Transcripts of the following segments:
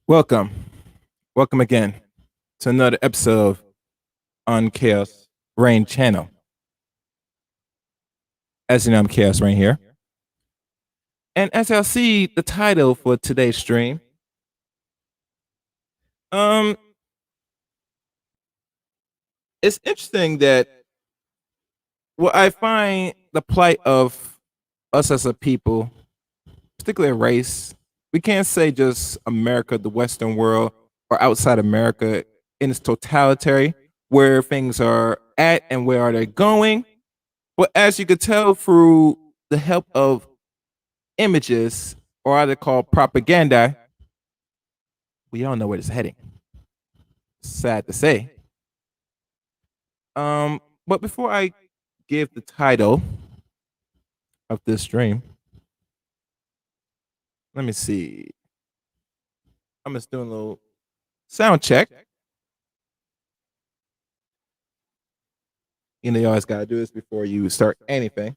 Welcome. Welcome again to another episode on Chaos Rain channel. As you know, I'm Chaos Rain here. And as y'all see the title for today's stream, it's interesting that I find the plight of us as a people, particularly a race, we can't say just America, the Western world, or outside America in its totality, where things are at and where are they going. But as you could tell through the help of images, or either called propaganda, we all know where it's heading. Sad to say. But before I give the title of this stream, let me see. I'm just doing a little sound check. You know, you always got to do this before you start anything.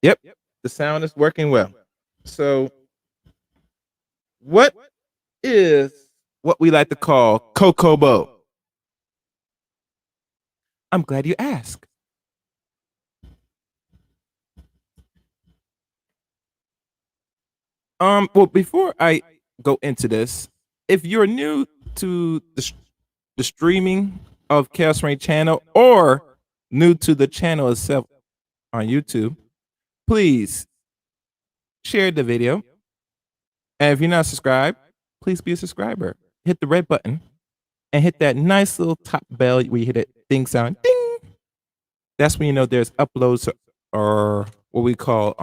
Yep, the sound is working well. So, what is what we like to call Kokobo? I'm glad you asked. Well, before I go into this, if you're new to the streaming of Chaos Rain channel or new to the channel itself on YouTube, please share the video. And if you're not subscribed, please be a subscriber. Hit the red button and hit that nice little top bell where you hit that ding sound. Ding! That's when you know there's uploads or what we call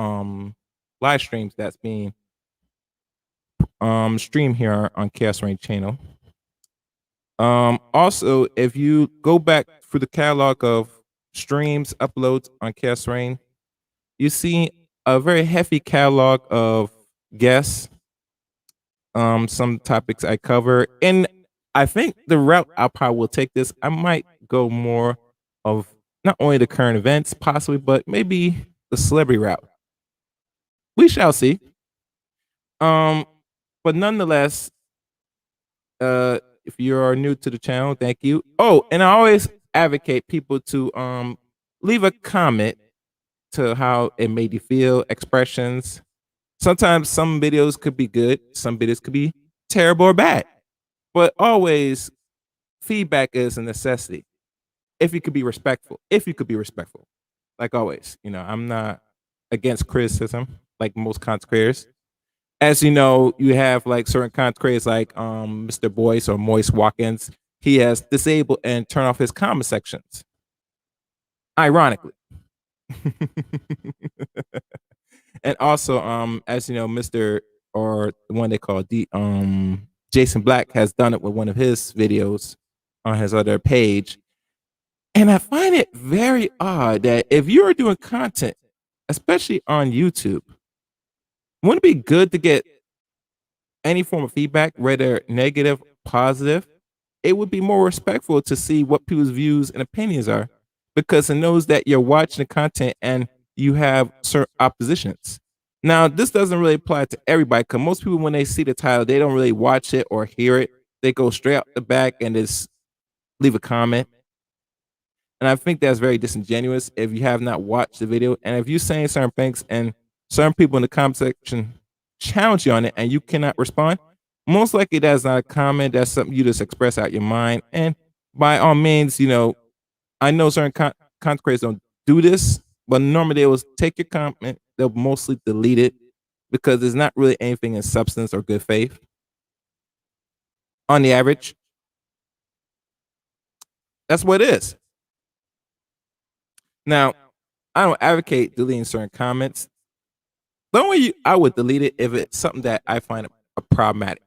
live streams that's being streamed here on Chaos Rain channel. Also, if you go back through the catalog of streams uploads on Chaos Rain, you see a very hefty catalog of guests. Some topics I cover, and I think the route I probably will take this, I might go more of not only the current events, possibly, but maybe the celebrity route. We shall see. But nonetheless, if you are new to the channel, thank you. Oh, and I always advocate people to leave a comment to how it made you feel, expressions. Sometimes some videos could be good, some videos could be terrible or bad. But always feedback is a necessity. If you could be respectful, like always, you know, I'm not against criticism like most content creators. As you know, you have like certain content creators like Mr. Boyce or Moist Watkins. He has disabled and turned off his comment sections. Ironically. And also, as you know, Mr. or the one they call Jason Black has done it with one of his videos on his other page. And I find it very odd that if you're doing content, especially on YouTube, wouldn't it be good to get any form of feedback, whether negative, positive? It would be more respectful to see what people's views and opinions are, because it knows that you're watching the content and you have certain oppositions. Now, this doesn't really apply to everybody, because most people, when they see the title, they don't really watch it or hear it. They go straight out the back and just leave a comment. And I think that's very disingenuous if you have not watched the video. And if you're saying certain things and certain people in the comment section challenge you on it and you cannot respond, most likely that's not a comment. That's something you just express out your mind. And by all means, you know, I know certain content creators don't do this, but normally they will take your comment, they'll mostly delete it because there's not really anything in substance or good faith on the average. That's what it is. Now, I don't advocate deleting certain comments. The only way I would delete it if it's something that I find problematic.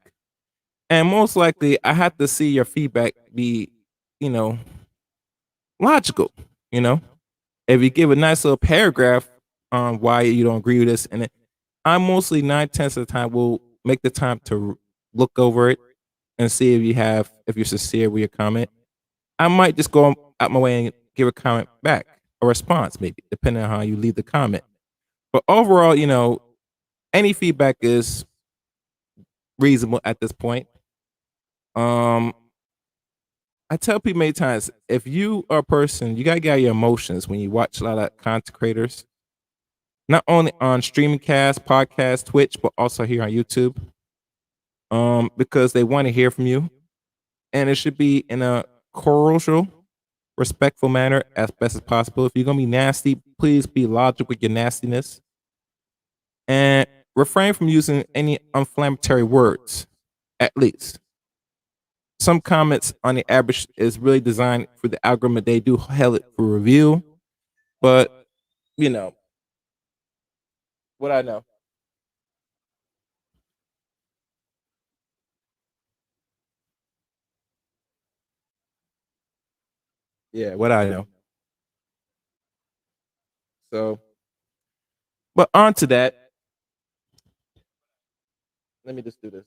And most likely, I have to see your feedback be, you know, logical. You know, if you give a nice little paragraph on why you don't agree with this, and I mostly 9 tenths of the time will make the time to look over it and see if you're sincere with your comment. I might just go out my way and give a comment back, a response maybe, depending on how you leave the comment. But overall, any feedback is reasonable at this point. Um, I tell people many times, if you are a person, you gotta get out your emotions when you watch a lot of content creators, not only on streaming cast, podcast, Twitch, but also here on YouTube. Because they want to hear from you, and it should be in a cordial, respectful manner as best as possible. If you're gonna be nasty, please be logical with your nastiness and refrain from using any inflammatory words. At least some comments on the average is really designed for the algorithm. They do hell it for review, but you know what I know. Yeah, what I know. So, but on to that. Let me just do this.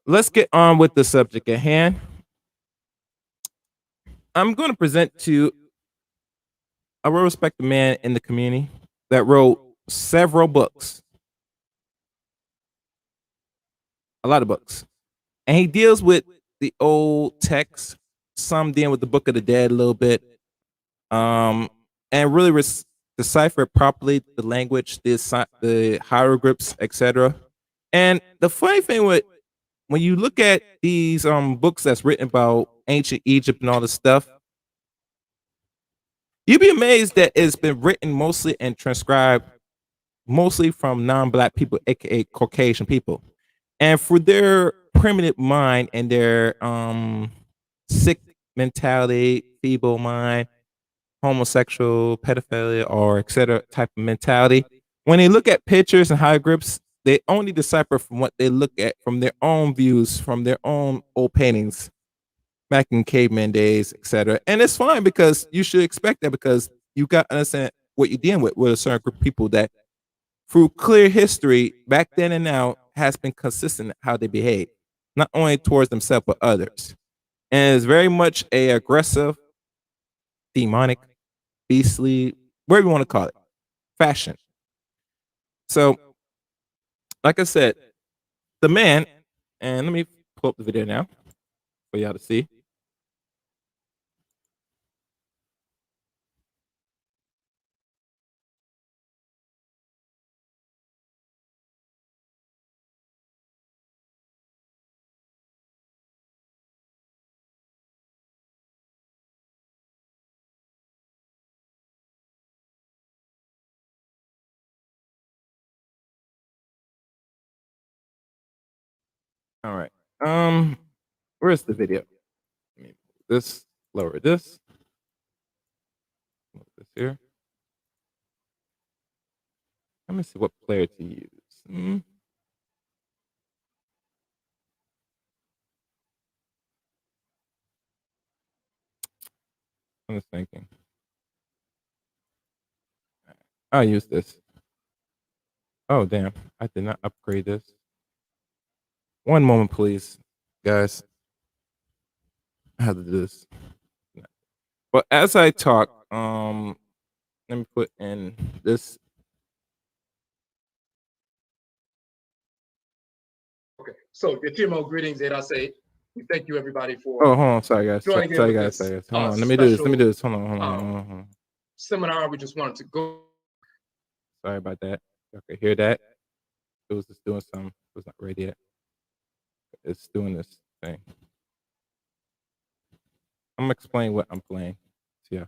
Let's get on with the subject at hand. I'm going to present to a well respected man in the community that wrote several books, a lot of books. And he deals with the old text, some dealing with the Book of the Dead a little bit, um, and really decipher properly the language, the hieroglyphs, etc. And the funny thing with when you look at these books that's written about ancient Egypt and all this stuff, you'd be amazed that it's been written mostly and transcribed mostly from non-black people, aka Caucasian people, and for their primitive mind and their sick mentality, feeble mind, homosexual, pedophilia, or etc. type of mentality. When they look at pictures and hieroglyphs, they only decipher from what they look at from their own views, from their own old paintings back in caveman days, etc. And it's fine because you should expect that because you got to understand what you're dealing with a certain group of people that through clear history back then and now has been consistent how they behave, not only towards themselves but others. And it's very much a aggressive, demonic, beastly, whatever you want to call it, fashion. So, like I said, the man, and let me pull up the video now for y'all to see. All right. Where's the video? Let me move this, lower this, move this here. Let me see what player to use. I'm just thinking. I'll use this. Oh, damn. I did not upgrade this. One moment, please, guys. I have to do this. But as I talk, let me put in this. Okay, so your TMO greetings, and I say we thank you everybody for Oh, hold on. Sorry, guys. joining in Sorry, with guys. this Sorry, guys. Hold on. Let me do this. Let me do this. Hold on. Hold on. Hold on. Hold on. Seminar. We just wanted to go. Sorry about that. Okay, hear that? It was just doing some. It was not ready yet. It's doing this thing. I'm gonna explain what I'm playing. So, yeah.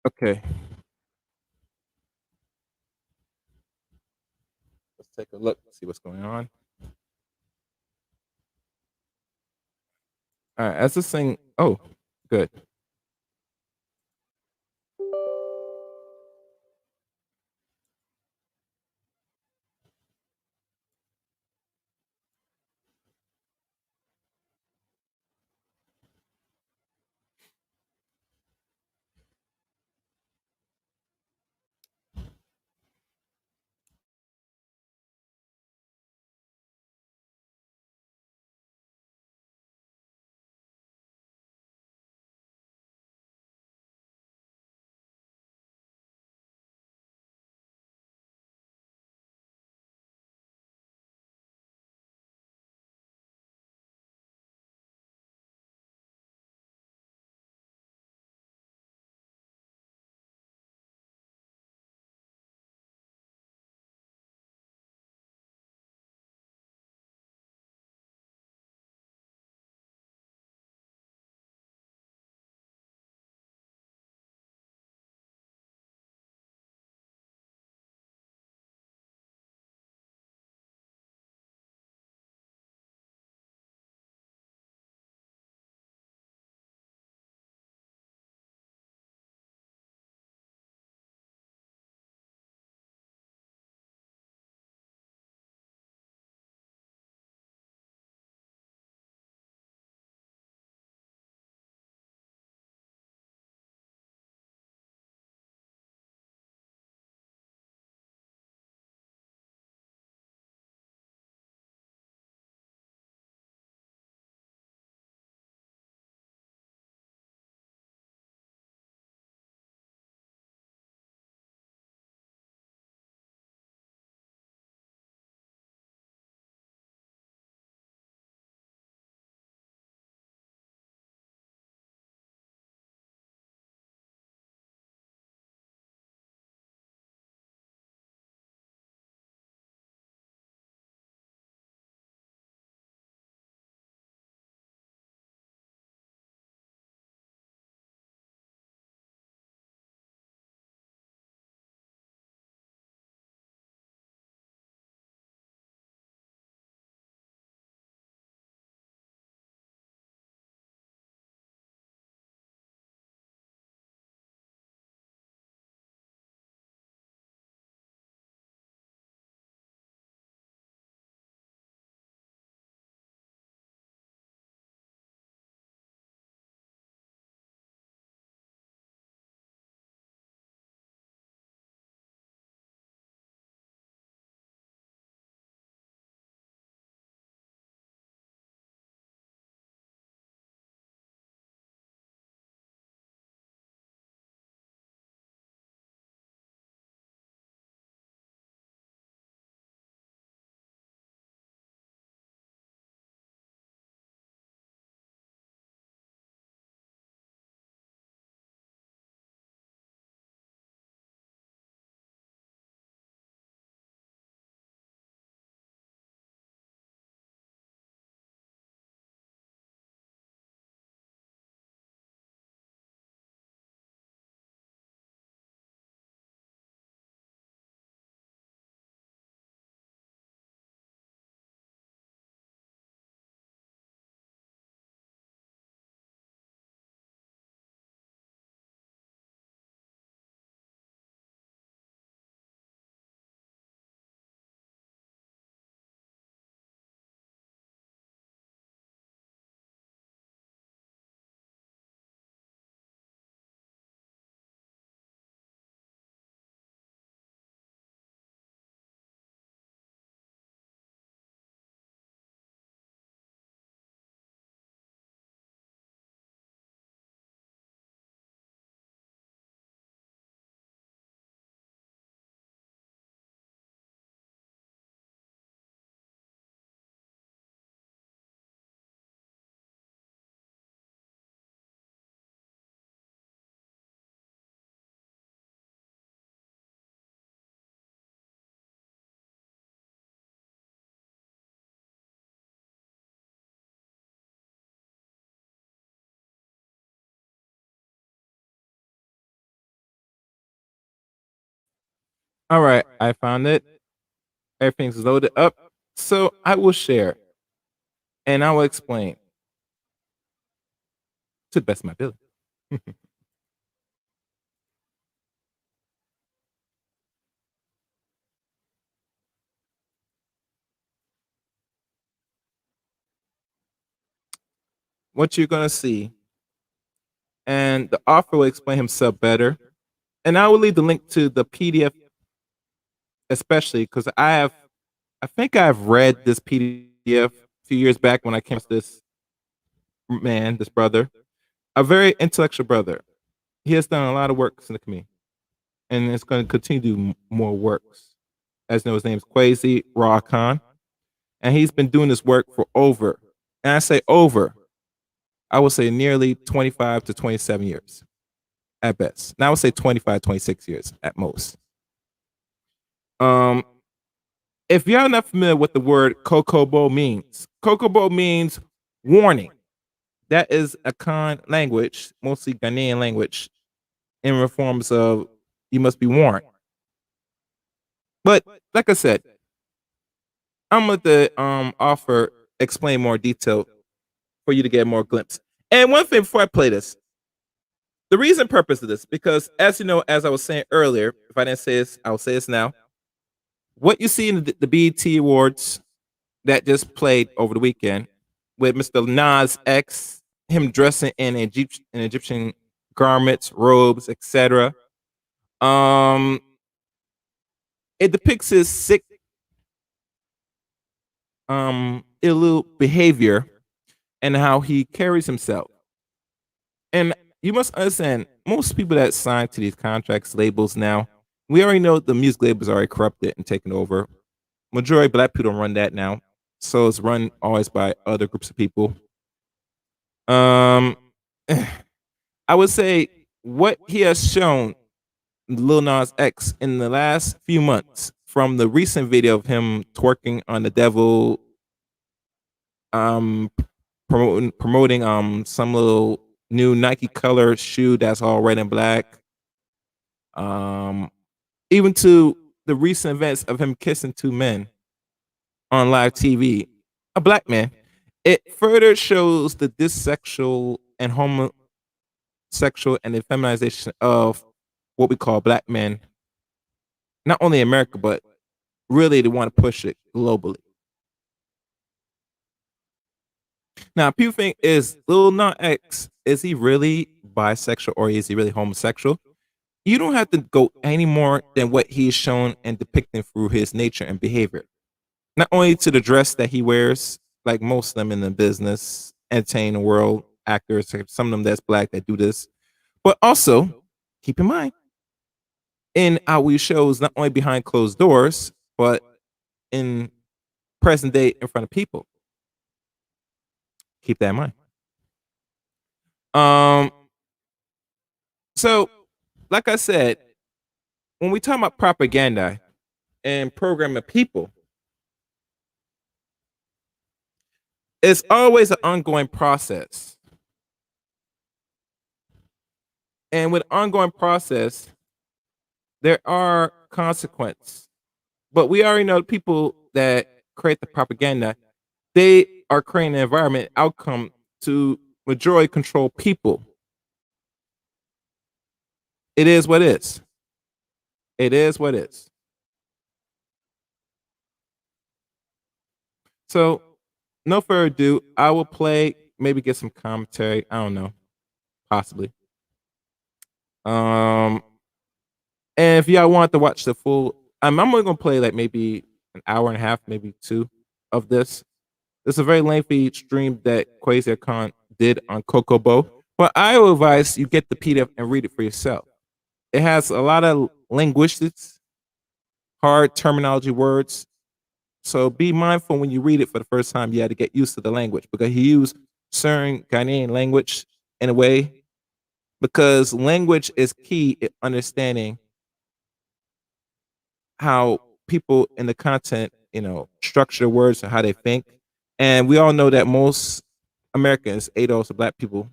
Okay. Let's take a look, see what's going on. All right, as this thing, oh, good. All right, I found it. Everything's loaded up. So I will share and I will explain to the best of my ability. What you're gonna see, and the author will explain himself better. And I will leave the link to the PDF, especially because I think I've read this PDF a few years back when I came across this man, this brother, a very intellectual brother. He has done a lot of works in the community, and it's going to continue to do more works. As you know, his name is Kwesi Ra Khan, and he's been doing this work for over, and I say over, I would say nearly 25 to 27 years at best. Now I would say 25, 26 years at most. Um, if you're not familiar with the word Kokobo means warning. That is a Khan language, mostly Ghanaian language, in forms of you must be warned. But like I said, I'm going to offer explain more detail for you to get more glimpse. And one thing before I play this, the reason purpose of this, because as you know, as I was saying earlier, if I didn't say this, I'll say this now. What you see in the BET Awards that just played over the weekend with Mr. Nas X, him dressing in Egyptian garments, robes, etc. Um, it depicts his sick, ill behavior and how he carries himself. And you must understand, most people that sign to these contracts, labels now, we already know the music labels are already corrupted and taken over. Majority of black people don't run that now, so it's run always by other groups of people. Um, I would say what he has shown Lil Nas X in the last few months, from the recent video of him twerking on the devil, um, promoting some little new Nike color shoe that's all red and black, um, even to the recent events of him kissing two men on live TV, a black man. It further shows the dissexual and homosexual and the feminization of what we call black men, not only in America, but really they want to push it globally. Now, people think, is Lil Nas X, is he really bisexual or is he really homosexual? You don't have to go any more than what he's shown and depicting through his nature and behavior. Not only to the dress that he wears, like most of them in the business, entertainment world, actors, some of them that's black that do this, but also keep in mind in how he shows not only behind closed doors, but in present day in front of people. Keep that in mind. Um, so like I said, when we talk about propaganda and programming people, it's always an ongoing process. And with ongoing process, there are consequences. But we already know the people that create the propaganda, they are creating an environment outcome to majority control people. It is what it is. It is what it is. So, no further ado, I will play, maybe get some commentary. I don't know, possibly. Um, and if y'all want to watch the full, I'm only gonna play like maybe an hour and a half, maybe two of this. It's a very lengthy stream that Quasar Khan did on Kokobo, but I will advise you get the PDF and read it for yourself. It has a lot of linguistics, hard terminology words. So be mindful when you read it for the first time. You had to get used to the language because he used certain Ghanaian language in a way, because language is key in understanding how people in the content, structure words and how they think. And we all know that most Americans, ADOS, or black people,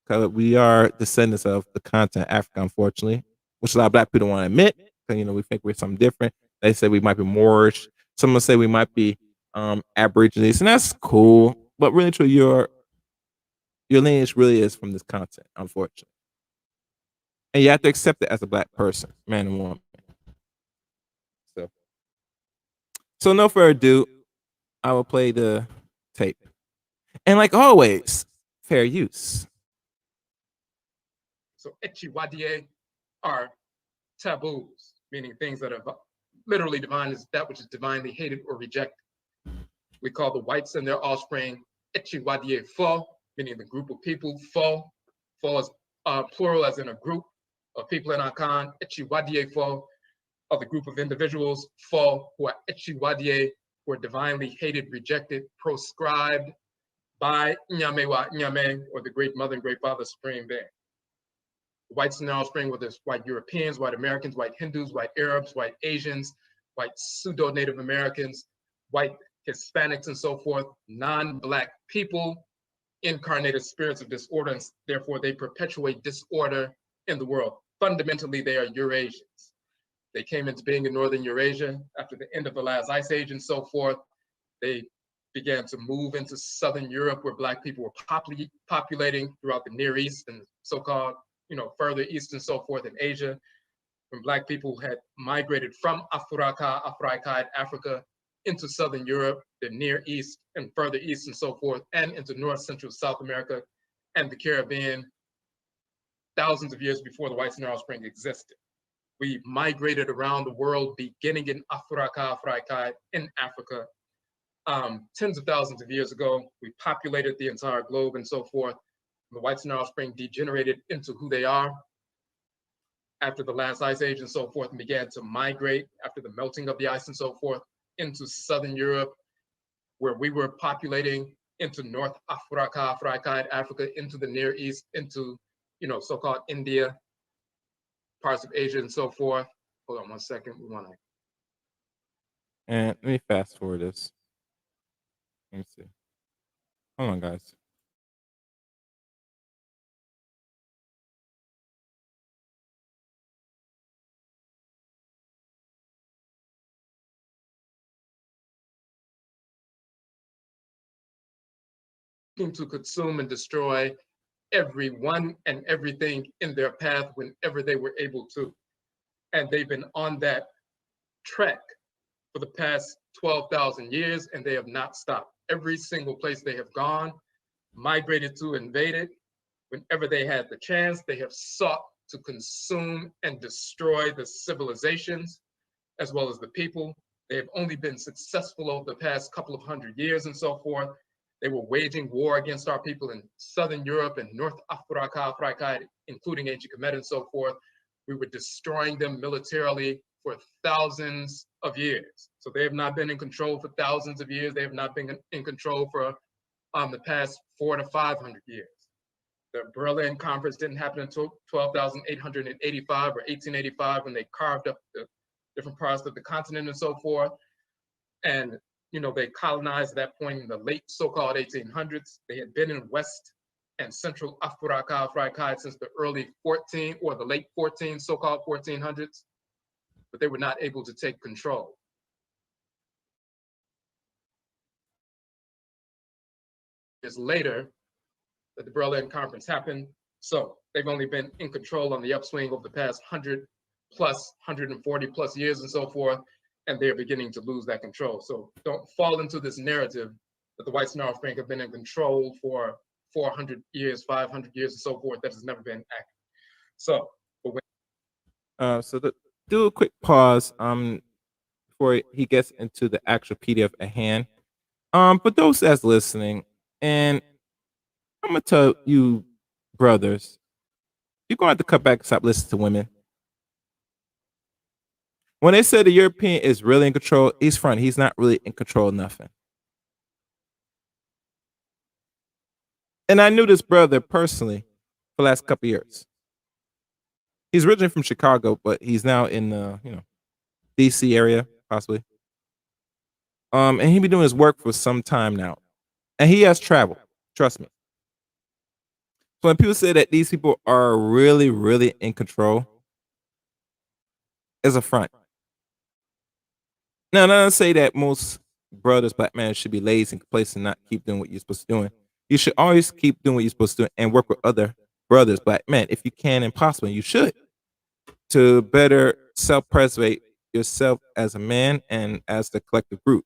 because we are descendants of the continent Africa, unfortunately, which a lot of black people don't want to admit. We think we're something different. They say we might be Moorish. Some will say we might be Aborigines, and that's cool. But really, true, your lineage really is from this content, unfortunately, and you have to accept it as a black person, man and woman. So, no further ado, I will play the tape, and like always, fair use. So Echiwadie are taboos, meaning things that are literally divine is that which is divinely hated or rejected. We call the whites and their offspring Echiwadie Fo, meaning the group of people. Fo is plural as in a group of people in Akan. Echiwadie Fo are the group of individuals. Fo who are Echiwadie, who are divinely hated, rejected, proscribed by Nyame wa Nyame, or the great mother and great father supreme being. The whites and their offspring were this white Europeans, white Americans, white Hindus, white Arabs, white Asians, white pseudo-Native Americans, white Hispanics, and so forth, non-Black people, incarnated spirits of disorder, and therefore they perpetuate disorder in the world. Fundamentally, they are Eurasians. They came into being in Northern Eurasia after the end of the last ice age and so forth. They began to move into Southern Europe, where Black people were populating throughout the Near East and so-called, further east and so forth in Asia, when Black people had migrated from Africa, into Southern Europe, the Near East, and further east and so forth, and into North Central South America and the Caribbean, thousands of years before the whites and their offspring existed. We migrated around the world, beginning in Africa, in Africa. Tens of thousands of years ago, we populated the entire globe and so forth. The whites and their offspring degenerated into who they are after the last ice age and so forth, and began to migrate after the melting of the ice and so forth into Southern Europe, where we were populating, into North Africa, into the Near East, into, so-called India, parts of Asia and so forth. Hold on one second. We want to. And let me fast forward this. Let me see. Hold on, guys. To consume and destroy everyone and everything in their path whenever they were able to. And they've been on that track for the past 12,000 years, and they have not stopped. Every single place they have gone, migrated to, invaded, whenever they had the chance, they have sought to consume and destroy the civilizations as well as the people. They have only been successful over the past couple of 100 years and so forth. They were waging war against our people in Southern Europe and North Africa, including ancient Kemet and so forth. We were destroying them militarily for thousands of years. So they have not been in control for thousands of years. They have not been in control for the past 400 to 500 years. The Berlin Conference didn't happen until 12,885 or 1885, when they carved up the different parts of the continent and so forth. And they colonized at that point in the late so-called 1800s. They had been in West and Central Africa since the early 14 or the late 14 so-called 1400s, but they were not able to take control. Years later that the Berlin Conference happened, so they've only been in control on the upswing over the past 100 plus, 140 plus years and so forth, and they're beginning to lose that control. So don't fall into this narrative that the whites and their offspring have been in control for 400 years, 500 years, and so forth. That has never been accurate. So, Do a quick pause before he gets into the actual PDF at hand. For those that's listening, and I'm gonna tell you, brothers, you're gonna have to cut back and stop listening to women. When they say the European is really in control, he's front. He's not really in control of nothing. And I knew this brother personally for the last couple of years. He's originally from Chicago, but he's now in the DC area, possibly. And he been doing his work for some time now. And he has traveled. Trust me. So when people say that these people are really, really in control, as a front. Now, not to say that most brothers, black men, should be lazy and complacent and not keep doing what you're supposed to do. You should always keep doing what you're supposed to do and work with other brothers, black men, if you can and possible. You should to better self-preserve yourself as a man and as the collective group.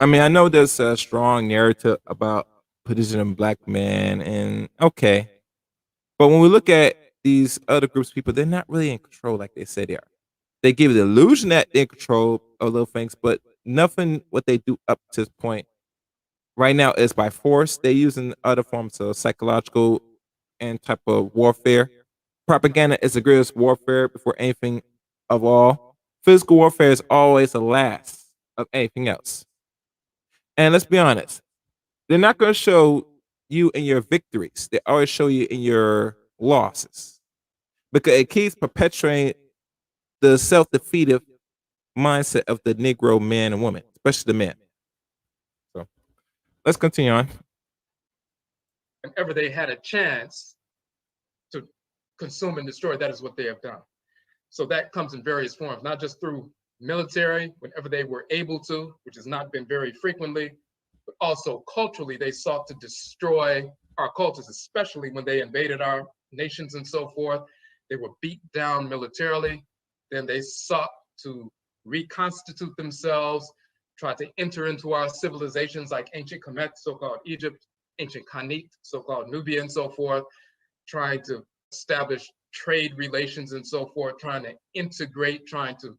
I mean, I know there's a strong narrative about position of black men, and okay, but when we look at these other groups of people, they're not really in control like they say they are. They give the illusion that they're in control of little things, but nothing what they do up to this point right now is by force. They're using other forms of psychological and type of warfare. Propaganda is the greatest warfare before anything of all. Physical warfare is always the last of anything else. And let's be honest, they're not going to show you in your victories. They always show you in your losses because it keeps perpetuating the self-defeative mindset of the Negro man and woman, especially the men. So let's continue on. Whenever they had a chance to consume and destroy, that is what they have done. So that comes in various forms, not just through military, whenever they were able to, which has not been very frequently, but also culturally, they sought to destroy our cultures, especially when they invaded our nations and so forth. They were beat down militarily. Then they sought to reconstitute themselves, try to enter into our civilizations like ancient Kemet, so-called Egypt, ancient Khanit, so-called Nubia and so forth, trying to establish trade relations and so forth, trying to integrate, trying to,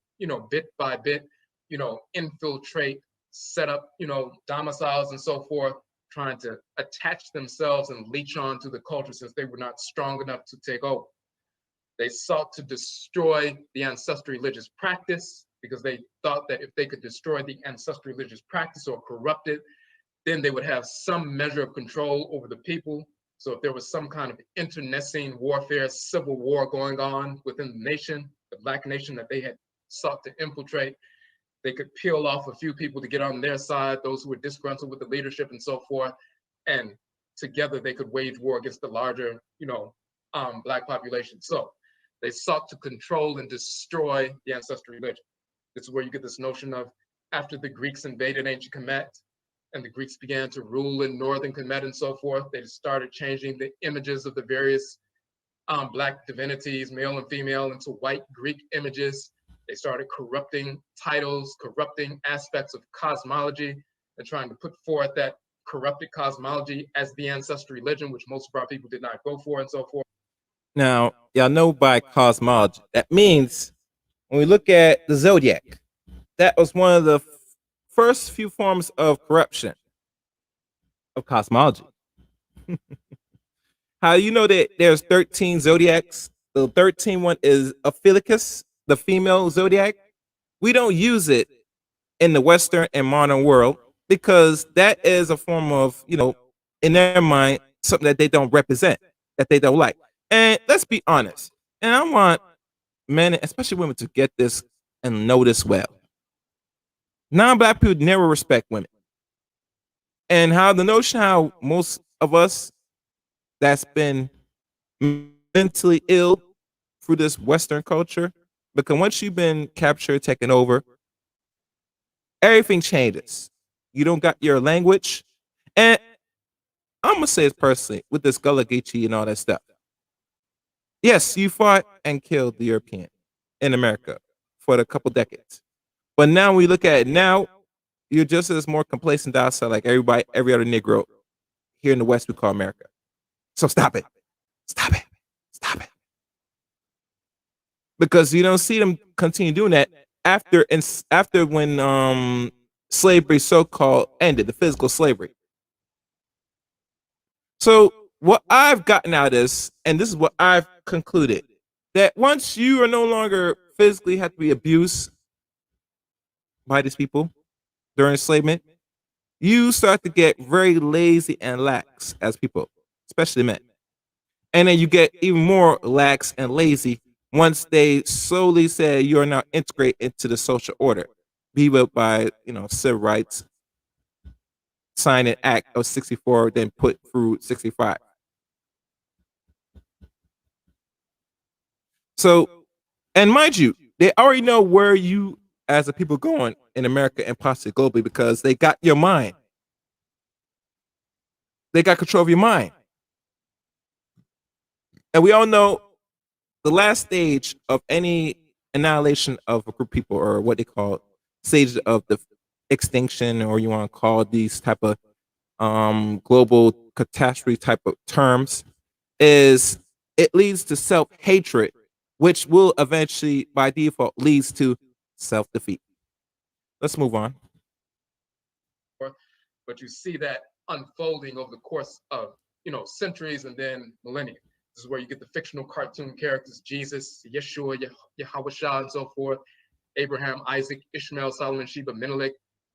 bit by bit, infiltrate, set up, domiciles and so forth, trying to attach themselves and leech on to the culture since they were not strong enough to take over. They sought to destroy the ancestral religious practice because they thought that if they could destroy the ancestral religious practice or corrupt it, then they would have some measure of control over the people. So if there was some kind of internecine warfare, civil war going on within the nation, the Black nation that they had sought to infiltrate, they could peel off a few people to get on their side, those who were disgruntled with the leadership and so forth, and together they could wage war against the larger, Black population. So they sought to control and destroy the ancestral religion. This is where you get this notion of after the Greeks invaded ancient Kemet and the Greeks began to rule in northern Kemet and so forth, they started changing the images of the various Black divinities, male and female, into white Greek images. They started corrupting titles, corrupting aspects of cosmology, and trying to put forth that corrupted cosmology as the ancestral religion, which most of our people did not go for and so forth. Now, y'all know by cosmology, that means when we look at the zodiac, that was one of the first few forms of corruption of cosmology. How you know that there's 13 zodiacs? The 13th one is Ophiuchus, the female zodiac. We don't use it in the Western and modern world because that is a form of, in their mind, something that they don't represent, that they don't like. And let's be honest. And I want men, especially women, to get this and know this well. Non-Black people never respect women. And how the notion how most of us that's been mentally ill through this Western culture, because once you've been captured, taken over, everything changes. You don't got your language. And I'm going to say it personally with this Gullah Geechee and all that stuff. Yes, you fought and killed the European in America for a couple decades. But now we look at it now, you're just as more complacent docile like everybody, every other Negro here in the West we call America. So stop it. Stop it. Stop it. Because you don't see them continue doing that after when slavery so-called ended, the physical slavery. So what I've gotten out of this, and this is what I've concluded, that once you are no longer physically have to be abused by these people during enslavement, you start to get very lazy and lax as people, especially men. And then you get even more lax and lazy once they slowly say you are now integrated into the social order, be it by civil rights, sign an act of 64, then put through 65. So, and mind you, they already know where you as a people going in America and possibly globally because they got your mind. They got control of your mind. And we all know the last stage of any annihilation of a group of people, or what they call stage of the extinction, or you want to call these type of global catastrophe type of terms, is it leads to self-hatred, which will eventually by default leads to self-defeat. Let's move on. But you see that unfolding over the course of centuries and then millennia. This is where you get the fictional cartoon characters: Jesus, Yeshua, Yahweh, and so forth. Abraham, Isaac, Ishmael, Solomon, Sheba, Menelik,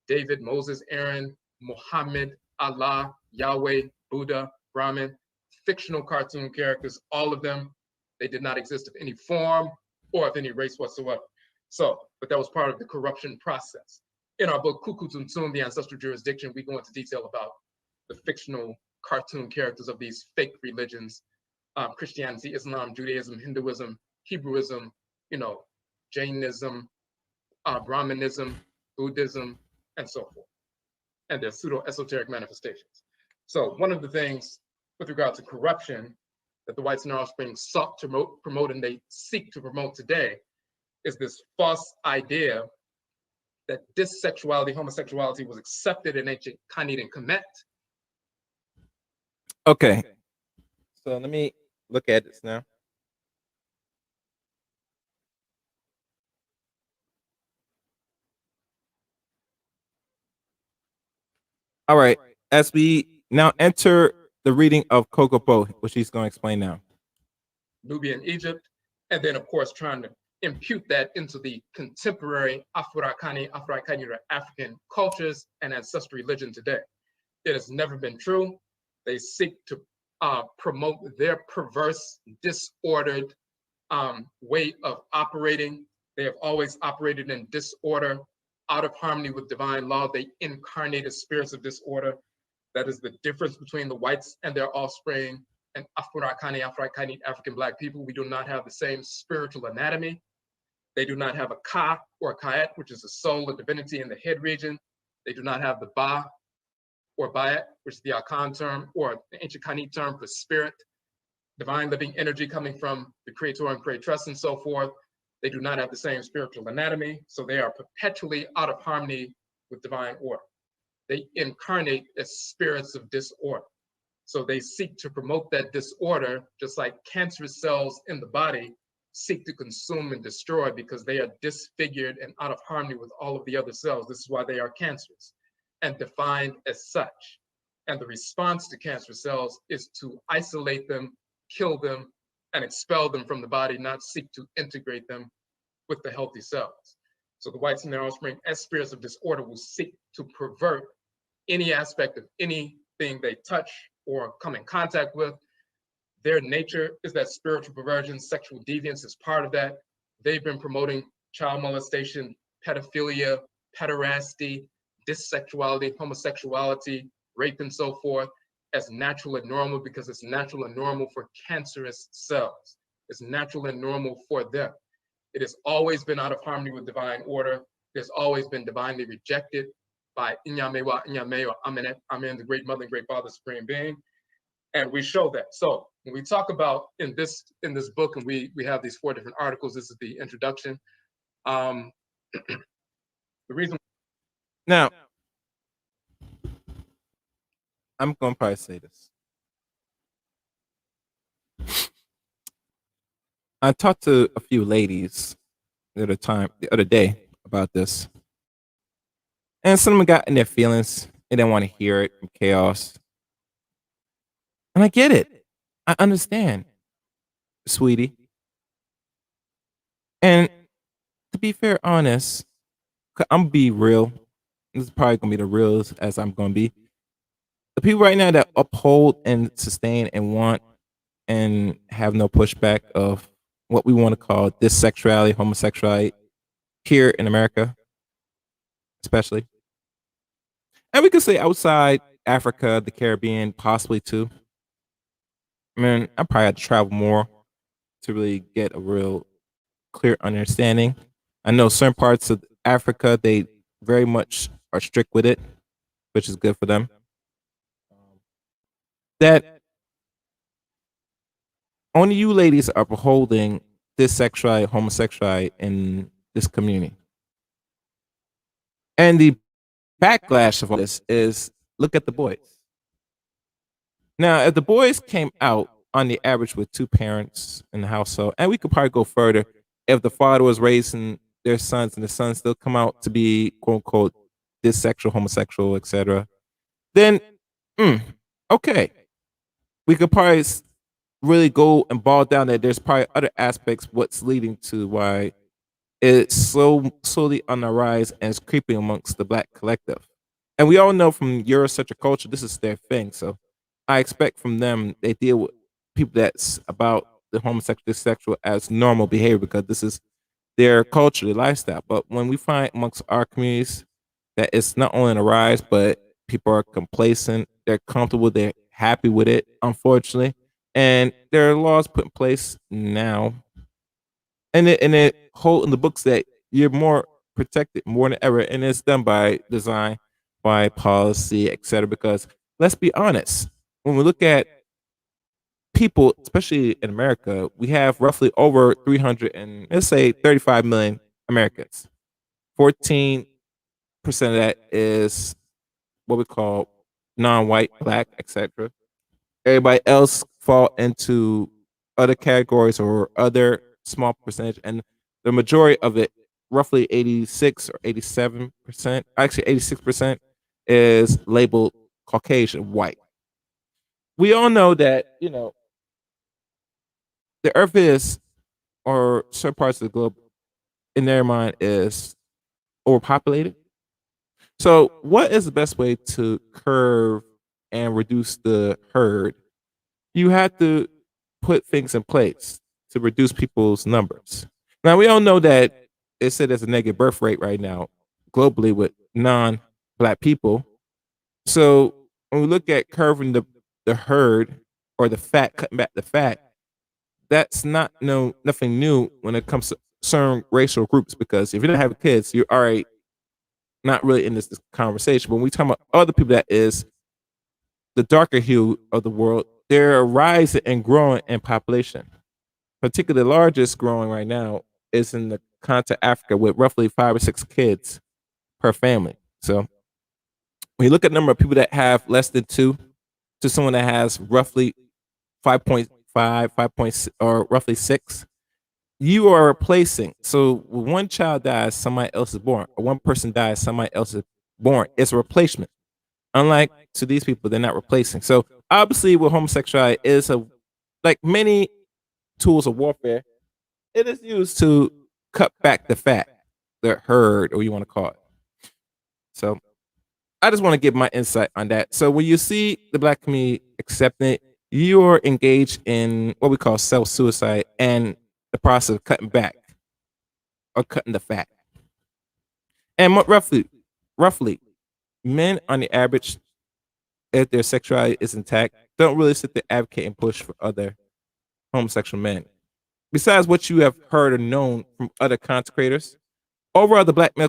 David, Moses, Aaron, Muhammad, Allah, Yahweh, Buddha, Brahman. Fictional cartoon characters, all of them, they did not exist of any form or of any race whatsoever. So, but that was part of the corruption process. In our book, Kukutuntun, The Ancestral Jurisdiction, we go into detail about the fictional cartoon characters of these fake religions: Christianity, Islam, Judaism, Hinduism, Hebrewism, Jainism, Brahmanism, Buddhism, and so forth, and their pseudo-esoteric manifestations. So one of the things with regard to corruption that the whites and their offspring sought to promote and they seek to promote today is this false idea that dissexuality, homosexuality was accepted in ancient Khanid and Kemet. Okay. So let me look at this now. All right. As we now enter the reading of Kokobo, which he's going to explain now. Nubia and Egypt, and then of course trying to impute that into the contemporary African cultures and ancestral religion today. It has never been true. They seek to promote their perverse, disordered way of operating. They have always operated in disorder, out of harmony with divine law. They incarnated spirits of disorder. That is the difference between the whites and their offspring and African Black people. We do not have the same spiritual anatomy. They do not have a Ka or Kaet, which is the soul of divinity in the head region. They do not have the Ba or Bayat, which is the Akan term, or the ancient Khanid term for spirit, divine living energy coming from the creator and creatress and so forth. They do not have the same spiritual anatomy, so they are perpetually out of harmony with divine order. They incarnate as spirits of disorder. So they seek to promote that disorder, just like cancerous cells in the body seek to consume and destroy because they are disfigured and out of harmony with all of the other cells. This is why they are cancerous and defined as such. And the response to cancer cells is to isolate them, kill them, and expel them from the body, not seek to integrate them with the healthy cells. So the whites and their offspring, as spirits of disorder, will seek to pervert any aspect of anything they touch or come in contact with. Their nature is that spiritual perversion, sexual deviance is part of that. They've been promoting child molestation, pedophilia, pederasty, dissexuality, homosexuality, rape, and so forth as natural and normal because it's natural and normal for cancerous cells. It's natural and normal for them. It has always been out of harmony with divine order. It's always been divinely rejected by Inyamewa, Inyame, or Amenet, Amen, the great mother and great father, supreme being. And we show that. So when we talk about in this book, and we have these 4 different articles, this is the introduction. The reason. Now, I'm going to probably say this. I talked to a few ladies the other day about this. And some of them got in their feelings. They didn't want to hear it from chaos. And I get it. I understand, sweetie. And to be fair, honest, I'm gonna be real. This is probably gonna be the realest as I'm gonna be. The people right now that uphold and sustain and want and have no pushback of what we want to call dissexuality, homosexuality here in America, especially. And we could say outside Africa, the Caribbean, possibly too. I mean, I probably had to travel more to really get a real clear understanding. I know certain parts of Africa, they very much are strict with it, which is good for them. That only you ladies are beholding this sexuality, homosexuality in this community. And the backlash of all this is look at the boys. Now, if the boys came out on the average with two parents in the household, and we could probably go further, if the father was raising their sons and the sons still come out to be quote unquote dissexual, homosexual, etc., then okay, we could probably really go and ball down that there's probably other aspects what's leading to why it's slowly on the rise and it's creeping amongst the black collective. And we all know from Eurocentric culture, this is their thing. So I expect from them they deal with people that's about the homosexual, sexual as normal behavior because this is their culture, their lifestyle. But when we find amongst our communities that it's not only on the rise, but people are complacent, they're comfortable, they're happy with it, unfortunately. And there are laws put in place now and it hold in the books that you're more protected more than ever, and it's done by design, by policy, etc. Because let's be honest, when we look at people, especially in America, we have roughly over 300 and let's say 35 million Americans. 14% of that is what we call non-white, black, etc. Everybody else fall into other categories or other small percentage, and the majority of it, roughly 86 or 87%, actually 86%, is labeled Caucasian, white. We all know that the Earth is, or certain parts of the globe, in their mind, is overpopulated. So, what is the best way to curb and reduce the herd? You have to put things in place to reduce people's numbers. Now we all know that it's said there's a negative birth rate right now globally with non-black people. So when we look at curving the herd or the fat, cutting back the fat, that's not nothing new when it comes to certain racial groups because if you don't have kids, you're already not really in this conversation. When we talk about other people that is the darker hue of the world, they're rising and growing in population. Particularly the largest growing right now is in the continent of Africa with roughly 5 or 6 kids per family. So when you look at the number of people that have less than two to someone that has roughly 5.5, 5 or roughly 6, you are replacing. So when one child dies, somebody else is born. Or one person dies, somebody else is born. It's a replacement. Unlike to these people, they're not replacing. So obviously, with homosexuality is like many tools of warfare. It is used to cut back the fat, the herd, or you want to call it. So I just want to give my insight on that. So when you see the black community accepting it, you're engaged in what we call self-suicide and the process of cutting back or cutting the fat. And roughly, men on the average, if their sexuality is intact, don't really sit there advocate and push for other homosexual men. Besides what you have heard or known from other content creators, overall the black male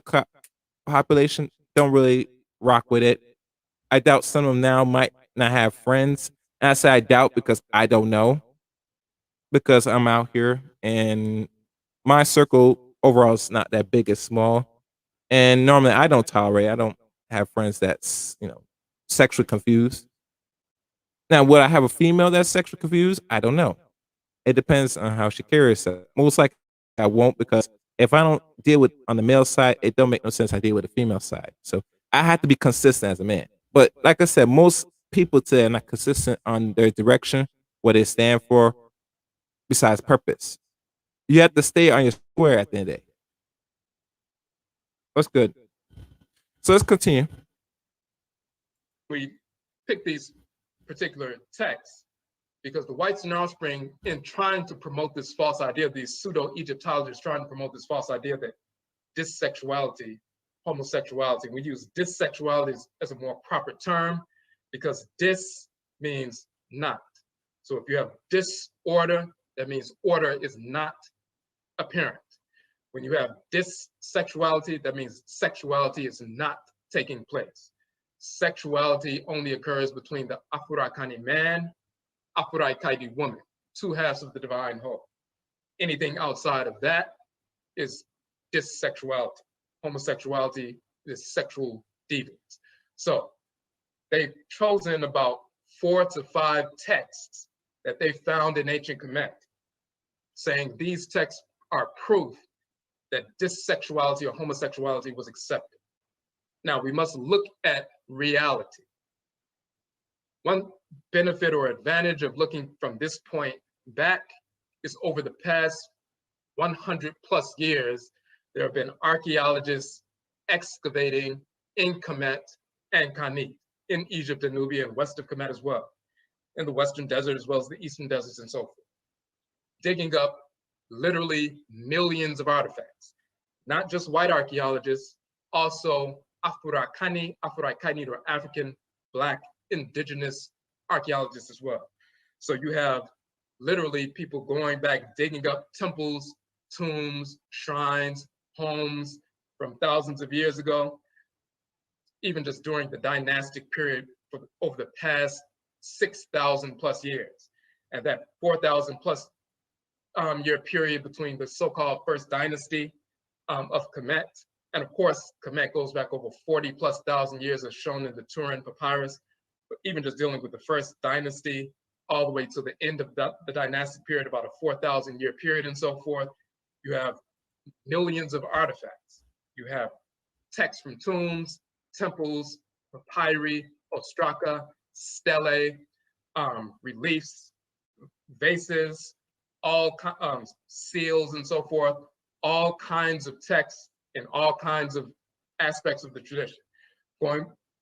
population don't really rock with it. I doubt some of them now might not have friends. And I say I doubt because I don't know. Because I'm out here and my circle overall is not that big, it's small. And normally I don't have friends that's, sexually confused. Now, would I have a female that's sexually confused? I don't know. It depends on how she carries herself. Most likely I won't because if I don't deal with on the male side, it don't make no sense I deal with the female side. So I have to be consistent as a man. But like I said, most people today are not consistent on their direction, what they stand for, besides purpose. You have to stay on your square at the end of the day. That's good. So let's continue. We pick these particular texts because the whites and offspring, in trying to promote this false idea, these pseudo-Egyptologists trying to promote this false idea that dissexuality, homosexuality, we use dissexuality as a more proper term because dis means not. So if you have disorder, that means order is not apparent. When you have dissexuality, that means sexuality is not taking place. Sexuality only occurs between the Afurakani man, Afurakaidi woman, two halves of the divine whole. Anything outside of that is dissexuality. Homosexuality is sexual deviance. So they've chosen about 4 to 5 texts that they found in ancient Kemet, saying these texts are proof that dissexuality or homosexuality was accepted. Now, we must look at reality. One benefit or advantage of looking from this point back is over the past 100 plus years, there have been archaeologists excavating in Kemet and Khanit, in Egypt and Nubia and west of Kemet as well, in the Western Desert as well as the Eastern deserts and so forth, digging up literally millions of artifacts. Not just white archaeologists, also Afurakani, or African, Black, indigenous archaeologists as well. So you have literally people going back, digging up temples, tombs, shrines, homes from thousands of years ago, even just during the dynastic period over the past 6,000 plus years. And that 4,000 plus year period between the so-called first dynasty of Kemet. And of course, Kemet goes back over 40 plus thousand years as shown in the Turin papyrus, but even just dealing with the first dynasty all the way to the end of the dynastic period, about a 4,000 year period and so forth, you have millions of artifacts. You have texts from tombs, temples, papyri, ostraka, stelae, reliefs, vases, all seals and so forth, all kinds of texts in all kinds of aspects of the tradition,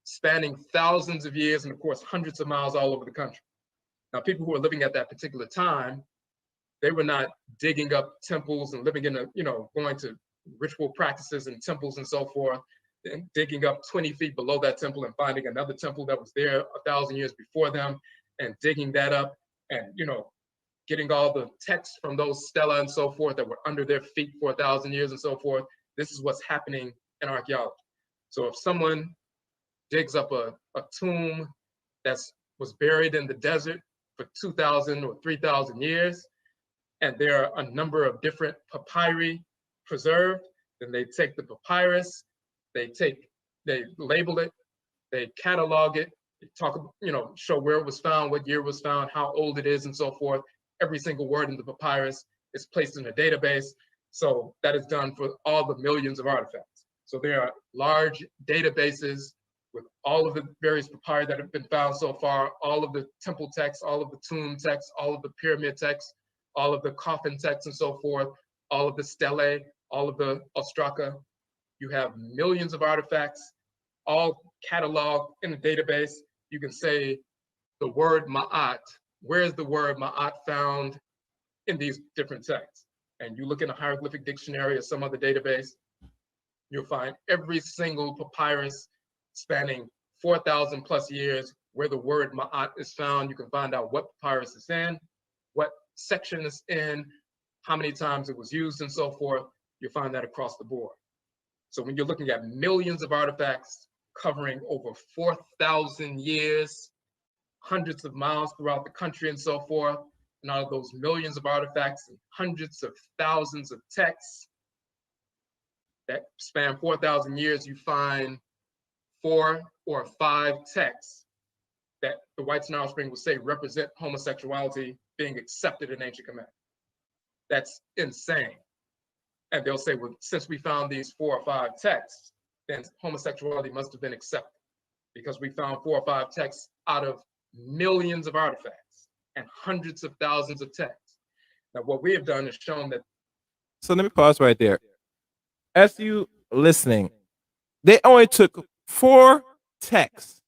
spanning thousands of years and of course hundreds of miles all over the country. Now, people who were living at that particular time, they were not digging up temples and living in going to ritual practices and temples and so forth, and digging up 20 feet below that temple and finding another temple that was there 1,000 years before them and digging that up and, getting all the texts from those stela and so forth that were under their feet for 1,000 years and so forth. This is what's happening in archaeology. So if someone digs up a tomb that was buried in the desert for 2,000 or 3,000 years, and there are a number of different papyri preserved, then they take the papyrus, they label it, they catalog it, they talk, show where it was found, what year it was found, how old it is, and so forth. Every single word in the papyrus is placed in a database. So that is done for all the millions of artifacts. So there are large databases with all of the various papyri that have been found so far, all of the temple texts, all of the tomb texts, all of the pyramid texts, all of the coffin texts and so forth, all of the stelae, all of the ostraka. You have millions of artifacts, all cataloged in a database. You can say the word ma'at. Where is the word ma'at found in these different texts? And you look in a hieroglyphic dictionary or some other database, you'll find every single papyrus spanning 4,000 plus years where the word ma'at is found. You can find out what papyrus it's in, what section it's in, how many times it was used and so forth. You'll find that across the board. So when you're looking at millions of artifacts covering over 4,000 years, hundreds of miles throughout the country and so forth, and out of those millions of artifacts and hundreds of thousands of texts that span 4,000 years, you find 4 or 5 texts that the whites and offspring would say represent homosexuality being accepted in ancient Kemet. That's insane. And they'll say, well, since we found these 4 or 5 texts, then homosexuality must have been accepted because we found 4 or 5 texts out of millions of artifacts and hundreds of thousands of texts. Now, what we have done is shown that. So let me pause right there. As you listening, they only took 4 texts.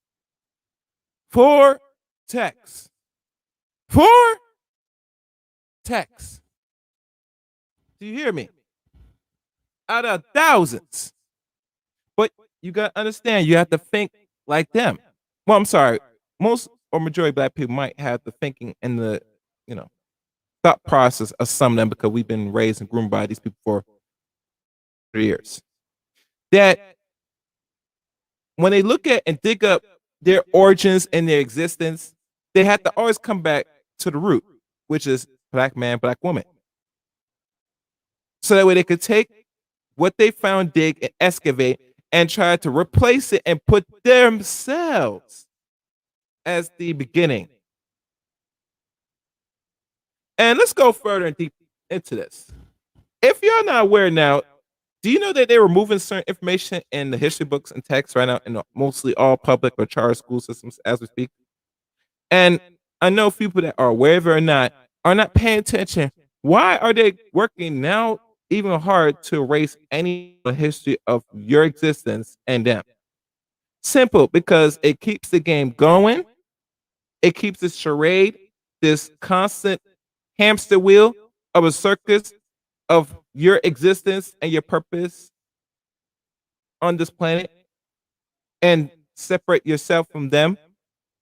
4 texts. 4 texts. Do you hear me? Out of thousands. But you got to understand, you have to think like them. Well, I'm sorry. Most or majority of Black people might have the thinking and the, thought process of some of them because we've been raised and groomed by these people for years. That when they look at and dig up their origins and their existence, they have to always come back to the root, which is black man, black woman. So that way they could take what they found, dig, and excavate, and try to replace it and put themselves as the beginning. And let's go further and deep into this. If you're not aware now, do you know that they're removing certain information in the history books and texts right now in mostly all public or charter school systems as we speak? And I know people that are aware of it or not are not paying attention. Why are they working now even hard to erase any history of your existence and them? Simple, because it keeps the game going. It keeps this charade, this constant hamster wheel of a circus of your existence and your purpose on this planet, and separate yourself from them.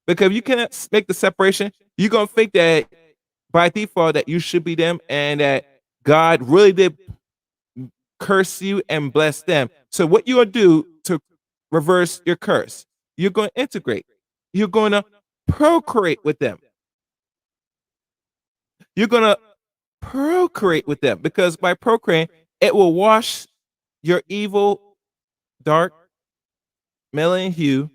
Because if you can't make the separation, you're gonna think that by default that you should be them and that God really did curse you and bless them. So what you're gonna do to reverse your curse? You're gonna integrate. You're gonna procreate with them. You're gonna procreate with them because by procreating, it will wash your evil, dark, melanin hue,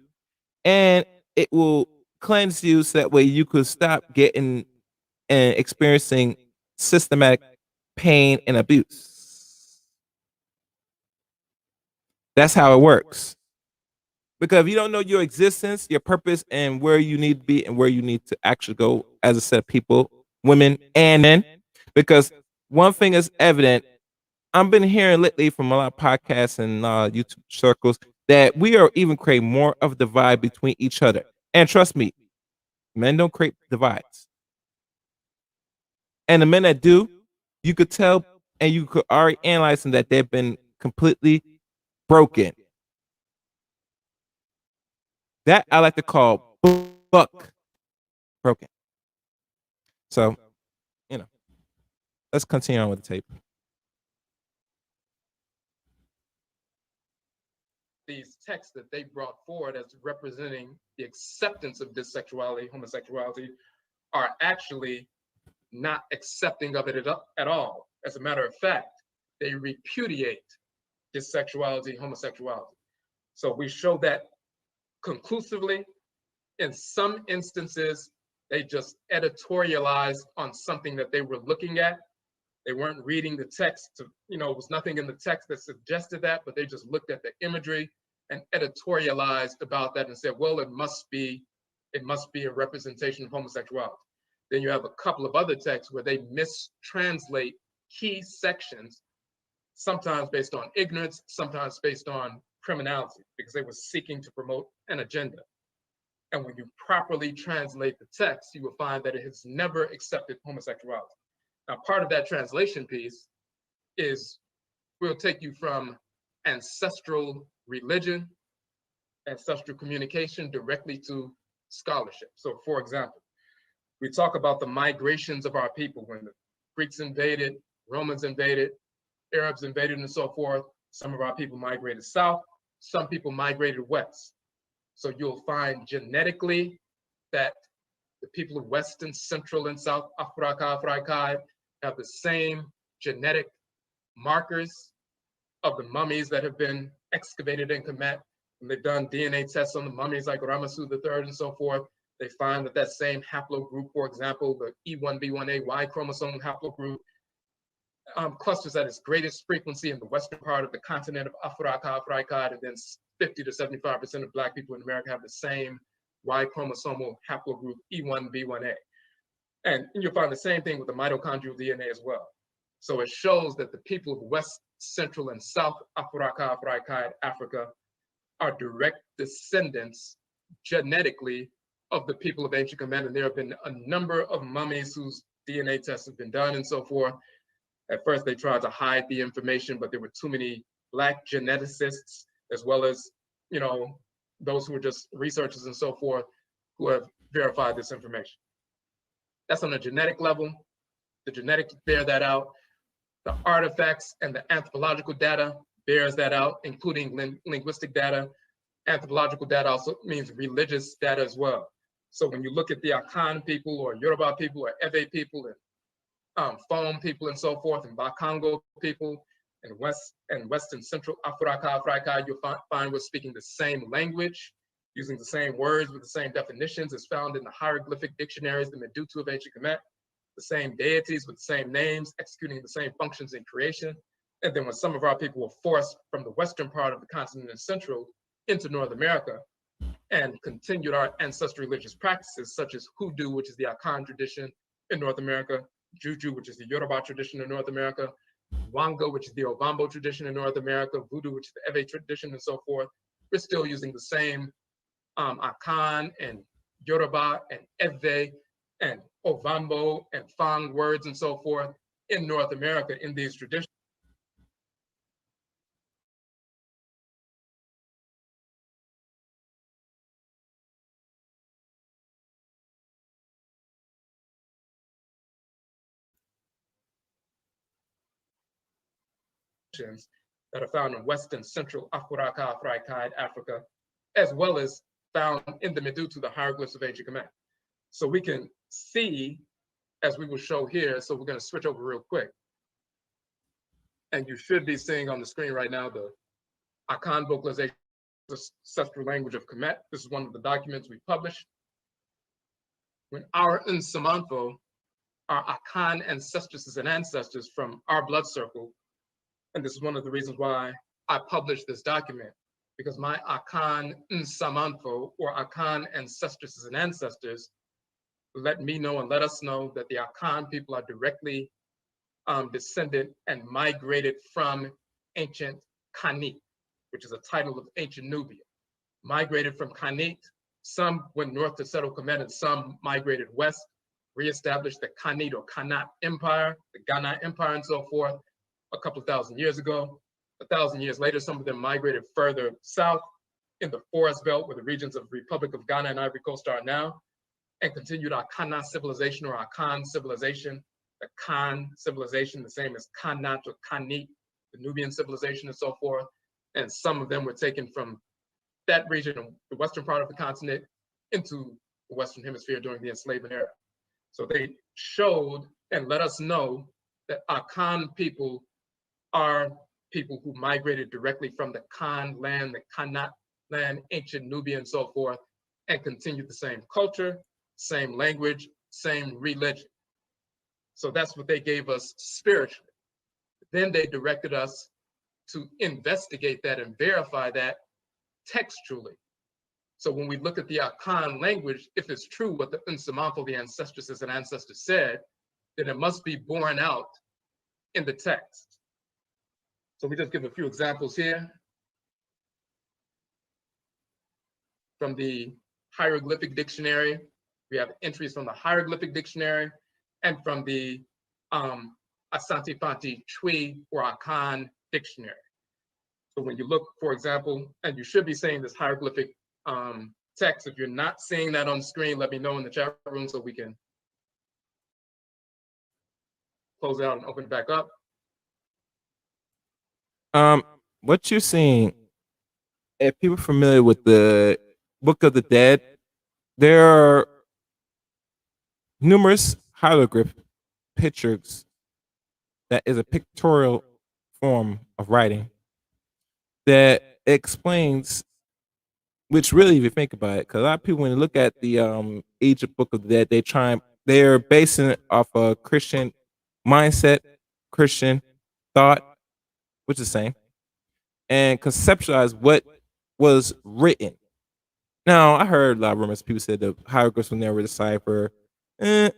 and it will cleanse you so that way you could stop getting and experiencing systematic pain and abuse. That's how it works. Because if you don't know your existence, your purpose, and where you need to be and where you need to actually go as a set of people, women and men, because one thing is evident, I've been hearing lately from a lot of podcasts and YouTube circles that we are even creating more of a divide between each other. And trust me, men don't create divides. And the men that do, you could tell and you could already analyze them that they've been completely broken. That I like to call buck broken. So, you know, let's continue on with the tape. These texts that they brought forward as representing the acceptance of this sexuality, homosexuality, are actually not accepting of it at all. As a matter of fact, they repudiate this sexuality, homosexuality. So we show that conclusively. In some instances, they just editorialized on something that they were looking at. They weren't reading the text to, it was nothing in the text that suggested that, but they just looked at the imagery and editorialized about that and said, well, it must be a representation of homosexuality. Then you have a couple of other texts where they mistranslate key sections, sometimes based on ignorance, sometimes based on criminality, because they were seeking to promote an agenda. And when you properly translate the text, you will find that it has never accepted homosexuality. Now, part of that translation piece is we'll take you from ancestral religion, ancestral communication, directly to scholarship. So, for example, we talk about the migrations of our people when the Greeks invaded, Romans invaded, Arabs invaded, and so forth. Some of our people migrated south, some people migrated west. So you'll find genetically that the people of Western, Central, and South Africa have the same genetic markers of the mummies that have been excavated in Kemet. When they've done DNA tests on the mummies like Ramessu III and so forth, they find that that same haplogroup, for example, the E1B1A Y chromosome haplogroup, clusters at its greatest frequency in the western part of the continent of Africa, and then 50 to 75% of Black people in America have the same Y chromosomal haplogroup E1B1A. And you'll find the same thing with the mitochondrial DNA as well. So it shows that the people of West, Central, and South Africa are direct descendants genetically of the people of ancient Kemet. And there have been a number of mummies whose DNA tests have been done and so forth. At first, they tried to hide the information, but there were too many Black geneticists, as well as, those who are just researchers and so forth, who have verified this information. That's on a genetic level. The genetics bear that out. The artifacts and the anthropological data bears that out, including linguistic data. Anthropological data also means religious data as well. So when you look at the Akan people or Yoruba people or Ewe people and Fon people and so forth, and Bakongo people and West and Central Africa, you'll find we're speaking the same language, using the same words with the same definitions as found in the hieroglyphic dictionaries, the Medutu of ancient Kemet, the same deities with the same names, executing the same functions in creation. And then when some of our people were forced from the western part of the continent and central into North America and continued our ancestral religious practices, such as hoodoo, which is the Akan tradition in North America, juju, which is the Yoruba tradition in North America, wanga, which is the Ovambo tradition in North America, voodoo, which is the Ewe tradition, and so forth. We're still using the same Akan and Yoruba and Ewe and Ovambo and Fang words and so forth in North America in these traditions. That are found in Western Central Africa, as well as found in the Medutu, the hieroglyphs of ancient Kemet. So we can see, as we will show here, so we're going to switch over real quick. And you should be seeing on the screen right now the Akan vocalization, the ancestral language of Kemet. This is one of the documents we published. When our Nsamanfo, our Akan ancestresses and ancestors from our blood circle, and this is one of the reasons why I published this document, because my Akan Nsamanfo, or Akan ancestresses and ancestors, let me know and let us know that the Akan people are directly descended and migrated from ancient Khanit, which is a title of ancient Nubia. Migrated from Khanit, some went north to settle Kemet, and some migrated west, reestablished the Khanit or Khanat Empire, the Ghana Empire, and so forth, a couple of thousand years ago. 1,000 years later, some of them migrated further south in the forest belt where the regions of Republic of Ghana and Ivory Coast are now, and continued our Kana civilization or our Khan civilization. The Khan civilization, the same as Khanat or Khanit, the Nubian civilization and so forth. And some of them were taken from that region, the western part of the continent, into the Western Hemisphere during the enslavement era. So they showed and let us know that Akan people are people who migrated directly from the Khan land, the Khanat land, ancient Nubia and so forth, and continued the same culture, same language, same religion. So that's what they gave us spiritually. Then they directed us to investigate that and verify that textually. So when we look at the Akan language, if it's true what the Nsamanfo, the ancestresses and ancestors said, then it must be borne out in the text. So we just give a few examples here. From the hieroglyphic dictionary, we have entries from the hieroglyphic dictionary and from the Asante Fanti Twi or Akan dictionary. So when you look, for example, and you should be seeing this hieroglyphic text. If you're not seeing that on the screen, let me know in the chat room so we can close it out and open it back up. What you're seeing, if people are familiar with the Book of the Dead, there are numerous hieroglyph pictures that is a pictorial form of writing that explains, which really, if you think about it, because a lot of people, when they look at the Egypt Book of the Dead, they're basing it off a Christian mindset, Christian thought, which is the same, and conceptualize what was written. Now, I heard a lot of rumors. People said the hieroglyphs were never deciphered. I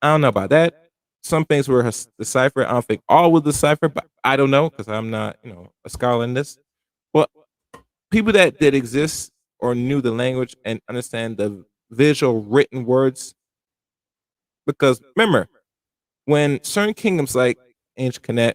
don't know about that. Some things were deciphered. I don't think all were deciphered, but I don't know because I'm not, a scholar in this. But people that did exist or knew the language and understand the visual written words, because remember, when certain kingdoms like ancient Kemet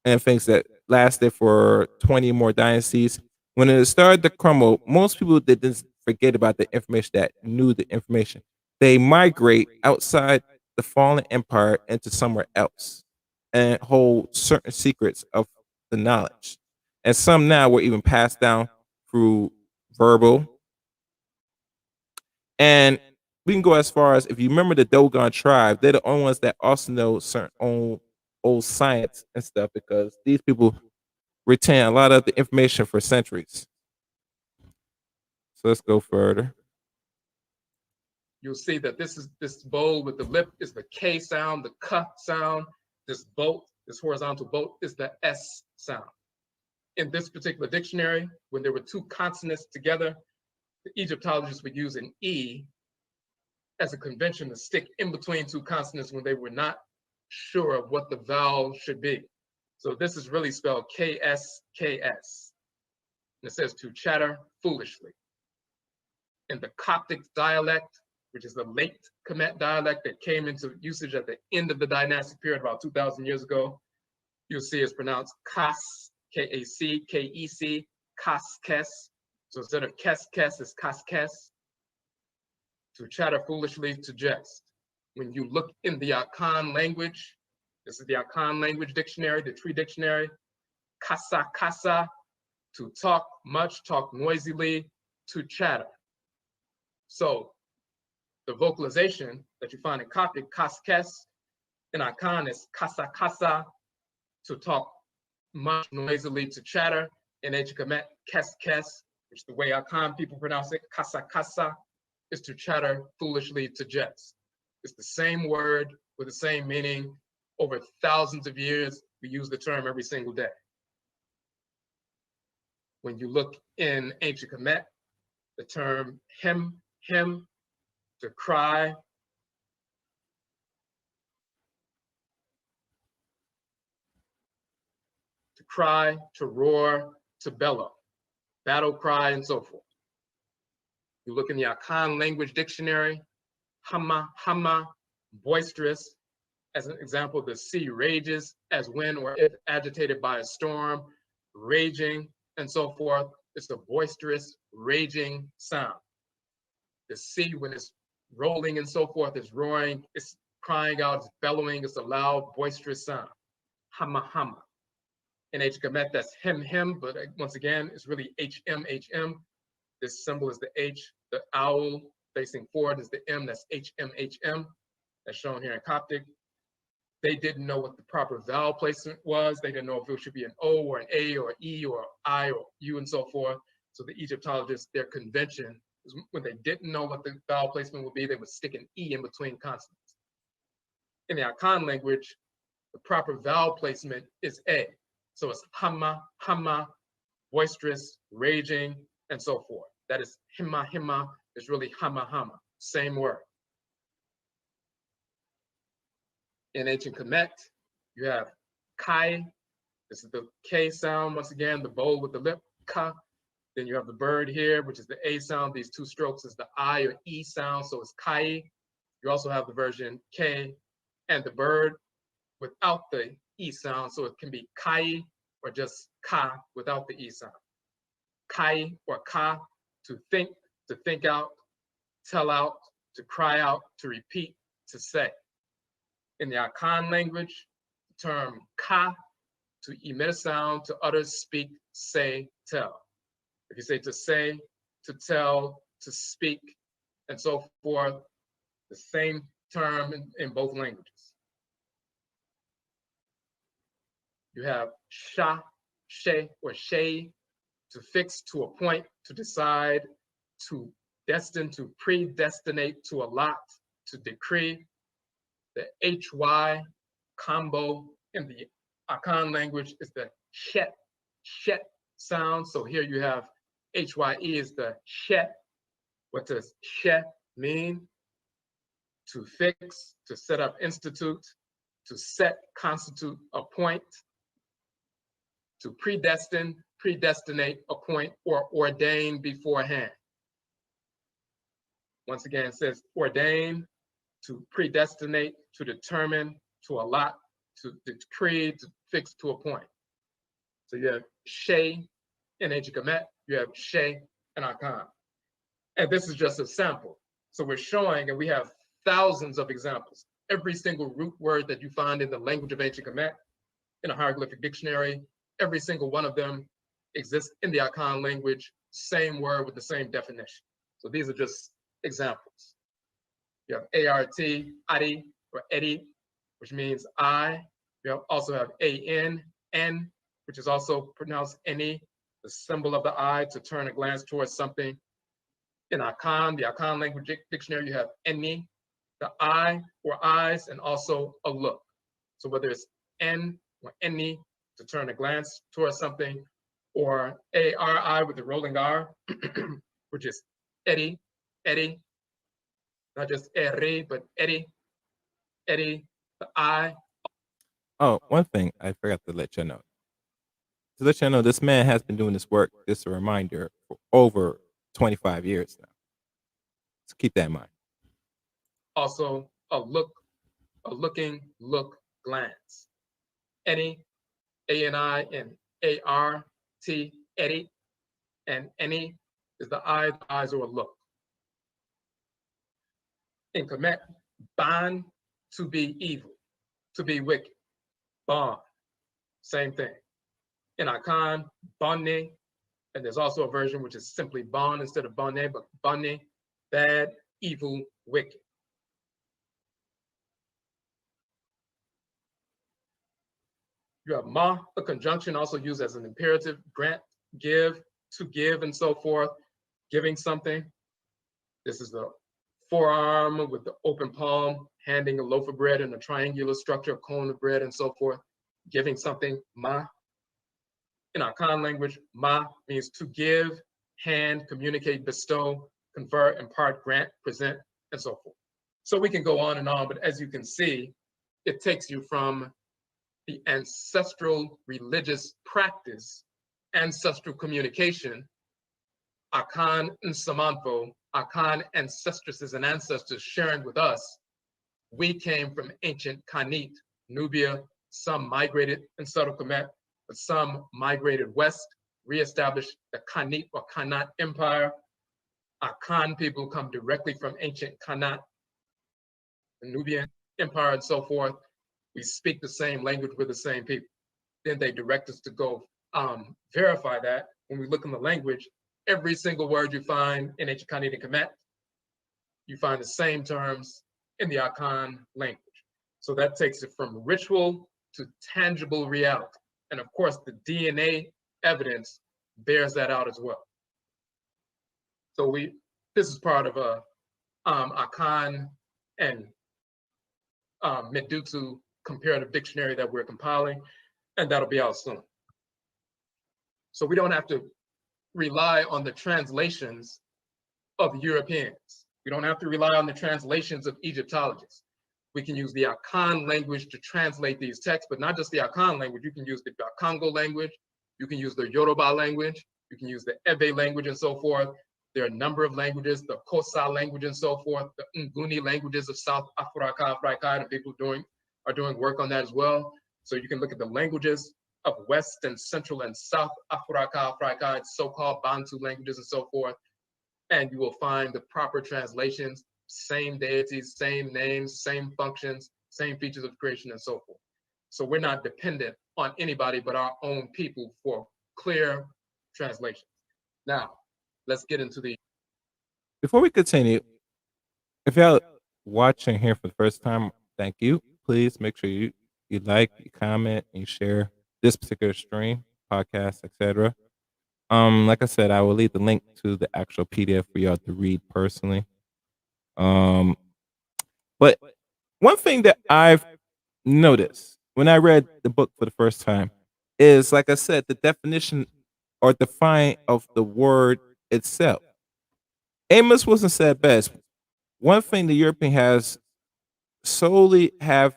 and things that lasted for 20 more dynasties, when it started to crumble, most people didn't forget about the information that knew the information. They migrate outside the fallen empire into somewhere else and hold certain secrets of the knowledge. And some now were even passed down through verbal. And we can go as far as, if you remember the Dogon tribe, they're the only ones that also know certain old science and stuff, because these people retain a lot of the information for centuries. So let's go further. You'll see that this bowl with the lip is the K sound, the K sound. This boat, this horizontal boat, is the S sound. In this particular dictionary, when there were two consonants together, the Egyptologists would use an E as a convention to stick in between two consonants when they were not sure of what the vowel should be. So this is really spelled KS. And it says to chatter foolishly. In the Coptic dialect, which is the late Kemet dialect that came into usage at the end of the dynastic period about 2,000 years ago, you'll see it's pronounced Kas, K-A-C, K-E-C, Kaskes. So instead of Kes, it's Kaskes. To chatter foolishly, to jest. When you look in the Akan language, this is the Akan language dictionary, the tree dictionary, Kasa, to talk much, talk noisily, to chatter. So the vocalization that you find in Coptic, Kaskes, in Akan is Kasa, to talk much, noisily, to chatter. In Ancient Kemet, Kes, which is the way Akan people pronounce it, Kasa, is to chatter foolishly, to jest. It's the same word with the same meaning. Over thousands of years, we use the term every single day. When you look in Ancient Kemet, the term him, to cry, to roar, to bellow, battle cry, and so forth. You look in the Akan language dictionary, hama, boisterous. As an example, the sea rages as when or if agitated by a storm, raging, and so forth. It's a boisterous, raging sound. The sea, when it's rolling and so forth, is roaring, it's crying out, it's bellowing, it's a loud, boisterous sound. Hama. In Ancient Kemet, that's him, but once again, it's really HM. This symbol is the H, the owl facing forward is the M, that's HM, that's shown here in Coptic. They didn't know what the proper vowel placement was. They didn't know if it should be an O or an A or E or I or U and so forth. So the Egyptologists, their convention is when they didn't know what the vowel placement would be, they would stick an E in between consonants. In the Akan language, the proper vowel placement is A. So it's hama, boisterous, raging, and so forth. That is hima, is really hama, same word. In Ancient Kemet, you have kai. This is the K sound, once again, the bowl with the lip, ka. Then you have the bird here, which is the A sound. These two strokes is the I or E sound, so it's kai. You also have the version K and the bird without the E sound, so it can be kai or just ka without the E sound. Kai or ka, to think out, tell out, to cry out, to repeat, to say. In the Akan language, the term ka, to emit a sound, to utter, speak, say, tell. If you say to say, to tell, to speak, and so forth, the same term in both languages. You have sha, she, or shay, to fix, to appoint, to decide, to destine, to predestinate, to allot, to decree. The HY combo in the Akan language is the shet sound. So here you have HYE is the shet. What does shet mean? To fix, to set up, institute, to set, constitute, appoint, to predestine, predestinate, appoint, or ordain beforehand. Once again, it says ordain, to predestinate, to determine, to allot, to decree, to fix, to appoint. So you have Shay in Ancient Kemet, you have Shay in Akan. And this is just a sample. So we're showing, and we have thousands of examples. Every single root word that you find in the language of Ancient Kemet in a hieroglyphic dictionary Every single one of them exists in the Akan language, same word with the same definition. So these are just examples. You have ART, Ari, or Edi, which means I. You also have AN, N, which is also pronounced Any, the symbol of the eye to turn a glance towards something. In Akan, the Akan language dictionary, you have Eni, the eye or eyes, and also a look. So whether it's N or Eni to turn a glance towards something, or ARI with the rolling R, which is Edi, Edi, not just Eri, but Edi, Edi, the eye. Oh, one thing I forgot to let you know. To let you know, this man has been doing this work, just a reminder, for over 25 years now. So keep that in mind. Also, a look, a looking, look, glance. Any, A-N-I and A-R-T, Edi, and any is the eye, the eyes, or a look. In Kemet, ban, to be evil, to be wicked. Bon, same thing. In Akan, bonne, and there's also a version which is simply bon instead of bonne, but bonne, bad, evil, wicked. You have ma, a conjunction also used as an imperative, grant, give, to give, and so forth, giving something. This is the forearm with the open palm, handing a loaf of bread in a triangular structure, a cone of bread, and so forth, giving something, ma. In our Akan language, ma means to give, hand, communicate, bestow, convert, impart, grant, present, and so forth. So we can go on and on, but as you can see, it takes you from the ancestral religious practice, ancestral communication, Akan Nsamanfo, Akan ancestresses and ancestors sharing with us. We came from ancient Khanit, Nubia, some migrated in Southern Kemet, but some migrated west, reestablished the Khanit or Khanat Empire. Akan people come directly from ancient Khanat, the Nubian Empire, and so forth. We speak the same language with the same people. Then they direct us to go verify that. When we look in the language, every single word you find in ancient Khanit and Kemet, you find the same terms in the Akan language. So that takes it from ritual to tangible reality. And of course, the DNA evidence bears that out as well. So this is part of a Akan and Medutu comparative dictionary that we're compiling, and that'll be out soon. So we don't have to rely on the translations of Europeans. We don't have to rely on the translations of Egyptologists. We can use the Akan language to translate these texts, but not just the Akan language. You can use the Congo language, you can use the Yoruba language, you can use the Ebe language and so forth. There are a number of languages, the Kosa language and so forth, the Nguni languages of South Africa, and people are doing work on that as well. So you can look at the languages of West and Central and South Africa, so-called Bantu languages and so forth, and you will find the proper translations, same deities, same names, same functions, same features of creation and so forth. So we're not dependent on anybody but our own people for clear translations. Now, let's get into the... Before we continue, if y'all watching here for the first time, thank you. Please make sure you like, you comment, and you share this particular stream, podcast, etc. Like I said, I will leave the link to the actual PDF for y'all to read personally. But one thing that I've noticed when I read the book for the first time is, like I said, the definition or define of the word itself. Amos Wilson said best. One thing the European has solely have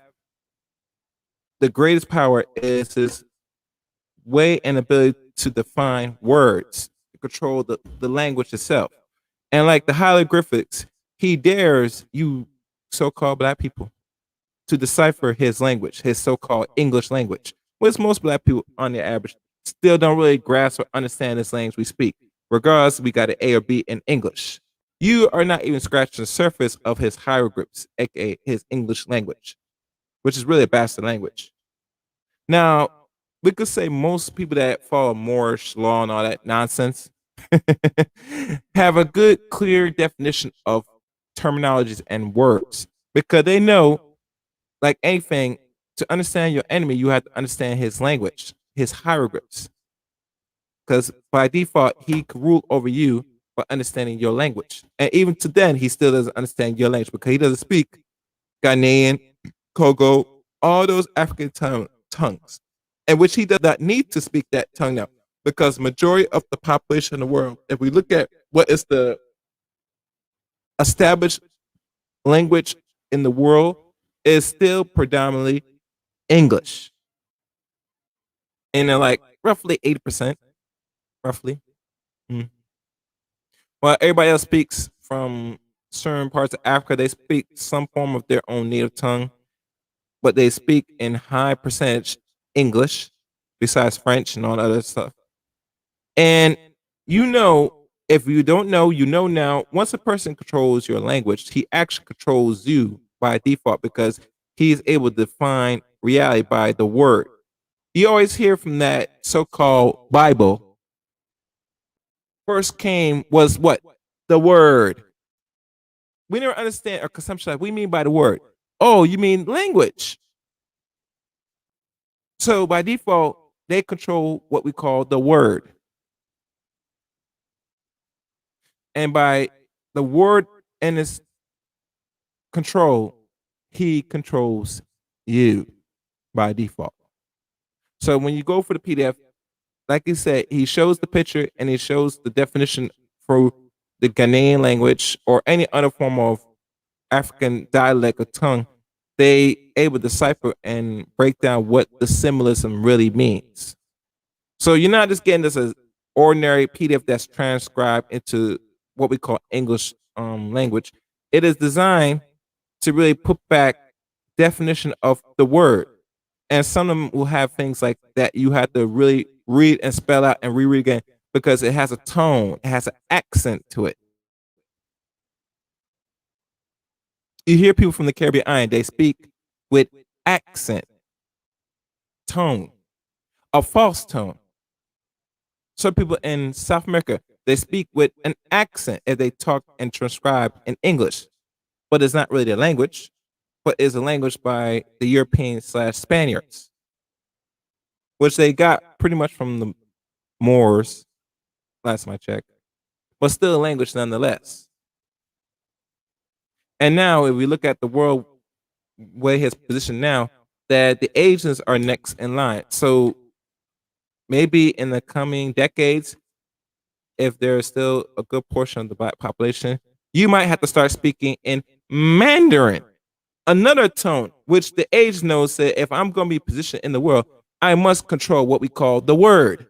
the greatest power is his way and ability to define words, to control the language itself. And like the hieroglyphics, he dares you so-called black people to decipher his language, his so-called English language, which most black people on the average still don't really grasp or understand this language we speak. Regardless, we got an A or B in English. You are not even scratching the surface of his hieroglyphs, aka his English language, which is really a bastard language. Now, we could say most people that follow Moorish law and all that nonsense have a good, clear definition of terminologies and words because they know, like anything, to understand your enemy, you have to understand his language, his hieroglyphs. Because by default, he could rule over you by understanding your language. And even to then, he still doesn't understand your language because he doesn't speak Ghanaian, Kogo, all those African tongues, and which he does not need to speak that tongue now, because majority of the population in the world, if we look at what is the established language in the world, is still predominantly English, and they're like roughly 80%, roughly. Mm. Well, everybody else speaks from certain parts of Africa. They speak some form of their own native tongue, but they speak in high percentage English, besides French and all that other stuff. And you know, if you don't know, you know now. Once a person controls your language, he actually controls you by default because he is able to define reality by the word. You always hear from that so-called Bible. First came was what? The word. We never understand or consumption. What we mean by the word. Oh, you mean language. So by default, they control what we call the word. And by the word and its control, he controls you by default. So when you go for the PDF, like he said, he shows the picture and he shows the definition for the Ghanaian language or any other form of African dialect or tongue. They able to decipher and break down what the symbolism really means. So you're not just getting this as ordinary PDF that's transcribed into what we call English language. It is designed to really put back definition of the word. And some of them will have things like that you have to really read and spell out and reread again because it has a tone, it has an accent to it. You hear people from the Caribbean island, they speak with accent, tone, a false tone. Some people in South America, they speak with an accent as they talk and transcribe in English, but it's not really their language, but is a language by the Europeans slash Spaniards, which they got pretty much from the Moors, last time I checked, but still a language nonetheless. And now, if we look at the world where his position now, that the Asians are next in line. So maybe in the coming decades, if there is still a good portion of the black population, you might have to start speaking in Mandarin, another tone, which the age knows that if I'm going to be positioned in the world, I must control what we call the word.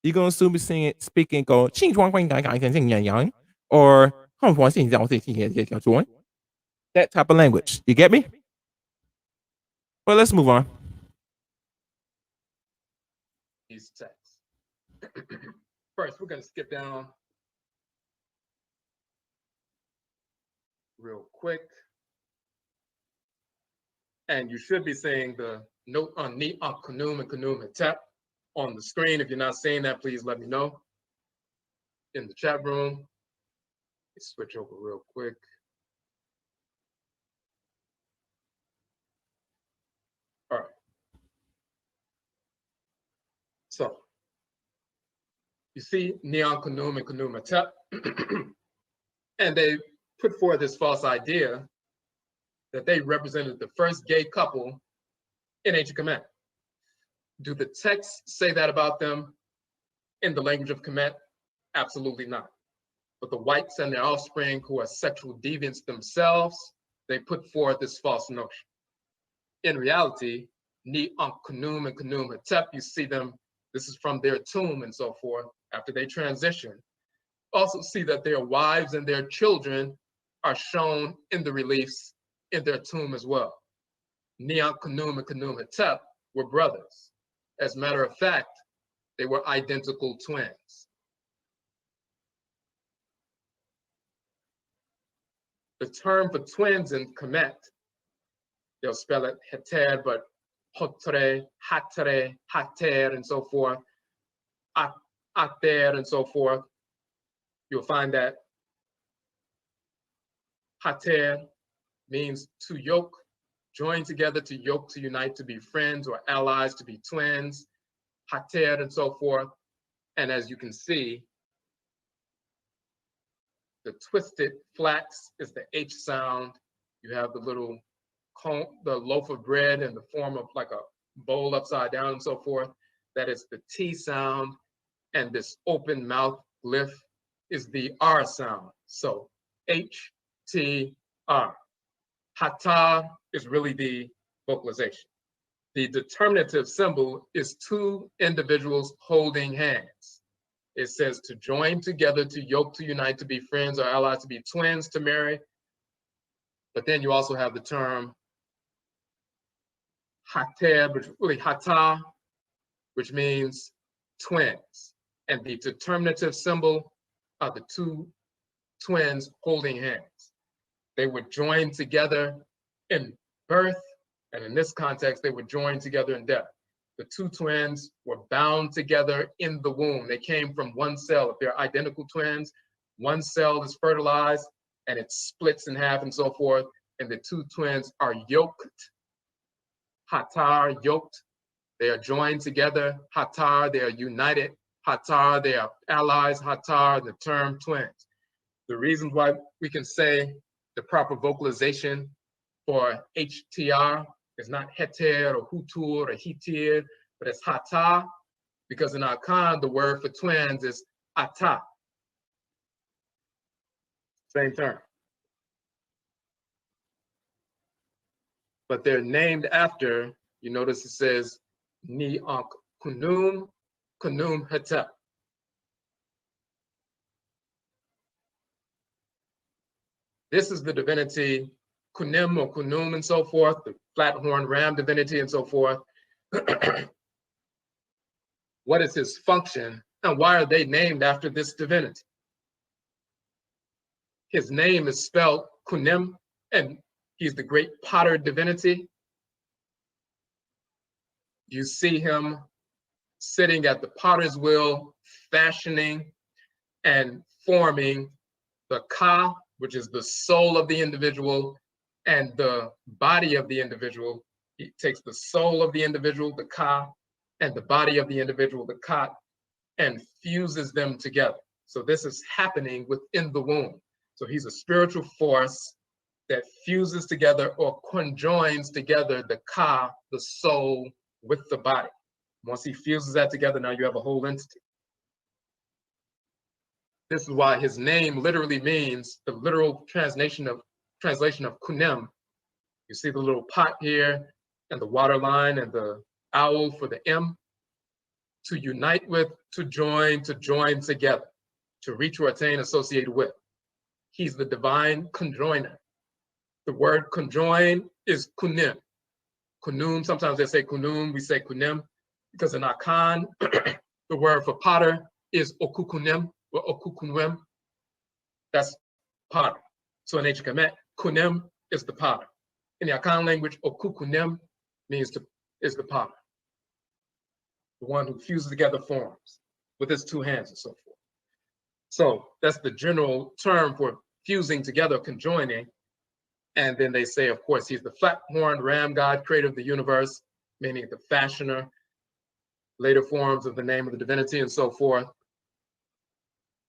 You're going to soon be singing, speaking, go, or that type of language. You get me? Well, let's move on. These texts. First, we're going to skip down real quick. And you should be seeing the note on ni kunum and kunum and tap on the screen. If you're not seeing that, please let me know in the chat room. Let's switch over real quick. All right. So you see neon kunum and kunum and tap. And they put forth this false idea that they represented the first gay couple in ancient Kemet. Do the texts say that about them in the language of Kemet? Absolutely not. But the whites and their offspring, who are sexual deviants themselves, they put forth this false notion. In reality, Ni Kunum and Kunum Hetep, you see them, this is from their tomb and so forth, after they transition. Also see that their wives and their children are shown in the reliefs in their tomb as well. Neon Kunum and Kunum Hetep were brothers. As a matter of fact, they were identical twins. The term for twins in Kemet, they'll spell it Heter, but Hotre, Hatre, Hater, and so forth, Ater, and so forth. You'll find that Hater means to yoke, join together, to yoke, to unite, to be friends or allies, to be twins, Hater, and so forth. And as you can see, the twisted flax is the H sound. You have the little cone, the loaf of bread in the form of like a bowl upside down and so forth. That is the T sound. And this open mouth glyph is the R sound. So H, T, R. Hata is really the vocalization. The determinative symbol is two individuals holding hands. It says to join together, to yoke, to unite, to be friends or allies, to be twins, to marry. But then you also have the term hater, which really hata, which means twins. And the determinative symbol are the two twins holding hands. They were joined together in birth, and in this context, they were joined together in death. The two twins were bound together in the womb. They came from one cell. If they're identical twins, one cell is fertilized and it splits in half and so forth, and the two twins are yoked. Hatar, yoked. They are joined together. Hatar, they are united. Hatar, they are allies. Hatar, the term twins. The reasons why we can say the proper vocalization for HTR is not heter or hutur or hitir, but it's hata, because in Akan, the word for twins is ata. Same term. But they're named after, you notice it says ni ankh kunum, kunum hetep. This is the divinity Kunim or Kunum and so forth, the flat-horned ram divinity and so forth. What is his function and why are they named after this divinity? His name is spelled Kunim and he's the great potter divinity. You see him sitting at the potter's wheel, fashioning and forming the Ka, which is the soul of the individual, and the body of the individual. He takes the soul of the individual, the Ka, and the body of the individual, the Kat, and fuses them together. So this is happening within the womb. So he's a spiritual force that fuses together or conjoins together the Ka, the soul, with the body. Once he fuses that together, now you have a whole entity. This is why his name literally means, the literal translation of Kunem. You see the little pot here and the water line and the owl for the M. To unite with, to join together, to reach or attain, associated with. He's the divine conjoiner. The word conjoin is kunim. Kunum, sometimes they say kunum, we say kunim, because in Akan, the word for potter is okukunim or okukunwem. That's potter. So in ancient Kemet, kunim is the potter. In the Akan language, okukunim means is the potter. The one who fuses together forms with his two hands and so forth. So that's the general term for fusing together, conjoining. And then they say, of course, he's the flat-horned ram god, creator of the universe, meaning the fashioner, later forms of the name of the divinity and so forth.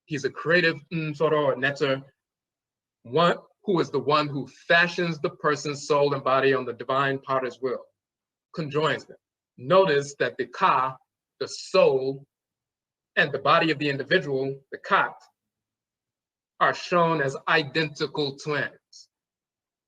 He's a creative Nsoro or Neter, one who is the one who fashions the person's soul and body on the divine potter's wheel, conjoins them. Notice that the Ka, the soul, and the body of the individual, the Kat, are shown as identical twins.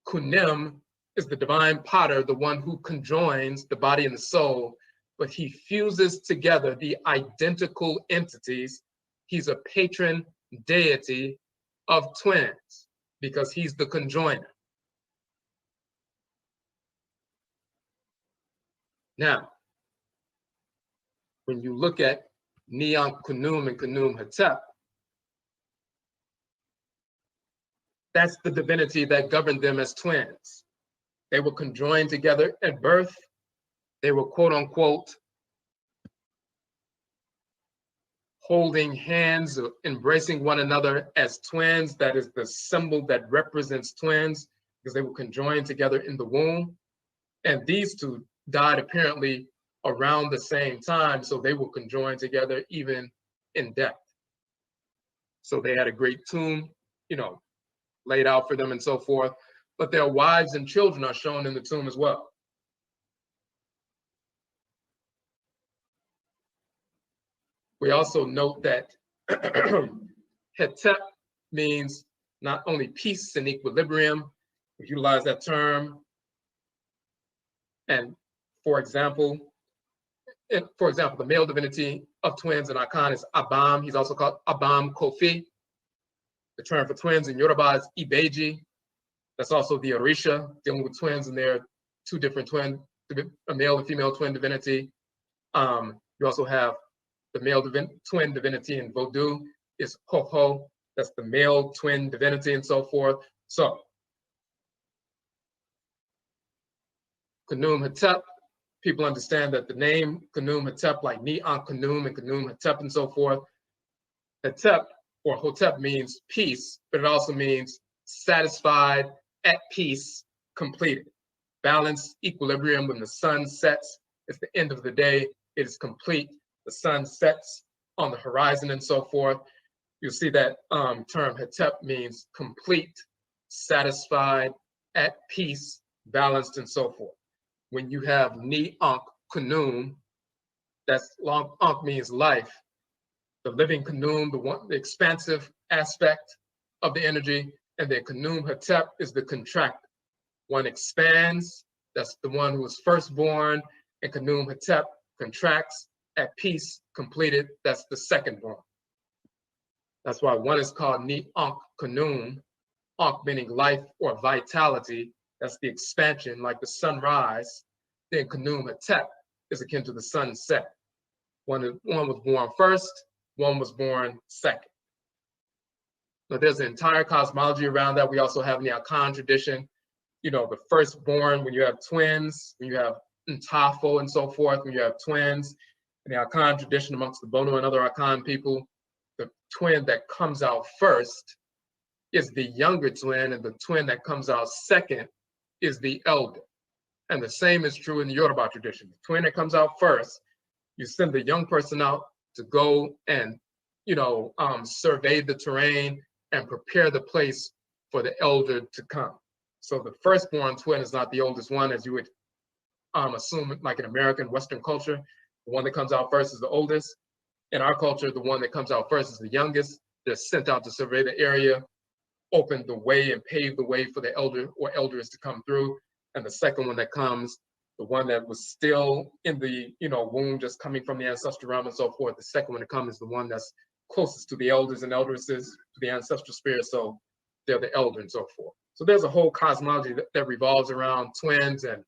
Kunim is the divine potter, the one who conjoins the body and the soul, but he fuses together the identical entities. He's a patron deity of twins because he's the conjoiner. Now, when you look at Neon Kunum and Kunum Hetep, that's the divinity that governed them as twins. They were conjoined together at birth, They were quote unquote holding hands, embracing one another as twins. That is the symbol that represents twins because they were conjoined together in the womb. And these two died apparently around the same time, so they were conjoined together even in death. So they had a great tomb, laid out for them and so forth. But their wives and children are shown in the tomb as well. We also note that Hetep means not only peace and equilibrium, we utilize that term. And for example, the male divinity of twins in Akan is Abam. He's also called Abam Kofi. The term for twins in Yoruba is Ibeji. That's also the Orisha, dealing with twins, and they're two different a male and female twin divinity. You also have the male twin divinity in Vodou is Ho-Ho. That's the male twin divinity and so forth. So, Khnum-Hetep, people understand that the name Khnum-Hetep, like Ni-An-Khnum and Khnum-Hetep and so forth, Hetep or Hotep means peace, but it also means satisfied, at peace, completed. Balance, equilibrium. When the sun sets, it's the end of the day, it is complete. The sun sets on the horizon and so forth. You'll see that term Hetep means complete, satisfied, at peace, balanced, and so forth. When you have Ni-Ankh Khnum, that's Ankh means life. The living Khnum, the expansive aspect of the energy, and then Khnum-Hetep is the contractor. One expands, that's the one who was first born, and Khnum-Hetep contracts, at peace, completed, that's the second born. That's why one is called Ni-Ankh Khnum, Ankh meaning life or vitality, that's the expansion, like the sunrise. Then Khnum-Hetep is akin to the sunset. One was born first, one was born second. Now there's an entire cosmology around that. We also have in the Akan tradition, the firstborn, when you have twins, when you have Ntafo and so forth, when you have twins. In the Akan tradition amongst the Bono and other Akan people, the twin that comes out first is the younger twin, and the twin that comes out second is the elder. And the same is true in the Yoruba tradition. The twin that comes out first, you send the young person out to go and, survey the terrain and prepare the place for the elder to come. So the firstborn twin is not the oldest one, as you would assume, like in American Western culture. The one that comes out first is the oldest. In our culture, the one that comes out first is the youngest. They're sent out to survey the area, open the way and pave the way for the elder or elders to come through. And the second one that comes, the one that was still in the womb, just coming from the ancestral realm and so forth, the second one to come is the one that's closest to the elders and eldresses, to the ancestral spirit, so they're the elder and so forth. So there's a whole cosmology that revolves around twins and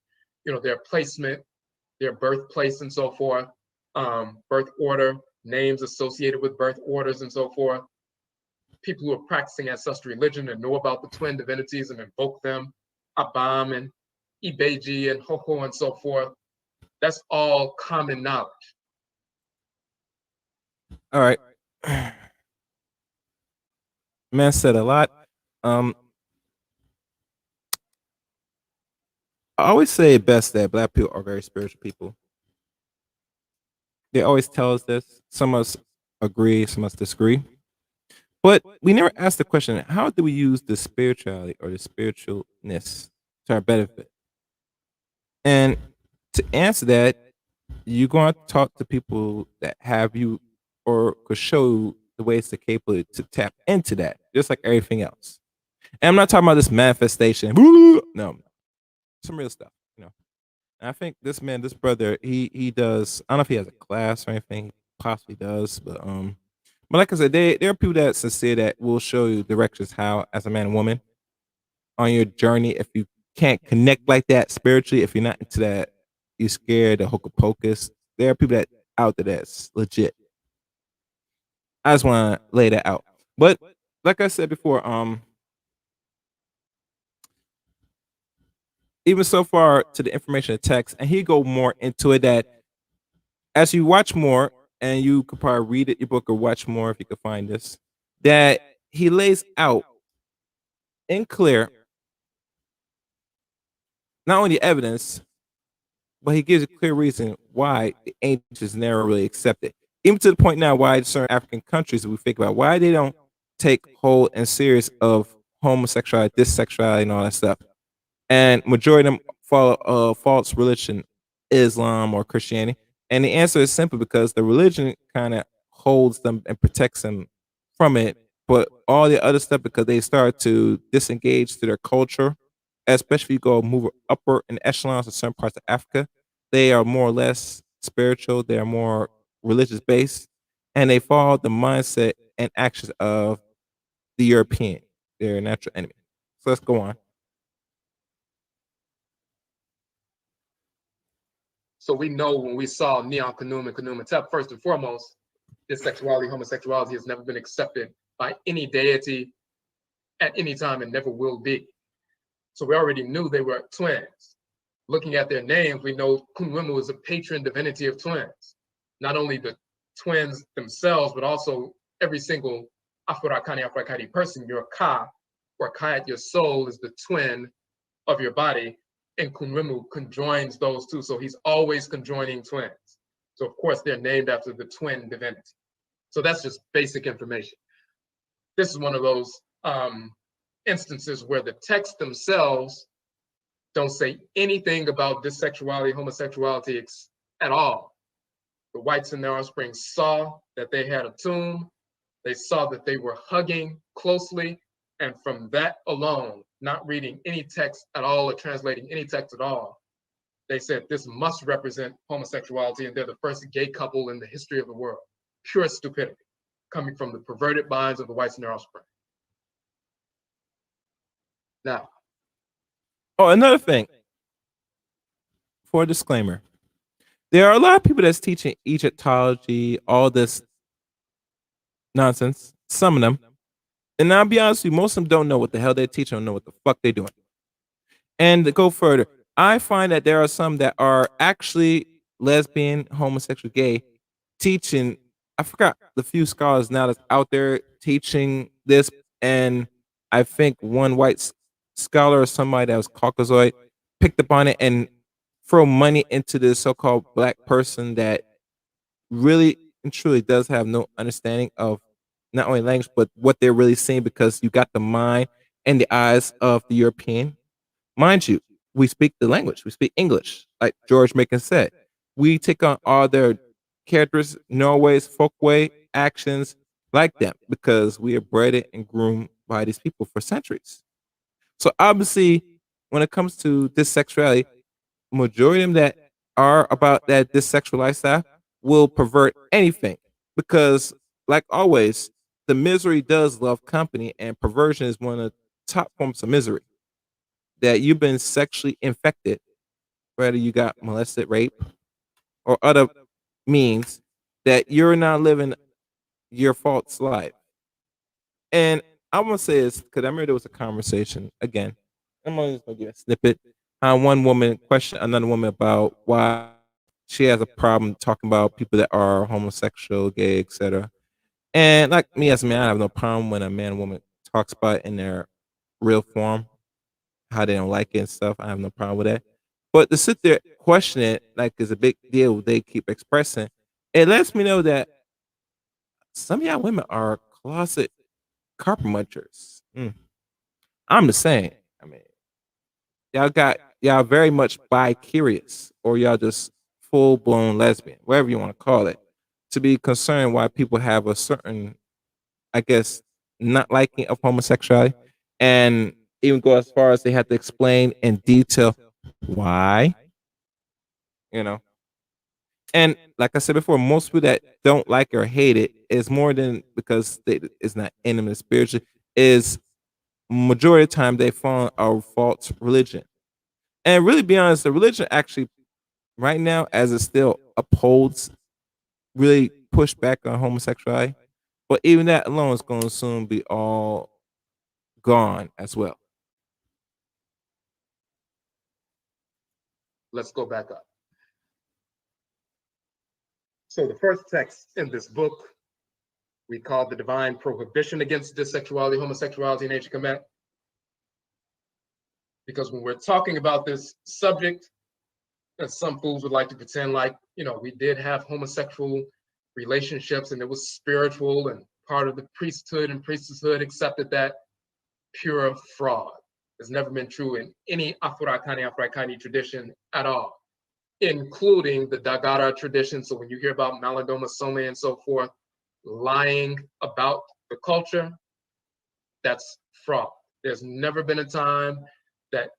their placement, their birthplace and so forth, birth order, names associated with birth orders and so forth. People who are practicing ancestral religion and know about the twin divinities and invoke them, Abam and Ibeji and Ho-Ho and so forth, that's all common knowledge. All right. Man said a lot. I always say it best that Black people are very spiritual people. They always tell us this. Some of us agree, some of us disagree. But we never ask the question, how do we use the spirituality or the spiritualness to our benefit? And to answer that, you're going to talk to people that have you or could show you the ways to capable to tap into that, just like everything else. And I'm not talking about this manifestation. No, some real stuff, And I think this man, this brother, he does. I don't know if he has a class or anything. He possibly does, but like I said, there are people that sincere that will show you directions how, as a man and woman, on your journey. If you can't connect like that spiritually, if you're not into that, you're scared of hocus pocus. There are people that out there that's legit. I just want to lay that out. But like I said before, even so far to the information of text, and he go more into it that as you watch more, and you could probably read it, your book or watch more if you could find this, that he lays out in clear not only the evidence, but he gives a clear reason why the ancients never really accepted. Even to the point now why certain African countries, if we think about why they don't take hold and serious of homosexuality, dissexuality, and all that stuff. And majority of them follow false religion, Islam or Christianity. And the answer is simple because the religion kind of holds them and protects them from it. But all the other stuff, because they start to disengage to their culture, especially if you go move upper in echelons of certain parts of Africa, they are more or less spiritual. They are more religious based, and they follow the mindset and actions of the European, their natural enemy. So let's go on. So we know when we saw Neon Kanum and Kanum Tep, first and foremost, this sexuality, homosexuality has never been accepted by any deity at any time and never will be. So we already knew they were twins. Looking at their names, we know Kunwimu is a patron divinity of twins. Not only the twins themselves, but also every single Afurakani person, your Ka, or Kayat, your soul, is the twin of your body. And Kunwimu conjoins those two. So he's always conjoining twins. So of course they're named after the twin divinity. So that's just basic information. This is one of those instances where the texts themselves don't say anything about this sexuality, homosexuality at all. The whites and their offspring saw that they had a tomb. They saw that they were hugging closely. And from that alone, not reading any text at all or translating any text at all, they said this must represent homosexuality, and they're the first gay couple in the history of the world. Pure stupidity coming from the perverted minds of the whites and their offspring. Now, Oh, another thing for a disclaimer. There are a lot of people that's teaching Egyptology, all this nonsense. Some of them. And I'll be honest with you, most of them don't know what the hell they're teaching, don't know what the fuck they're doing. And to go further, I find that there are some that are actually lesbian, homosexual, gay, teaching. I forgot the few scholars now that's out there teaching this. And I think one white scholar or somebody that was Caucasoid picked up on it and throw money into this so-called black person that really and truly does have no understanding of not only language but what they're really seeing, because you got the mind and the eyes of the European. Mind you, we speak the language, we speak English, like George Macon said. We take on all their characters, Norway's folkway actions like them because we are bred and groomed by these people for centuries. So obviously, when it comes to this sexuality, majority of them that are about that this sexual lifestyle will pervert anything because, like always, the misery does love company, and perversion is one of the top forms of misery. That you've been sexually infected, whether you got molested, rape, or other means, that you're not living your false life. And I want to say this because I remember there was a conversation again. I'm only just gonna give a snippet. How one woman questioned another woman about why she has a problem talking about people that are homosexual, gay, etc. And like me as a man, I have no problem when a man and woman talks about it in their real form, how they don't like it and stuff. I have no problem with that. But to sit there question it like is a big deal. They keep expressing. It lets me know that some of y'all women are closet carpet munchers. I'm the same. I mean, y'all very much bi curious, or y'all just full blown lesbian, whatever you want to call it, to be concerned why people have a certain, I guess, not liking of homosexuality, and even go as far as they have to explain in detail why, you know. And like I said before, most people that don't like or hate it is more than because it's not in them spiritually. Is majority of the time they fall a false religion. And really be honest, the religion actually right now, as it still upholds, really push back on homosexuality. But even that alone is going to soon be all gone as well. Let's go back up. So the first text in this book we call the divine prohibition against dissexuality, homosexuality, and ancient Kemet. Because when we're talking about this subject, and some fools would like to pretend like, we did have homosexual relationships and it was spiritual and part of the priesthood, and priesthood accepted that, pure fraud. It's never been true in any Afro-Afrikaner tradition at all, including the Dagara tradition. So when you hear about Malidoma Some and so forth lying about the culture, that's fraud. There's never been a time that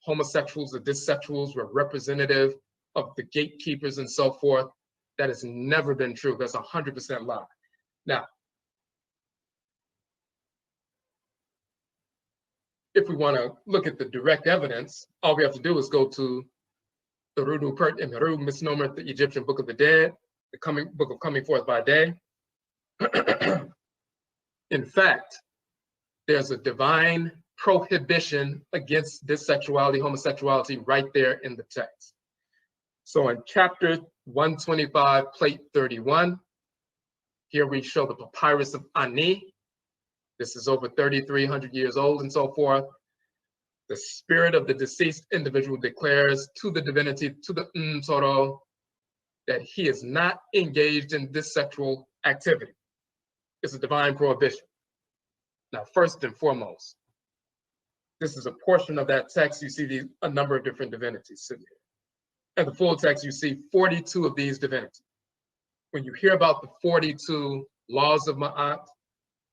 homosexuals or dissexuals were representative of the gatekeepers and so forth. That has never been true. That's 100% lie. Now, if we want to look at the direct evidence, all we have to do is go to the Rudu Pert and Meru misnomer, the Egyptian Book of the Dead, the Book of Coming Forth by Day. In fact, there's a divine prohibition against dissexuality, homosexuality right there in the text. So in chapter 125, plate 31, here we show the papyrus of Ani. This is over 3,300 years old and so forth. The spirit of the deceased individual declares to the divinity, to the Nsoro, that he is not engaged in this sexual activity. It's a divine prohibition. Now, first and foremost, this is a portion of that text. You see a number of different divinities sitting here. In the full text, you see 42 of these divinities. When you hear about the 42 laws of Ma'at,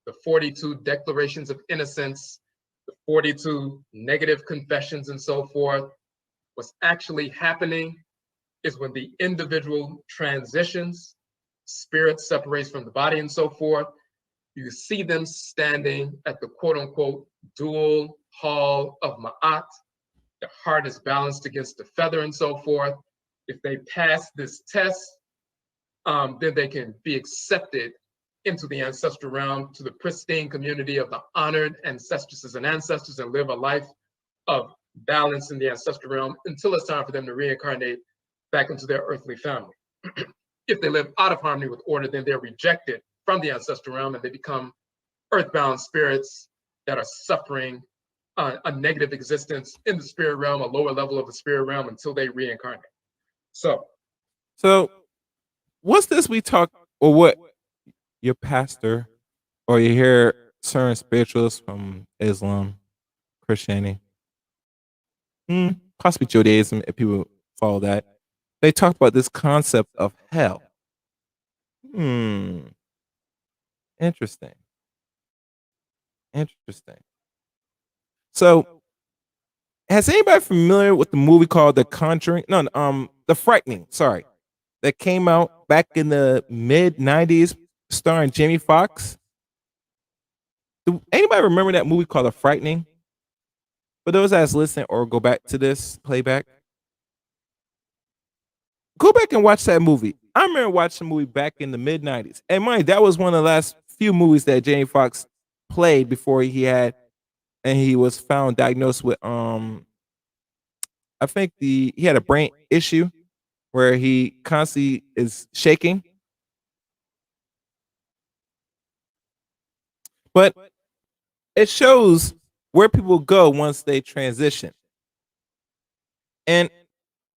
the 42 declarations of innocence, the 42 negative confessions and so forth, what's actually happening is when the individual transitions, spirit separates from the body and so forth, you see them standing at the quote unquote dual hall of Ma'at. The heart is balanced against the feather and so forth. If they pass this test, then they can be accepted into the ancestral realm, to the pristine community of the honored ancestresses and ancestors, and live a life of balance in the ancestral realm until it's time for them to reincarnate back into their earthly family. If they live out of harmony with order, then they're rejected from the ancestral realm and they become earthbound spirits that are suffering a negative existence in the spirit realm, a lower level of the spirit realm, until they reincarnate. So what's this we talk, or what your pastor, or you hear certain spiritualists from Islam, Christianity, possibly Judaism, if people follow that, they talk about this concept of hell. Interesting. Interesting. So, has anybody familiar with the movie called The Conjuring? No, The Frightening. Sorry, that came out back in the mid '90s, starring Jamie Foxx. Do anybody remember that movie called The Frightening? For those that's listening or go back to this playback, go back and watch that movie. I remember watching the movie back in the mid '90s, and mind that was one of the last few movies that Jamie Foxx played before he was found diagnosed with I think he had a brain issue where he constantly is shaking. But it shows where people go once they transition. And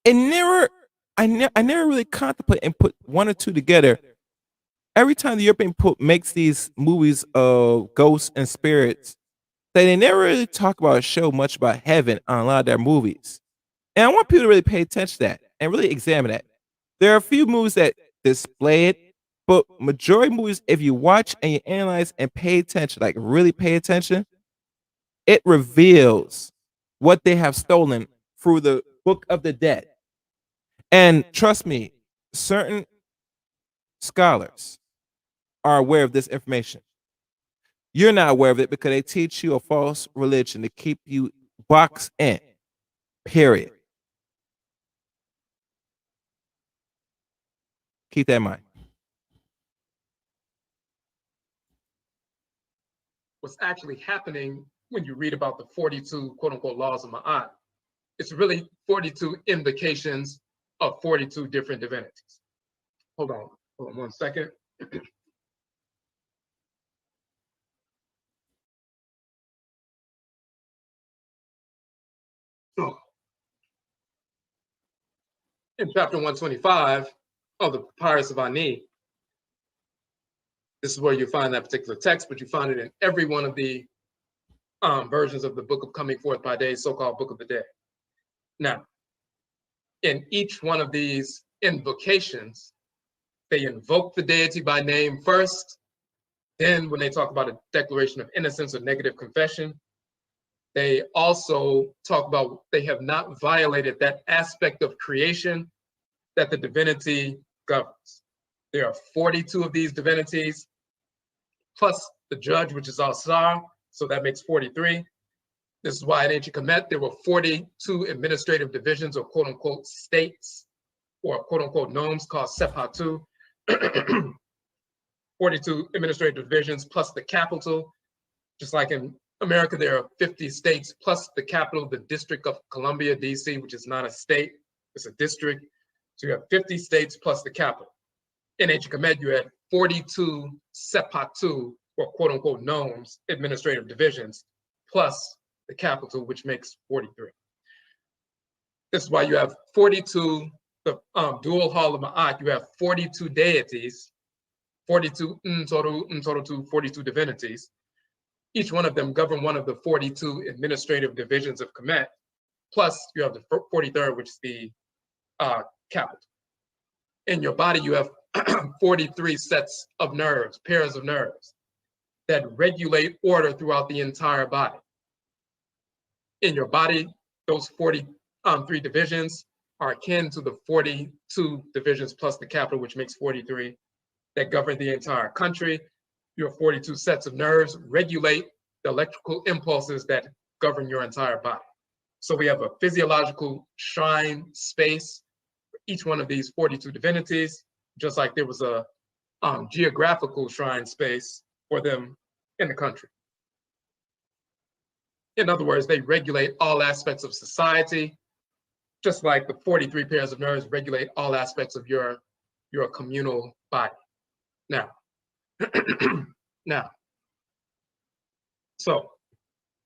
it never I never really contemplate and put one or two together. Every time the European makes these movies of ghosts and spirits, they never really talk about or show much about heaven on a lot of their movies. And I want people to really pay attention to that and really examine that. There are a few movies that display it, but majority of movies, if you watch and you analyze and pay attention, like really pay attention, it reveals what they have stolen through the Book of the Dead. And trust me, certain scholars are aware of this information. You're not aware of it because they teach you a false religion to keep you boxed in. Period. Keep that in mind. what's actually happening when you read about the 42 quote unquote laws of Ma'at It's really 42 invocations of 42 different divinities. Hold on 1 second. So, in chapter 125 of the Papyrus of Ani, this is where you find that particular text, but you find it in every one of the versions of the Book of Coming Forth by Day, so-called Book of the Day. Now, in each one of these invocations, they invoke the deity by name first. Then when they talk about a declaration of innocence or negative confession, they also talk about they have not violated that aspect of creation that the divinity governs. There are 42 of these divinities, plus the judge, which is Al-Sar, so that makes 43. This is why in ancient Kemet, there were 42 administrative divisions or quote unquote states or quote unquote nomes called Sepatu. 42 administrative divisions plus the capital. Just like in America, there are 50 states plus the capital, the District of Columbia, DC, which is not a state, it's a district. So you have 50 states plus the capital. In ancient Kemet, you had 42 Sepatu or quote unquote nomes, administrative divisions, plus the capital, which makes 43. This is why you have 42, the dual hall of Ma'at, you have 42 deities, 42 Ntoru, 42 divinities. Each one of them govern one of the 42 administrative divisions of Kemet, plus you have the 43rd, which is the capital. In your body, you have 43 sets of nerves, pairs of nerves, that regulate order throughout the entire body. In your body, those 43 divisions are akin to the 42 divisions plus the capital, which makes 43, that govern the entire country. Your 42 sets of nerves regulate the electrical impulses that govern your entire body. So we have a physiological shrine space for each one of these 42 divinities, just like there was a geographical shrine space for them in the country. In other words, they regulate all aspects of society, just like the 43 pairs of nerves regulate all aspects of your communal body. Now, so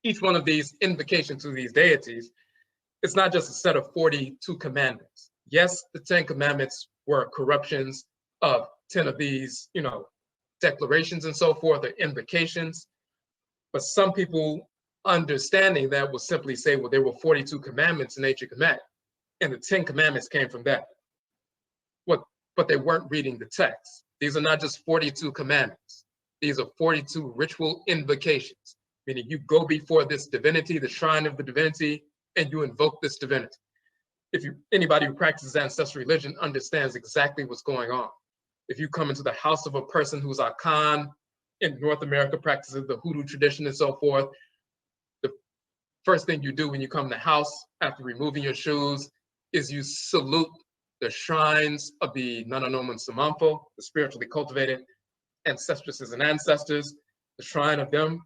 each one of these invocations to these deities, it's not just a set of 42 commandments. Yes, the 10 commandments were corruptions of 10 of these, declarations and so forth, or invocations. But some people understanding that will simply say, well, there were 42 commandments in ancient Kemet, and the 10 commandments came from that. But they weren't reading the text. These are not just 42 commandments. These are 42 ritual invocations, meaning you go before this divinity, the shrine of the divinity, and you invoke this divinity. Anybody who practices ancestral religion understands exactly what's going on. If you come into the house of a person who's a Khan in North America, practices the hoodoo tradition and so forth, the first thing you do when you come to the house after removing your shoes is you salute the shrines of the Nananoman Samanfo, the spiritually cultivated ancestresses and ancestors, the shrine of them,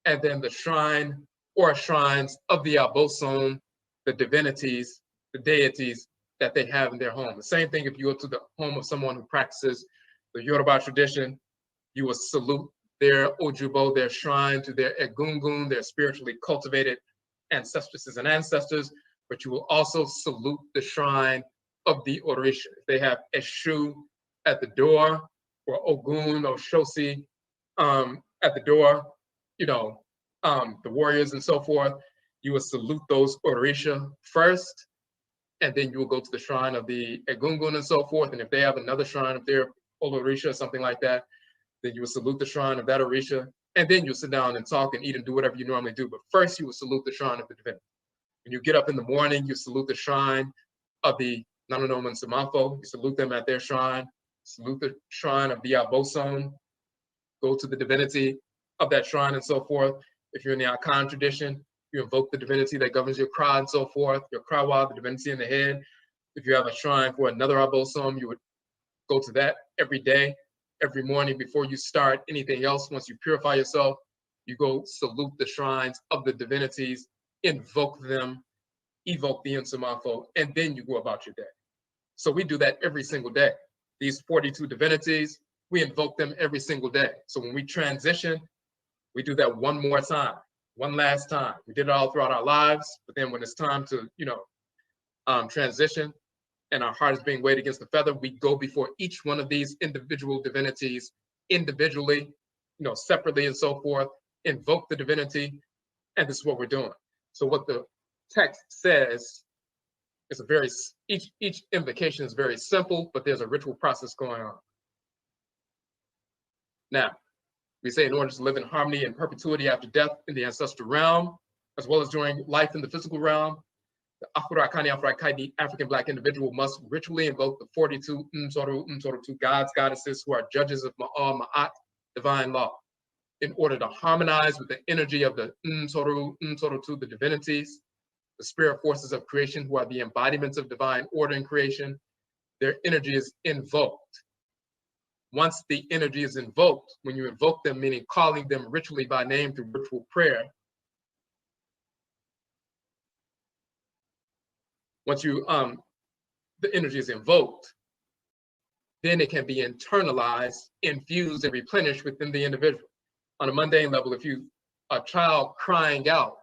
and then the shrine or shrines of the Abosom, the divinities, the deities that they have in their home. The same thing if you go to the home of someone who practices the Yoruba tradition, you will salute their Ojubo, their shrine to their Egungun, their spiritually cultivated ancestresses and ancestors, but you will also salute the shrine of the Orisha. If they have Eshu at the door, or Ogun or Shosi at the door, the warriors and so forth, you will salute those Orisha first, and then you will go to the shrine of the Egungun and so forth. And if they have another shrine of their Orisha or something like that, then you will salute the shrine of that Orisha, and then you'll sit down and talk and eat and do whatever you normally do. But first, you will salute the shrine of the divinity. When you get up in the morning, you salute the shrine of the Nananoman Samafo. You salute them at their shrine. Salute the shrine of the Abosom. Go to the divinity of that shrine and so forth. If you're in the Akan tradition, you invoke the divinity that governs your Kra and so forth, your Krawa, the divinity in the head. If you have a shrine for another Abosom, you would go to that every day, every morning before you start anything else. Once you purify yourself, you go salute the shrines of the divinities, invoke them, evoke the Insamafo, and then you go about your day. So we do that every single day. These 42 divinities, we invoke them every single day. So when we transition, we do that one more time, one last time. We did it all throughout our lives, but then when it's time to, transition and our heart is being weighed against the feather, we go before each one of these individual divinities individually, separately and so forth, invoke the divinity, and this is what we're doing. So what the text says is each invocation is very simple, but there's a ritual process going on. Now, we say in order to live in harmony and perpetuity after death in the ancestral realm, as well as during life in the physical realm, the African Black individual must ritually invoke the 42 two gods, goddesses who are judges of Ma'at, divine law, in order to harmonize with the energy of the the divinities, the spirit forces of creation who are the embodiments of divine order in creation. Their energy is invoked. Once the energy is invoked, when you invoke them, meaning calling them ritually by name through ritual prayer, once the energy is invoked, then it can be internalized, infused, and replenished within the individual. On a mundane level, a child crying out,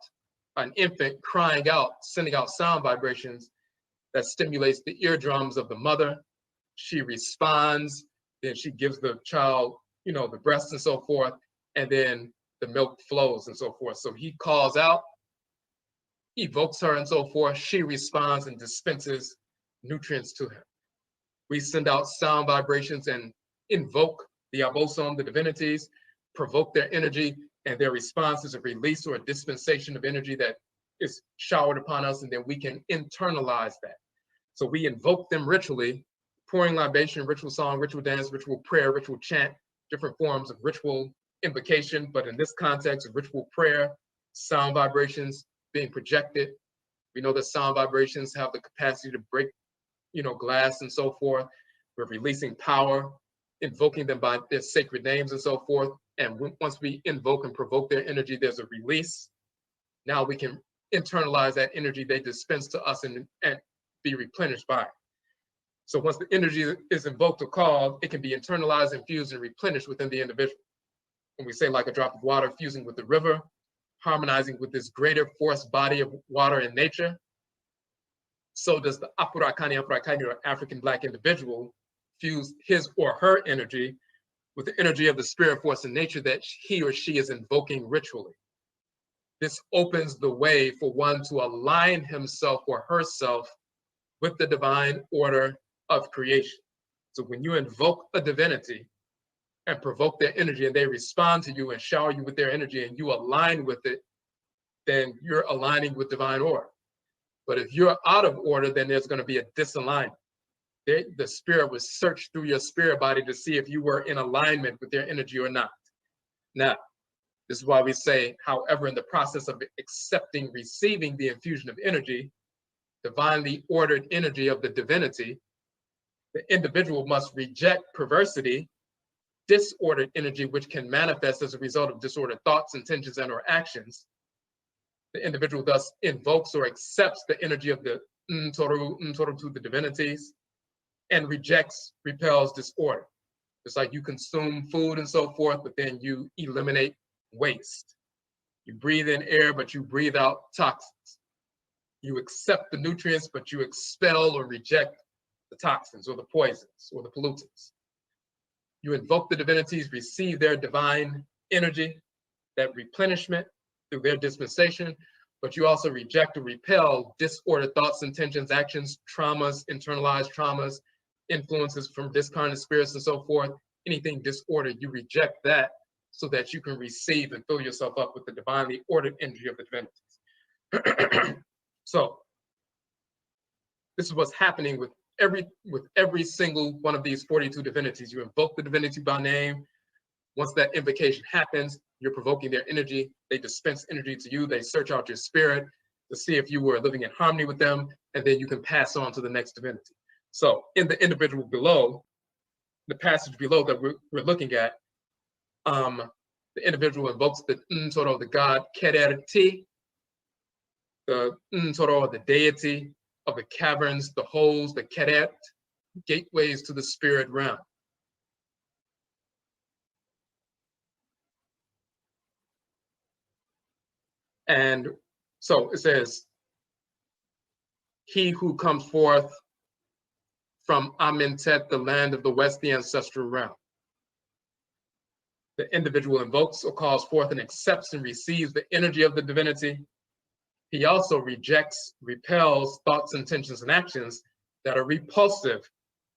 an infant crying out, sending out sound vibrations that stimulates the eardrums of the mother, she responds, then she gives the child, the breast and so forth, and then the milk flows and so forth. So he calls out, evokes her and so forth, she responds and dispenses nutrients to him. We send out sound vibrations and invoke the abosom, the divinities, provoke their energy, and their response is a release or a dispensation of energy that is showered upon us, and then we can internalize that. So we invoke them ritually, pouring libation, ritual song, ritual dance, ritual prayer, ritual chant, different forms of ritual invocation, but in this context of ritual prayer, sound vibrations being projected. We know that sound vibrations have the capacity to break, glass and so forth. We're releasing power, invoking them by their sacred names and so forth. And once we invoke and provoke their energy, there's a release. Now we can internalize that energy they dispense to us and be replenished by it. So once the energy is invoked or called, it can be internalized, infused, and replenished within the individual. When we say like a drop of water fusing with the river, harmonizing with this greater force body of water in nature, so does the Apurakani or African Black individual fuse his or her energy with the energy of the spirit force in nature that he or she is invoking ritually. This opens the way for one to align himself or herself with the divine order of creation. So when you invoke a divinity and provoke their energy and they respond to you and shower you with their energy and you align with it, then you're aligning with divine order. But if you're out of order, then there's going to be a disalignment. The spirit will search through your spirit body to see if you were in alignment with their energy or not. Now, this is why we say, however, in the process of accepting, receiving the infusion of energy, divinely ordered energy of the divinity, the individual must reject perversity, disordered energy, which can manifest as a result of disordered thoughts, intentions, and or actions. The individual thus invokes or accepts the energy of the Ntoru to the divinities and rejects, repels disorder. It's like you consume food and so forth, but then you eliminate waste. You breathe in air, but you breathe out toxins. You accept the nutrients, but you expel or reject the toxins or the poisons or the pollutants. You invoke the divinities, receive their divine energy, that replenishment through their dispensation, but you also reject or repel disordered thoughts, intentions, actions, traumas, internalized traumas, influences from discarnate spirits and so forth. Anything disordered, you reject that so that you can receive and fill yourself up with the divinely ordered energy of the divinities. So this is what's happening with every single one of these 42 divinities. You invoke the divinity by name. Once that invocation happens, you're provoking their energy. They dispense energy to you. They search out your spirit to see if you were living in harmony with them, and then you can pass on to the next divinity. So in the individual below, the passage below that we're looking at, the individual invokes the god Kerer T, the Ntoro, the deity of the caverns, the holes, the Keret, gateways to the spirit realm. And so it says, he who comes forth from Amentet, the land of the west, the ancestral realm. The individual invokes or calls forth and accepts and receives the energy of the divinity. He also rejects, repels thoughts, intentions, and actions that are repulsive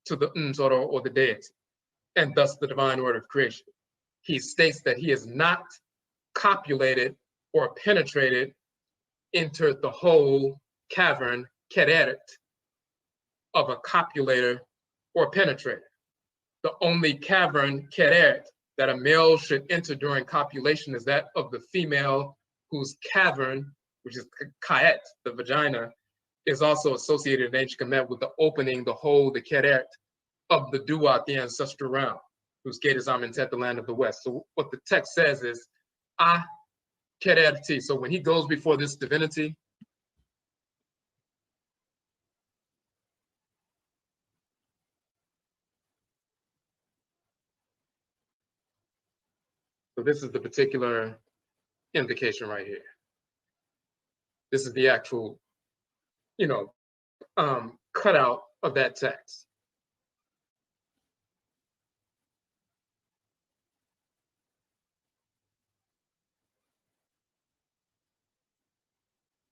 to the Ntoro or the deity, and thus the divine order of creation. He states that he has not copulated or penetrated, entered the whole cavern, Keret, of a copulator or penetrator. The only cavern, Keret, that a male should enter during copulation is that of the female whose cavern, which is Kaet, the vagina, is also associated in ancient Kemet with the opening, the hole, the Keret of the Duat, the ancestral realm, whose gate is Amentet, the land of the west. So what the text says is, Ah Kererti. So when he goes before this divinity, so this is the particular invocation right here. This is the actual, cutout of that text.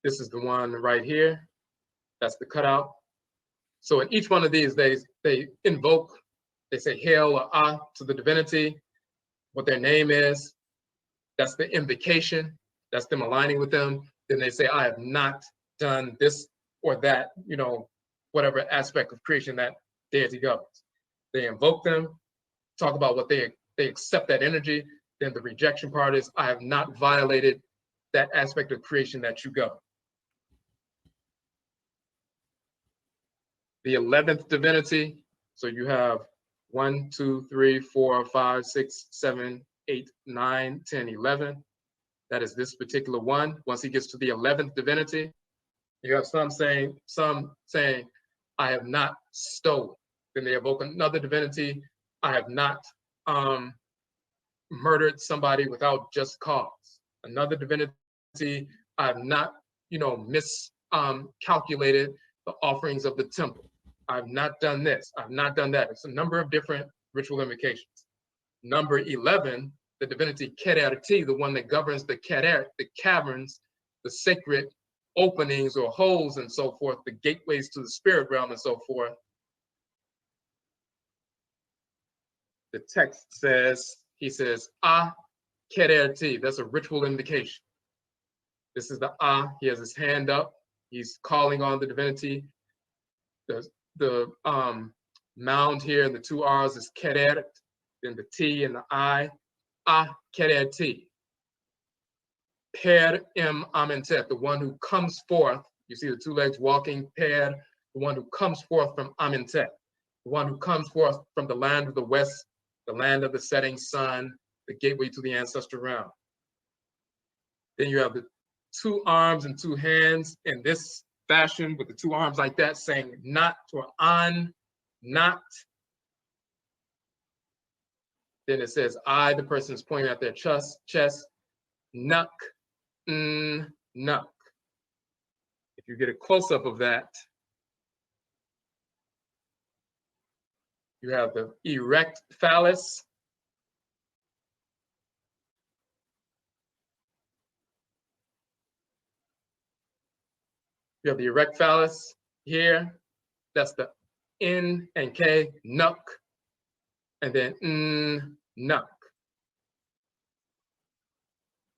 This is the one right here. That's the cutout. So in each one of these, they invoke, they say hail or ah to the divinity, what their name is. That's the invocation. That's them aligning with them. Then they say, I have not done this or that, whatever aspect of creation that deity governs. They invoke them, talk about what they accept that energy. Then the rejection part is, I have not violated that aspect of creation that you govern. The 11th divinity, so you have 1, 2, 3, 4, 5, 6, 7, 8, 9, 10, 11. That is this particular one. Once he gets to the 11th divinity, you have some saying, I have not stolen. Then they evoke another divinity, I have not murdered somebody without just cause. Another divinity, I have not, miscalculated the offerings of the temple. I've not done this, I've not done that. It's a number of different ritual invocations. Number 11, the divinity Kererti, the one that governs the Keret, the caverns, the sacred openings or holes and so forth, the gateways to the spirit realm and so forth. The text says, he says, Ah Kererti, that's a ritual invocation. This is the Ah, he has his hand up, he's calling on the divinity. The mound here and the two R's is Keret, then the T and the I, Ah Kererti. Per im Amentet, the one who comes forth. You see the two legs walking, Per, the one who comes forth from Amentet, the one who comes forth from the land of the west, the land of the setting sun, the gateway to the ancestral realm. Then you have the two arms and two hands in this fashion with the two arms like that, saying not or on, not. Then it says I, the person is pointing at their chest, nuck, nuck. If you get a close-up of that, you have the erect phallus. You have the erect phallus here. That's the N and K, nuck. And then nuck.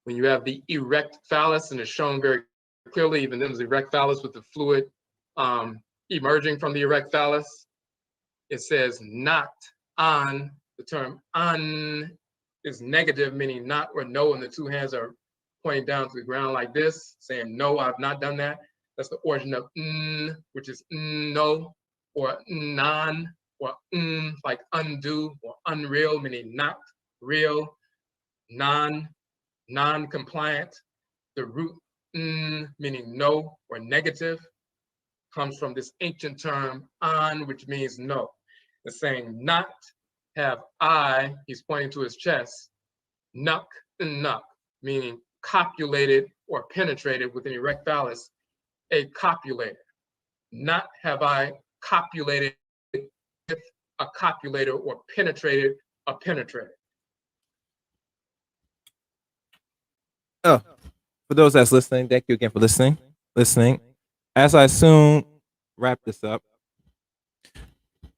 When you have the erect phallus, and it's shown very clearly, even then, the erect phallus with the fluid emerging from the erect phallus, it says not on. The term on is negative, meaning not or no, and the two hands are pointing down to the ground like this, saying no, I've not done that. That's the origin of which is no, or non, or like undo or unreal, meaning not real, non-compliant. The root meaning no or negative, comes from this ancient term an, which means no. It's saying not, have I, he's pointing to his chest, nuck and nuck, meaning copulated or penetrated with an erect phallus, a copulator. Not have I copulated with a copulator or penetrated a penetrator. Oh, for those that's listening, thank you again for listening. As I soon wrap this up,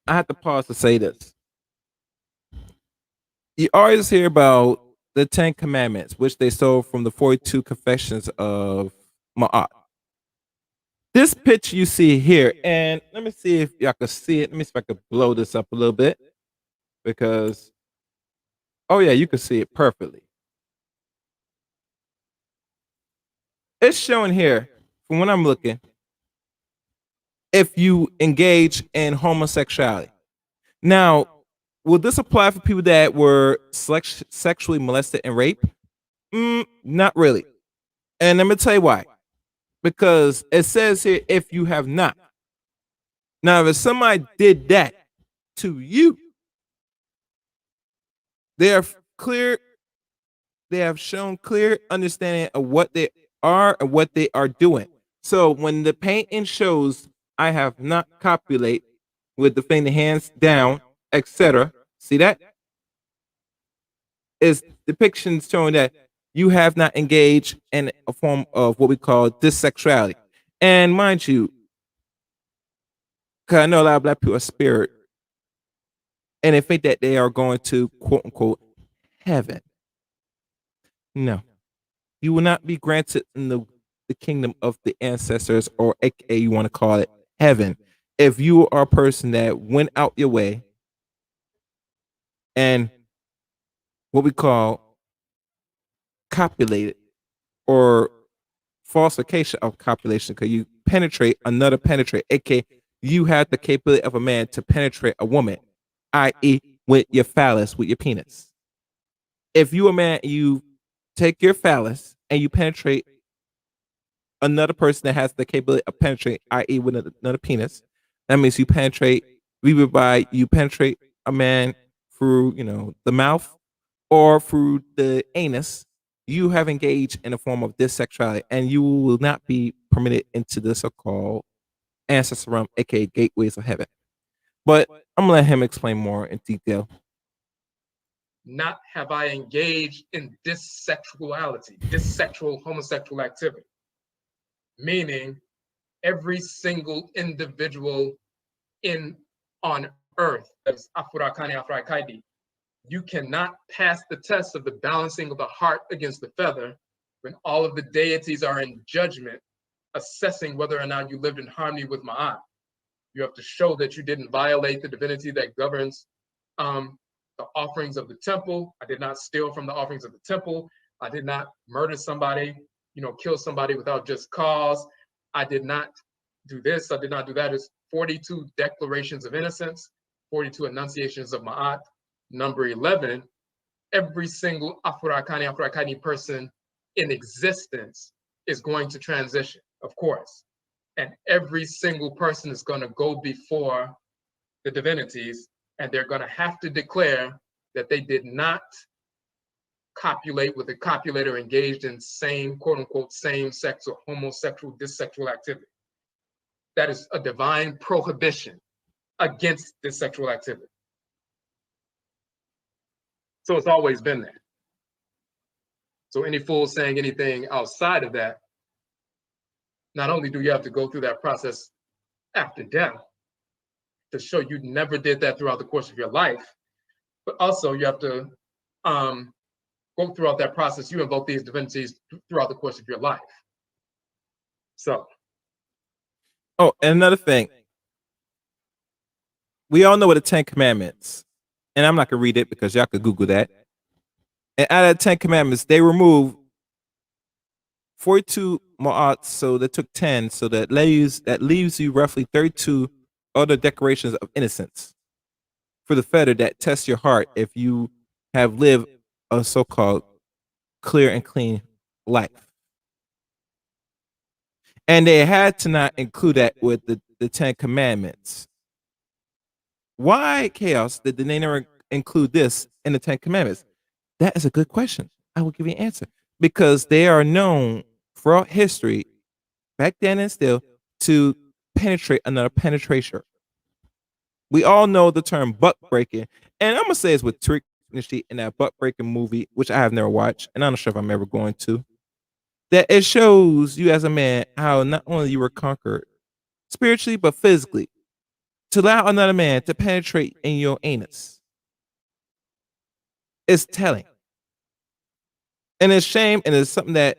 I have to pause to say this. You always hear about the 10 Commandments, which they stole from the 42 Confessions of Ma'at. This picture you see here, and let me see if y'all can see it. Let me see if I can blow this up a little bit because, oh yeah, you can see it perfectly. It's showing here, from what I'm looking, if you engage in homosexuality. Now, will this apply for people that were sexually molested and raped? Not really. And let me tell you why. Because it says here, if you have not. Now, if somebody did that to you, they are clear, they have shown clear understanding of what they are and what they are doing. So when the painting shows I have not copulate with the finger hands down, etc. See that? Is depictions showing that you have not engaged in a form of what we call dissexuality. And mind you, because I know a lot of black people are spirit, and they think that they are going to quote unquote heaven. No, you will not be granted in the kingdom of the ancestors, or aka you want to call it heaven, if you are a person that went out your way and what we call copulated or falsification of copulation, because you penetrate another penetrate, aka you have the capability of a man to penetrate a woman, i.e., with your phallus, with your penis. If you a man, you take your phallus and you penetrate another person that has the capability of penetrate, i.e., with another penis. That means you penetrate, either by you penetrate a man through, the mouth or through the anus. You have engaged in a form of dissexuality, and you will not be permitted into the so-called ancestor realm, aka gateways of heaven. But I'm gonna let him explain more in detail. Not have I engaged in dissexuality, dissexual homosexual activity, meaning every single individual on earth, that's Afurakani Afrakaidi, you cannot pass the test of the balancing of the heart against the feather when all of the deities are in judgment, assessing whether or not you lived in harmony with Ma'at. You have to show that you didn't violate the divinity that governs the offerings of the temple. I did not steal from the offerings of the temple. I did not murder somebody, kill somebody without just cause. I did not do this. I did not do that. It's 42 declarations of innocence, 42 enunciations of Ma'at. Number 11, every single Afurakani person in existence is going to transition, of course. And every single person is going to go before the divinities, and they're going to have to declare that they did not copulate with a copulator engaged in same, quote unquote, same sex or homosexual, dissexual activity. That is a divine prohibition against this sexual activity. So it's always been there. So any fool saying anything outside of that, not only do you have to go through that process after death to show you never did that throughout the course of your life, but also you have to go throughout that process. You invoke these divinities throughout the course of your life. So. Oh, and another thing. We all know what the 10 Commandments, and I'm not going to read it because y'all could Google that. And out of the 10 Commandments, they removed 42 ma'at, so they took 10, so that leaves you roughly 32 other declarations of innocence for the fetter that test your heart if you have lived a so-called clear and clean life. And they had to not include that with the Ten Commandments. Why, Chaos, did they never include this in the Ten Commandments? That is a good question. I will give you an answer. Because they are known throughout history, back then and still, to penetrate another penetration. We all know the term butt breaking, and I'm gonna say it's with Trick in that butt breaking movie, which I have never watched, and I'm not sure if I'm ever going to. That it shows you as a man how not only you were conquered spiritually but physically to allow another man to penetrate in your anus. It's telling, and it's shame, and it's something that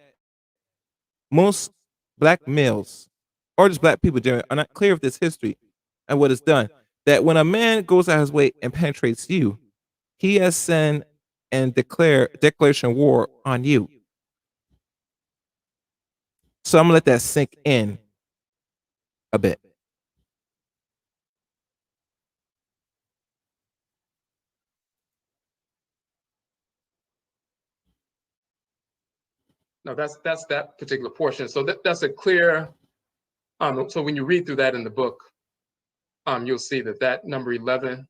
most black males or just black people generally are not clear of this history and what it's done. That when a man goes out his way and penetrates you, he has sinned and declaration war on you. So I'm gonna let that sink in a bit. Now that's that particular portion. So that's a clear. So when you read through that in the book, you'll see that number 11,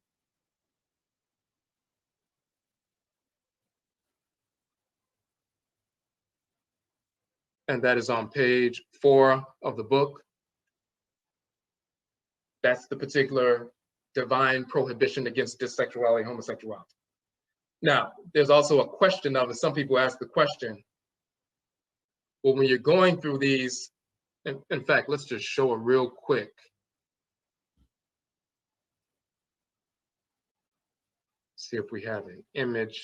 and that is on page 4 of the book. That's the particular divine prohibition against dissexuality, homosexuality. Now, there's also a question of it. Some people ask the question, well, when you're going through these, in fact, let's just show it real quick. See if we have an image.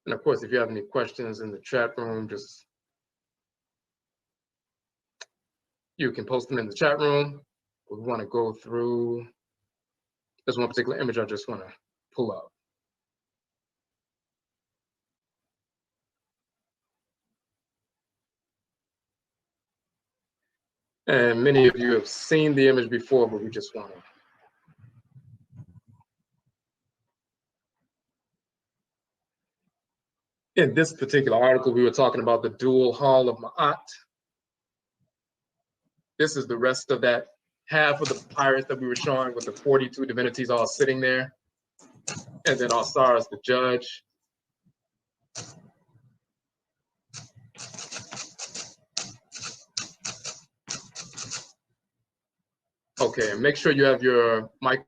And of course, if you have any questions in the chat room, you can post them in the chat room. We want to go through. There's one particular image I just want to pull up. And many of you have seen the image before, but we just want to. In this particular article, we were talking about the dual hall of Ma'at. This is the rest of that half of the papyrus that we were showing with the 42 divinities all sitting there. And then Osiris, the judge. Okay, and make sure you have your mic.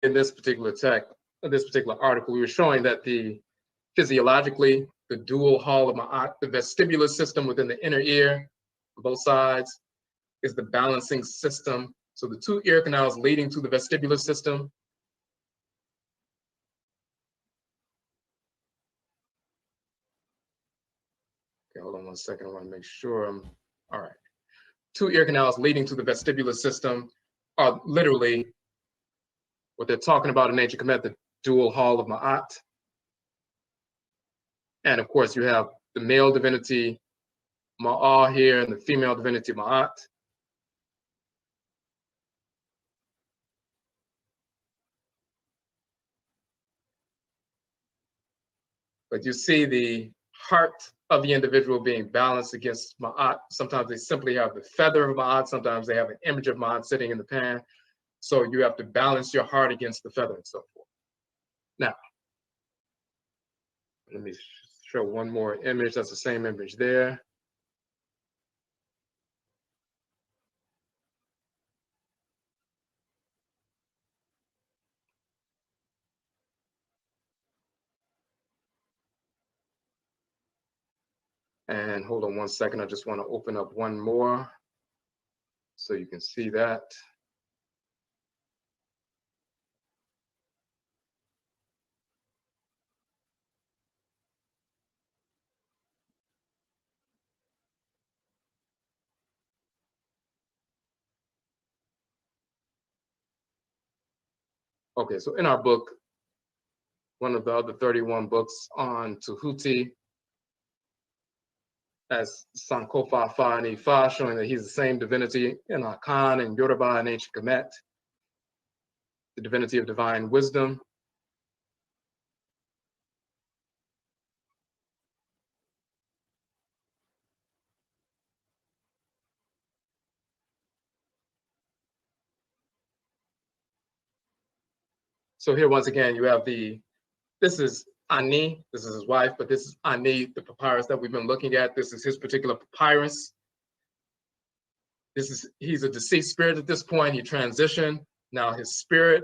In this particular text, in this particular article, we were showing that physiologically, the dual hall of Ma'at, the vestibular system within the inner ear, on both sides, is the balancing system. So the two ear canals leading to the vestibular system. Okay, hold on one second. I want to make sure I'm all right. Two ear canals leading to the vestibular system are literally what they're talking about in ancient Kemet, the dual hall of Ma'at. And of course, you have the male divinity Ma'ah here and the female divinity Ma'at. But you see the heart of the individual being balanced against Ma'at. Sometimes they simply have the feather of Ma'at. Sometimes they have an image of Ma'at sitting in the pan. So you have to balance your heart against the feather and so forth. Now, let me show one more image. That's the same image there. And hold on one second. I just want to open up one more so you can see that. Okay, so in our book, one of the other 31 books on Tahuti, as Sankofa Fa and Ifa, showing that he's the same divinity in Akan and Yoruba and ancient Kemet, the divinity of divine wisdom. So here, once again, you have this is Ani, this is his wife, but this is Ani, the papyrus that we've been looking at. This is his particular papyrus. He's a deceased spirit at this point. He transitioned. Now his spirit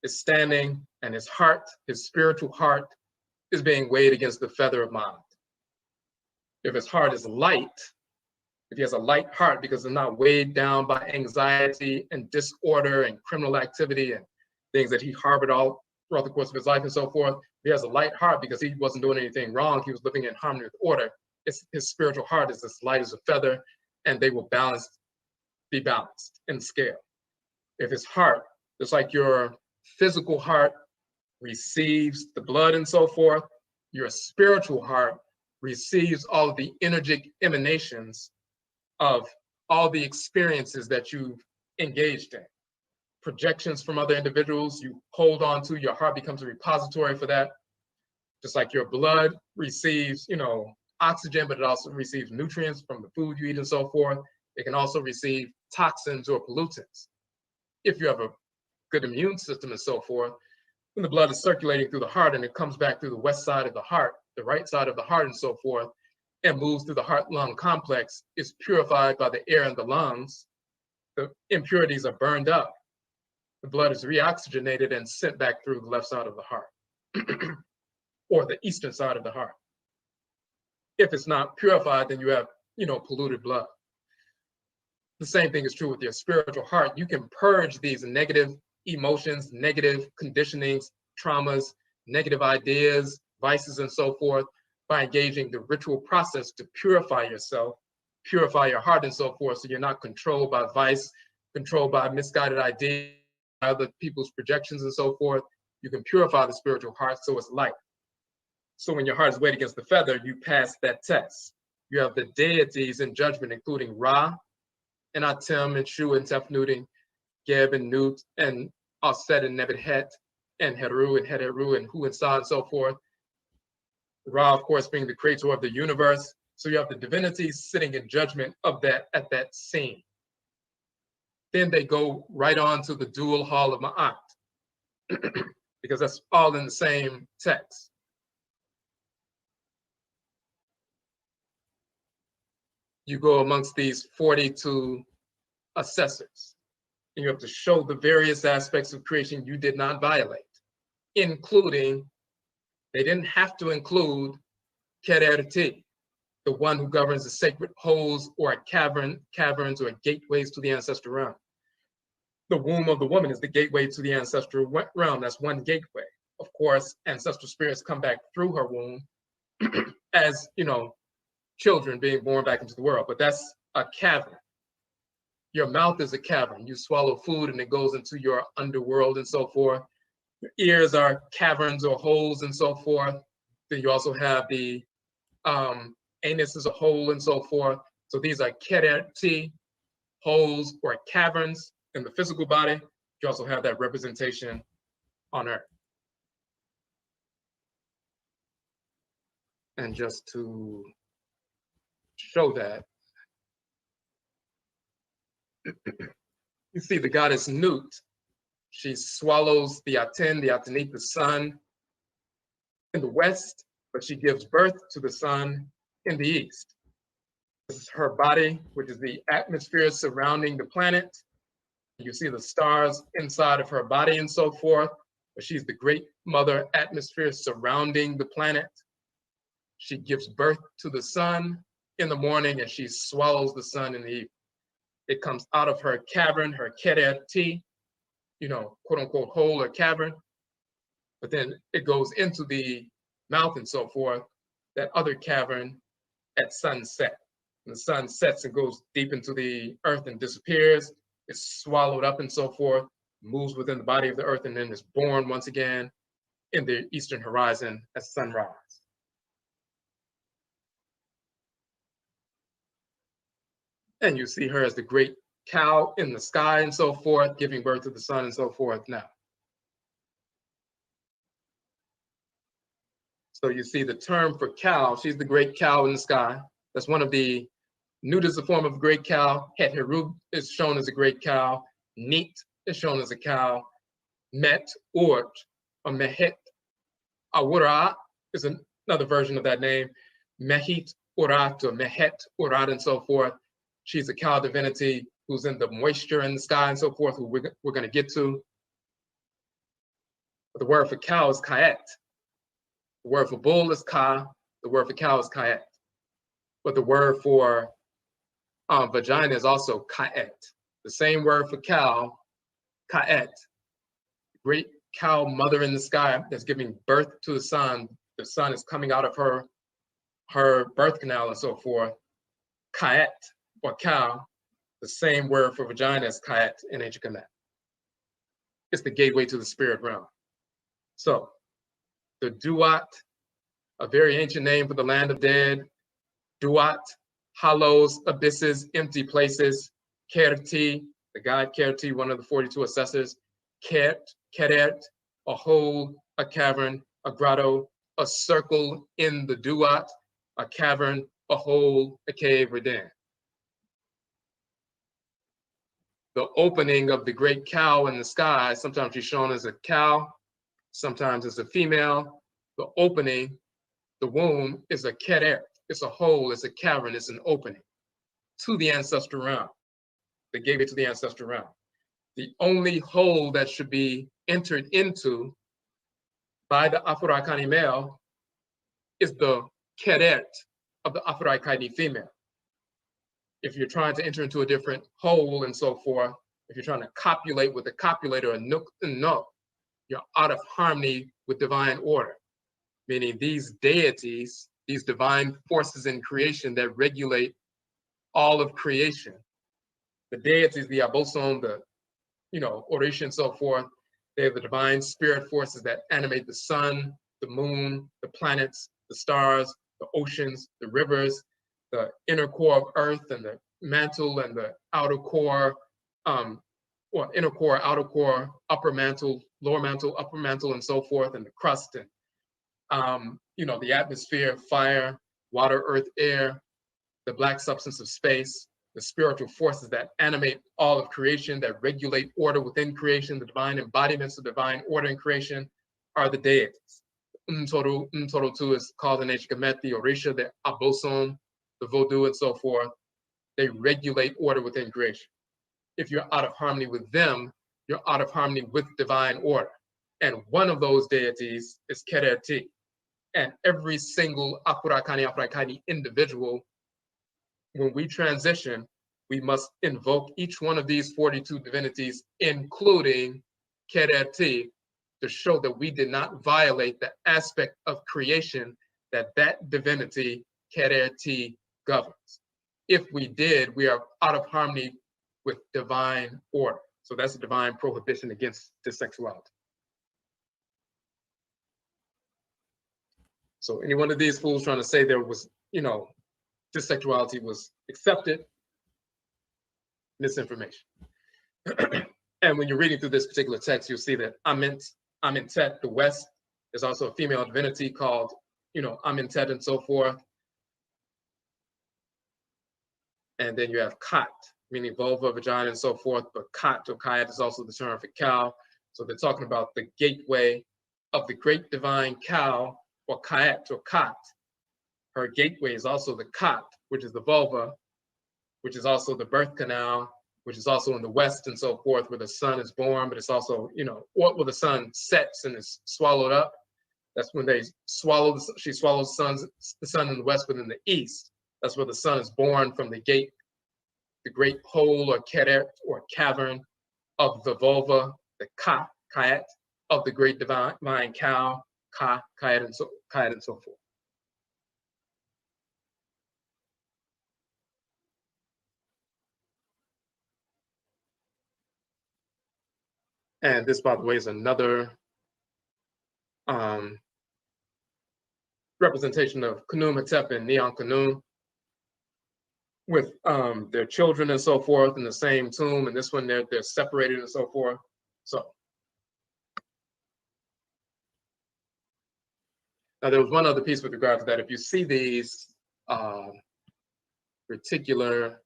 is standing and his heart, his spiritual heart, is being weighed against the feather of mind. If his heart is light, if he has a light heart because it's not weighed down by anxiety and disorder and criminal activity and things that he harbored all throughout the course of his life and so forth, if he has a light heart because he wasn't doing anything wrong, he was living in harmony with order, his spiritual heart is as light as a feather, and they will be balanced in scale. If his heart, just like your physical heart receives the blood and so forth, your spiritual heart receives all of the energetic emanations of all the experiences that you've engaged in. Projections from other individuals you hold on to, your heart becomes a repository for that. Just like your blood receives, oxygen, but it also receives nutrients from the food you eat and so forth. It can also receive toxins or pollutants. If you have a good immune system and so forth, when the blood is circulating through the heart and it comes back through the west side of the heart, the right side of the heart and so forth, and moves through the heart-lung complex, is purified by the air in the lungs. The impurities are burned up. The blood is reoxygenated and sent back through the left side of the heart or the eastern side of the heart. If it's not purified, then you have, polluted blood. The same thing is true with your spiritual heart. You can purge these negative emotions, negative conditionings, traumas, negative ideas, vices, and so forth by engaging the ritual process to purify yourself, purify your heart, and so forth, so you're not controlled by vice, controlled by misguided ideas, other people's projections, and so forth. You can purify the spiritual heart so it's light. So when your heart is weighed against the feather, you pass that test. You have the deities in judgment, including Ra, and Atem, and Shu, and Tefnut, Geb, and Nut, and Aset, and Nebuchadnezzar, and Heru, and Heteru, and Hu, and Sa, and so forth. Ra, of course, being the creator of the universe. So you have the divinities sitting in judgment of that at that scene. Then they go right on to the dual hall of Ma'at, because that's all in the same text. You go amongst these 42 assessors, and you have to show the various aspects of creation you did not violate, including, they didn't have to include Kererti, the one who governs the sacred holes or caverns or gateways to the ancestral realm. The womb of the woman is the gateway to the ancestral realm. That's one gateway. Of course, ancestral spirits come back through her womb as, children being born back into the world, but that's a cavern. Your mouth is a cavern. You swallow food and it goes into your underworld and so forth. Your ears are caverns or holes and so forth. Then you also have the anus is a hole and so forth. So these are kereti, holes or caverns in the physical body. You also have that representation on earth. And just to show that, you see the goddess Nut. She swallows the Aten, the Atenit, the sun in the west, but she gives birth to the sun in the east. This is her body, which is the atmosphere surrounding the planet. You see the stars inside of her body and so forth, but she's the great mother atmosphere surrounding the planet. She gives birth to the sun in the morning and she swallows the sun in the evening. It comes out of her cavern, her kereti, quote unquote hole or cavern, but then it goes into the mouth and so forth, that other cavern at sunset. And the sun sets and goes deep into the earth and disappears. It's swallowed up and so forth. moves within the body of the earth, and then is born once again in the eastern horizon at sunrise. And you see her as the great cow in the sky and so forth, giving birth to the sun and so forth now. So you see the term for cow, she's the great cow in the sky. That's one of the, Nut is the form of a great cow. Het Herub is shown as a great cow. Neat is shown as a cow. Met, Urt, or Mehet, Awura is another version of that name. Mehit Urat or Mehet Urat and so forth. She's a cow divinity who's in the moisture in the sky and so forth, who we're going to get to. But the word for cow is Kaet. The word for bull is Ka. The word for cow is Kaet. But the word for vagina is also Kaet. The same word for cow, Kaet. Great cow mother in the sky that's giving birth to the sun. The sun is coming out of her birth canal and so forth. Kaet, or cow, the same word for vagina as Kaet in ancient Kemet. It's the gateway to the spirit realm. So, the Duat, a very ancient name for the land of dead. Duat, hollows, abysses, empty places. Kerti, the god Kerti, one of the 42 assessors. Keret, a hole, a cavern, a grotto, a circle in the Duat, a cavern, a hole, a cave, or den. The opening of the great cow in the sky, sometimes she's shown as a cow, sometimes as a female. The opening, the womb, is a keret. It's a hole, it's a cavern, it's an opening to the ancestral realm, the gateway to the ancestral realm. The only hole that should be entered into by the Afurakani male is the keret of the Afurakani female. If you're trying to enter into a different hole and so forth, if you're trying to copulate with a copulator, a nook and no, you're out of harmony with divine order. Meaning these deities, these divine forces in creation that regulate all of creation, the deities, the aboson, the Orisha and so forth, they're the divine spirit forces that animate the sun, the moon, the planets, the stars, the oceans, the rivers, the inner core of earth and the mantle and the outer core, or inner core, outer core, upper mantle, lower mantle, upper mantle, and so forth, and the crust and the atmosphere, fire, water, earth, air, the black substance of space, the spiritual forces that animate all of creation, that regulate order within creation, the divine embodiments of divine order in creation are the deities. Untoro too is called in ancient Kemet, the Orisha, the Aboson, the Vodou, and so forth. They regulate order within creation. If you're out of harmony with them, you're out of harmony with divine order. And one of those deities is Kereti. And every single Afurakani individual, when we transition, we must invoke each one of these 42 divinities, including Kereti, to show that we did not violate the aspect of creation that divinity, Kereti, governs. If we did, we are out of harmony with divine order. So that's a divine prohibition against dissexuality. So any one of these fools trying to say there was, dissexuality was accepted, misinformation. And when you're reading through this particular text, you'll see that Amentet, the West, is also a female divinity called, Amentet and so forth. And then you have Kat, meaning vulva, vagina, and so forth. But Kat or Kayat is also the term for cow. So they're talking about the gateway of the great divine cow, or Kayat or Kat. Her gateway is also the Kat, which is the vulva, which is also the birth canal, which is also in the West and so forth, where the sun is born, but it's also, where the sun sets and is swallowed up. That's when she swallows the sun in the West, but in the East, that's where the sun is born from the gate, the great hole or keret or cavern of the vulva, the kayat of the great divine cow, kayat and so forth. And this, by the way, is another representation of Khnum-Hotep and Neon-Khnum with their children and so forth in the same tomb. And this one, they're separated and so forth. So now there was one other piece with regard to that. If you see these particular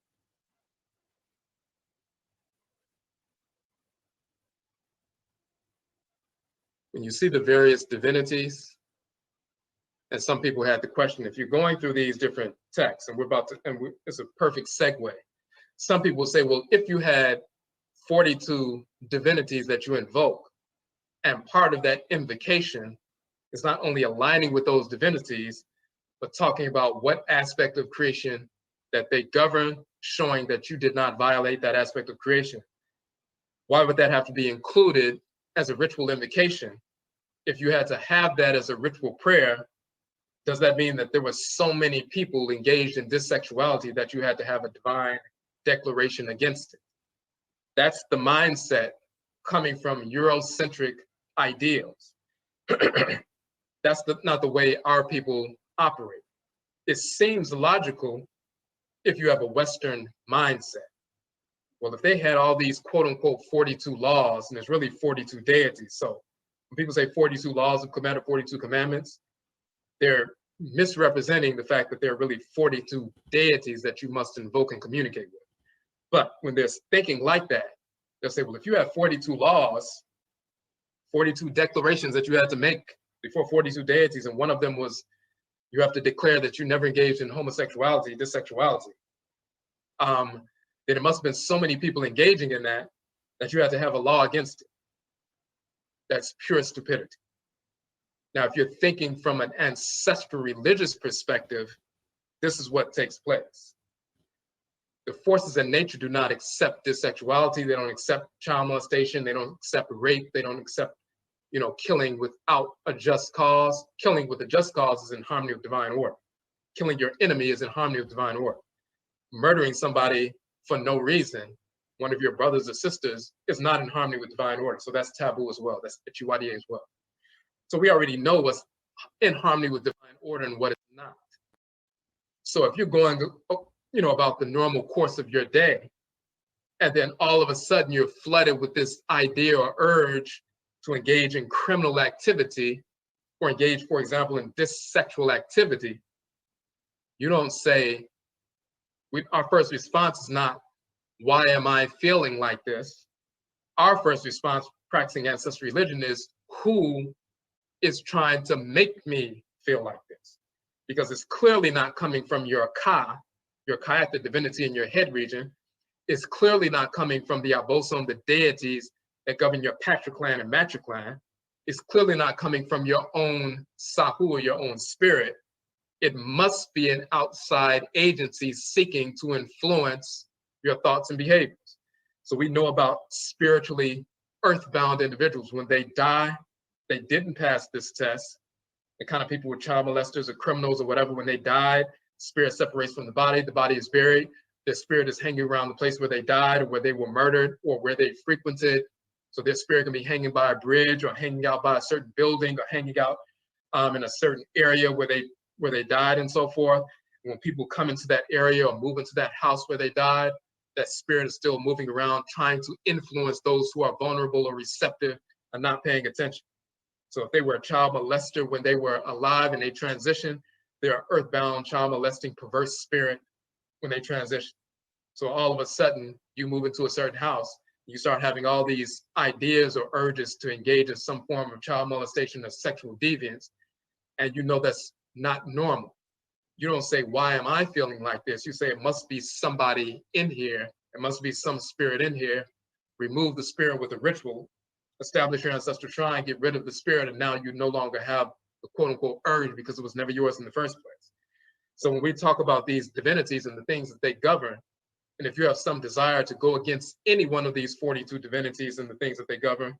when you see the various divinities, and some people had the question, if you're going through these different texts, and it's a perfect segue. Some people say, well, if you had 42 divinities that you invoke, and part of that invocation is not only aligning with those divinities, but talking about what aspect of creation that they govern, showing that you did not violate that aspect of creation. Why would that have to be included as a ritual invocation? If you had to have that as a ritual prayer, does that mean that there were so many people engaged in this sexuality that you had to have a divine declaration against it? That's the mindset coming from Eurocentric ideals. That's not the way our people operate. It seems logical if you have a Western mindset. Well, if they had all these quote unquote 42 laws, and there's really 42 deities. So when people say 42 laws of command or 42 commandments, they're misrepresenting the fact that there are really 42 deities that you must invoke and communicate with. But when they're thinking like that, they'll say, well, if you have 42 laws, 42 declarations that you had to make before 42 deities, and one of them was you have to declare that you never engaged in homosexuality, dissexuality, then it must have been so many people engaging in that you had to have a law against it. That's pure stupidity. Now, if you're thinking from an ancestral religious perspective, this is what takes place. The forces in nature do not accept dissexuality. They don't accept child molestation. They don't accept rape. They don't accept, killing without a just cause. Killing with a just cause is in harmony with divine order. Killing your enemy is in harmony with divine order. Murdering somebody for no reason, one of your brothers or sisters, is not in harmony with divine order. So that's taboo as well. That's Echiwadi as well. So we already know what's in harmony with divine order and what is not. So if you're going, about the normal course of your day, and then all of a sudden you're flooded with this idea or urge to engage in criminal activity or engage, for example, in dissexual activity, you don't say, our first response is not, why am I feeling like this? Our first response practicing ancestral religion is, who is trying to make me feel like this? Because it's clearly not coming from your Ka, the divinity in your head region. It's clearly not coming from the Abosom, the deities that govern your patriclan and matriclan. It's clearly not coming from your own Sahu or your own spirit. It must be an outside agency seeking to influence your thoughts and behaviors. So we know about spiritually earthbound individuals. When they die, they didn't pass this test. The kind of people with child molesters or criminals or whatever, when they died, spirit separates from the body is buried, their spirit is hanging around the place where they died or where they were murdered or where they frequented. So their spirit can be hanging by a bridge or hanging out by a certain building or hanging out in a certain area where they died and so forth. And when people come into that area or move into that house where they died, that spirit is still moving around trying to influence those who are vulnerable or receptive and not paying attention. So if they were a child molester when they were alive and they transition, they're an earthbound, child molesting, perverse spirit when they transition. So all of a sudden, you move into a certain house, you start having all these ideas or urges to engage in some form of child molestation or sexual deviance, and you know that's not normal. You don't say, why am I feeling like this? You say, it must be somebody in here. It must be some spirit in here. Remove the spirit with a ritual, establish your ancestral shrine, get rid of the spirit, and now you no longer have the quote unquote urge because it was never yours in the first place. So when we talk about these divinities and the things that they govern, and if you have some desire to go against any one of these 42 divinities and the things that they govern,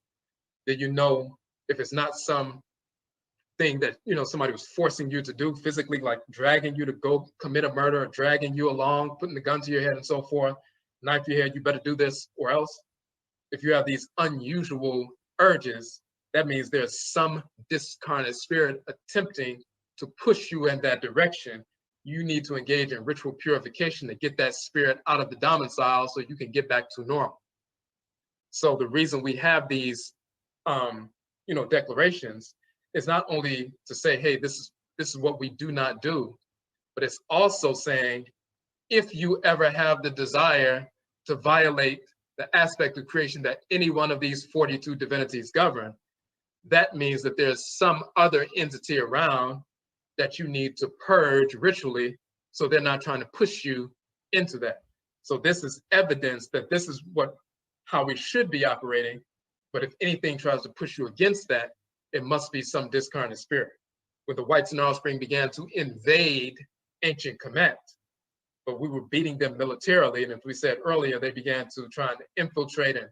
then you know if it's not some thing that somebody was forcing you to do physically, like dragging you to go commit a murder, or dragging you along, putting the gun to your head and so forth, knife to your head, you better do this or else, If you have these unusual urges, that means there's some discarnate spirit attempting to push you in that direction. You need to engage in ritual purification to get that spirit out of the domicile so you can get back to normal. So the reason we have these, declarations is not only to say, hey, this is what we do not do, but it's also saying, if you ever have the desire to violate the aspect of creation that any one of these 42 divinities govern, that means that there's some other entity around that you need to purge ritually, so they're not trying to push you into that. So this is evidence that this is how we should be operating. But if anything tries to push you against that, it must be some discarnate spirit. When the whites and offspring began to invade ancient Kemet, but we were beating them militarily, and as we said earlier, they began to try to infiltrate and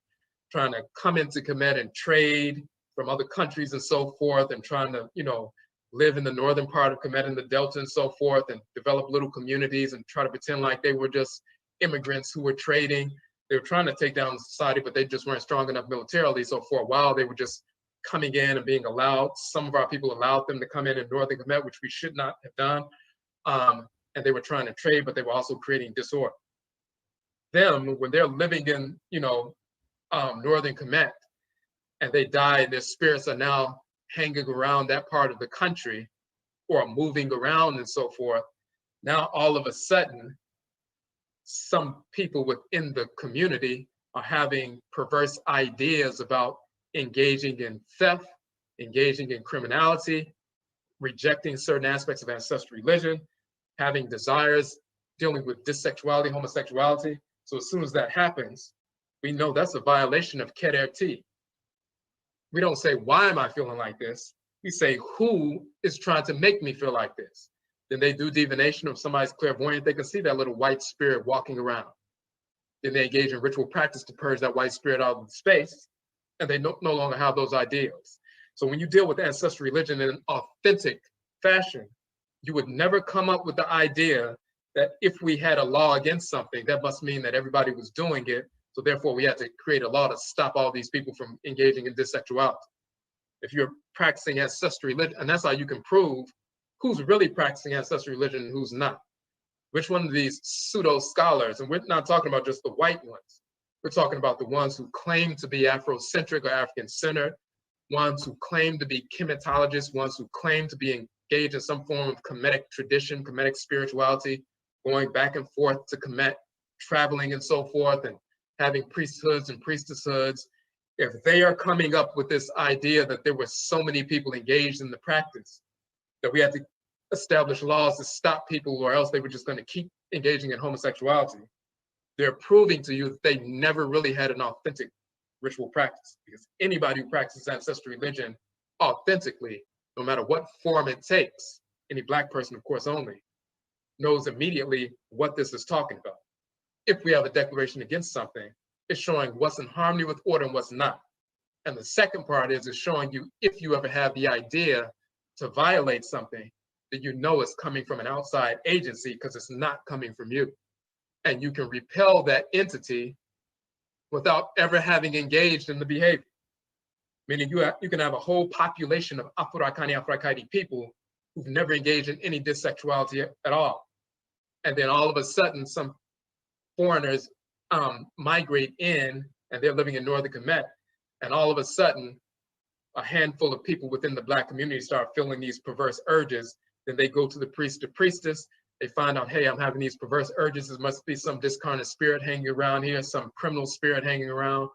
trying to come into Kemet and trade from other countries and so forth, and trying to, live in the northern part of Kemet and the Delta and so forth, and develop little communities and try to pretend like they were just immigrants who were trading. They were trying to take down society, but they just weren't strong enough militarily. So for a while, they were just coming in and being allowed. Some of our people allowed them to come in northern Kemet, which we should not have done. And they were trying to trade, but they were also creating disorder. Them, when they're living in, northern Kemet, and they die, their spirits are now hanging around that part of the country or moving around and so forth. Now, all of a sudden, some people within the community are having perverse ideas about engaging in theft, engaging in criminality, rejecting certain aspects of ancestral religion, having desires, dealing with dissexuality, homosexuality. So as soon as that happens, we know that's a violation of Ket-Er-Ti. We don't say, why am I feeling like this? We say, who is trying to make me feel like this? Then they do divination. If somebody's clairvoyant, they can see that little white spirit walking around. Then they engage in ritual practice to purge that white spirit out of the space, and they no longer have those ideals. So when you deal with ancestral religion in an authentic fashion, you would never come up with the idea that if we had a law against something, that must mean that everybody was doing it. So therefore, we had to create a law to stop all these people from engaging in dissexuality. If you're practicing ancestral religion, and that's how you can prove who's really practicing ancestral religion and who's not. Which one of these pseudo scholars, and we're not talking about just the white ones, we're talking about the ones who claim to be Afrocentric or African-centered, ones who claim to be chematologists, ones who claim to be engaged in some form of Kemetic tradition, Kemetic spirituality, going back and forth to Kemet, traveling and so forth, and having priesthoods and priestesshoods. If they are coming up with this idea that there were so many people engaged in the practice, that we had to establish laws to stop people, or else they were just going to keep engaging in homosexuality, they're proving to you that they never really had an authentic ritual practice. Because anybody who practices ancestral religion authentically, no matter what form it takes, any Black person, of course, only, knows immediately what this is talking about. If we have a declaration against something, it's showing what's in harmony with order and what's not. And the second part is showing you, if you ever have the idea to violate something, that you know it's coming from an outside agency because it's not coming from you. And you can repel that entity without ever having engaged in the behavior. Meaning you can have a whole population of Afurakani people who've never engaged in any dissexuality at all. And then all of a sudden, some foreigners migrate in, and they're living in northern Kemet, and all of a sudden, a handful of people within the Black community start feeling these perverse urges. Then they go to the priest or priestess. They find out, hey, I'm having these perverse urges. There must be some discarnate spirit hanging around here, some criminal spirit hanging around.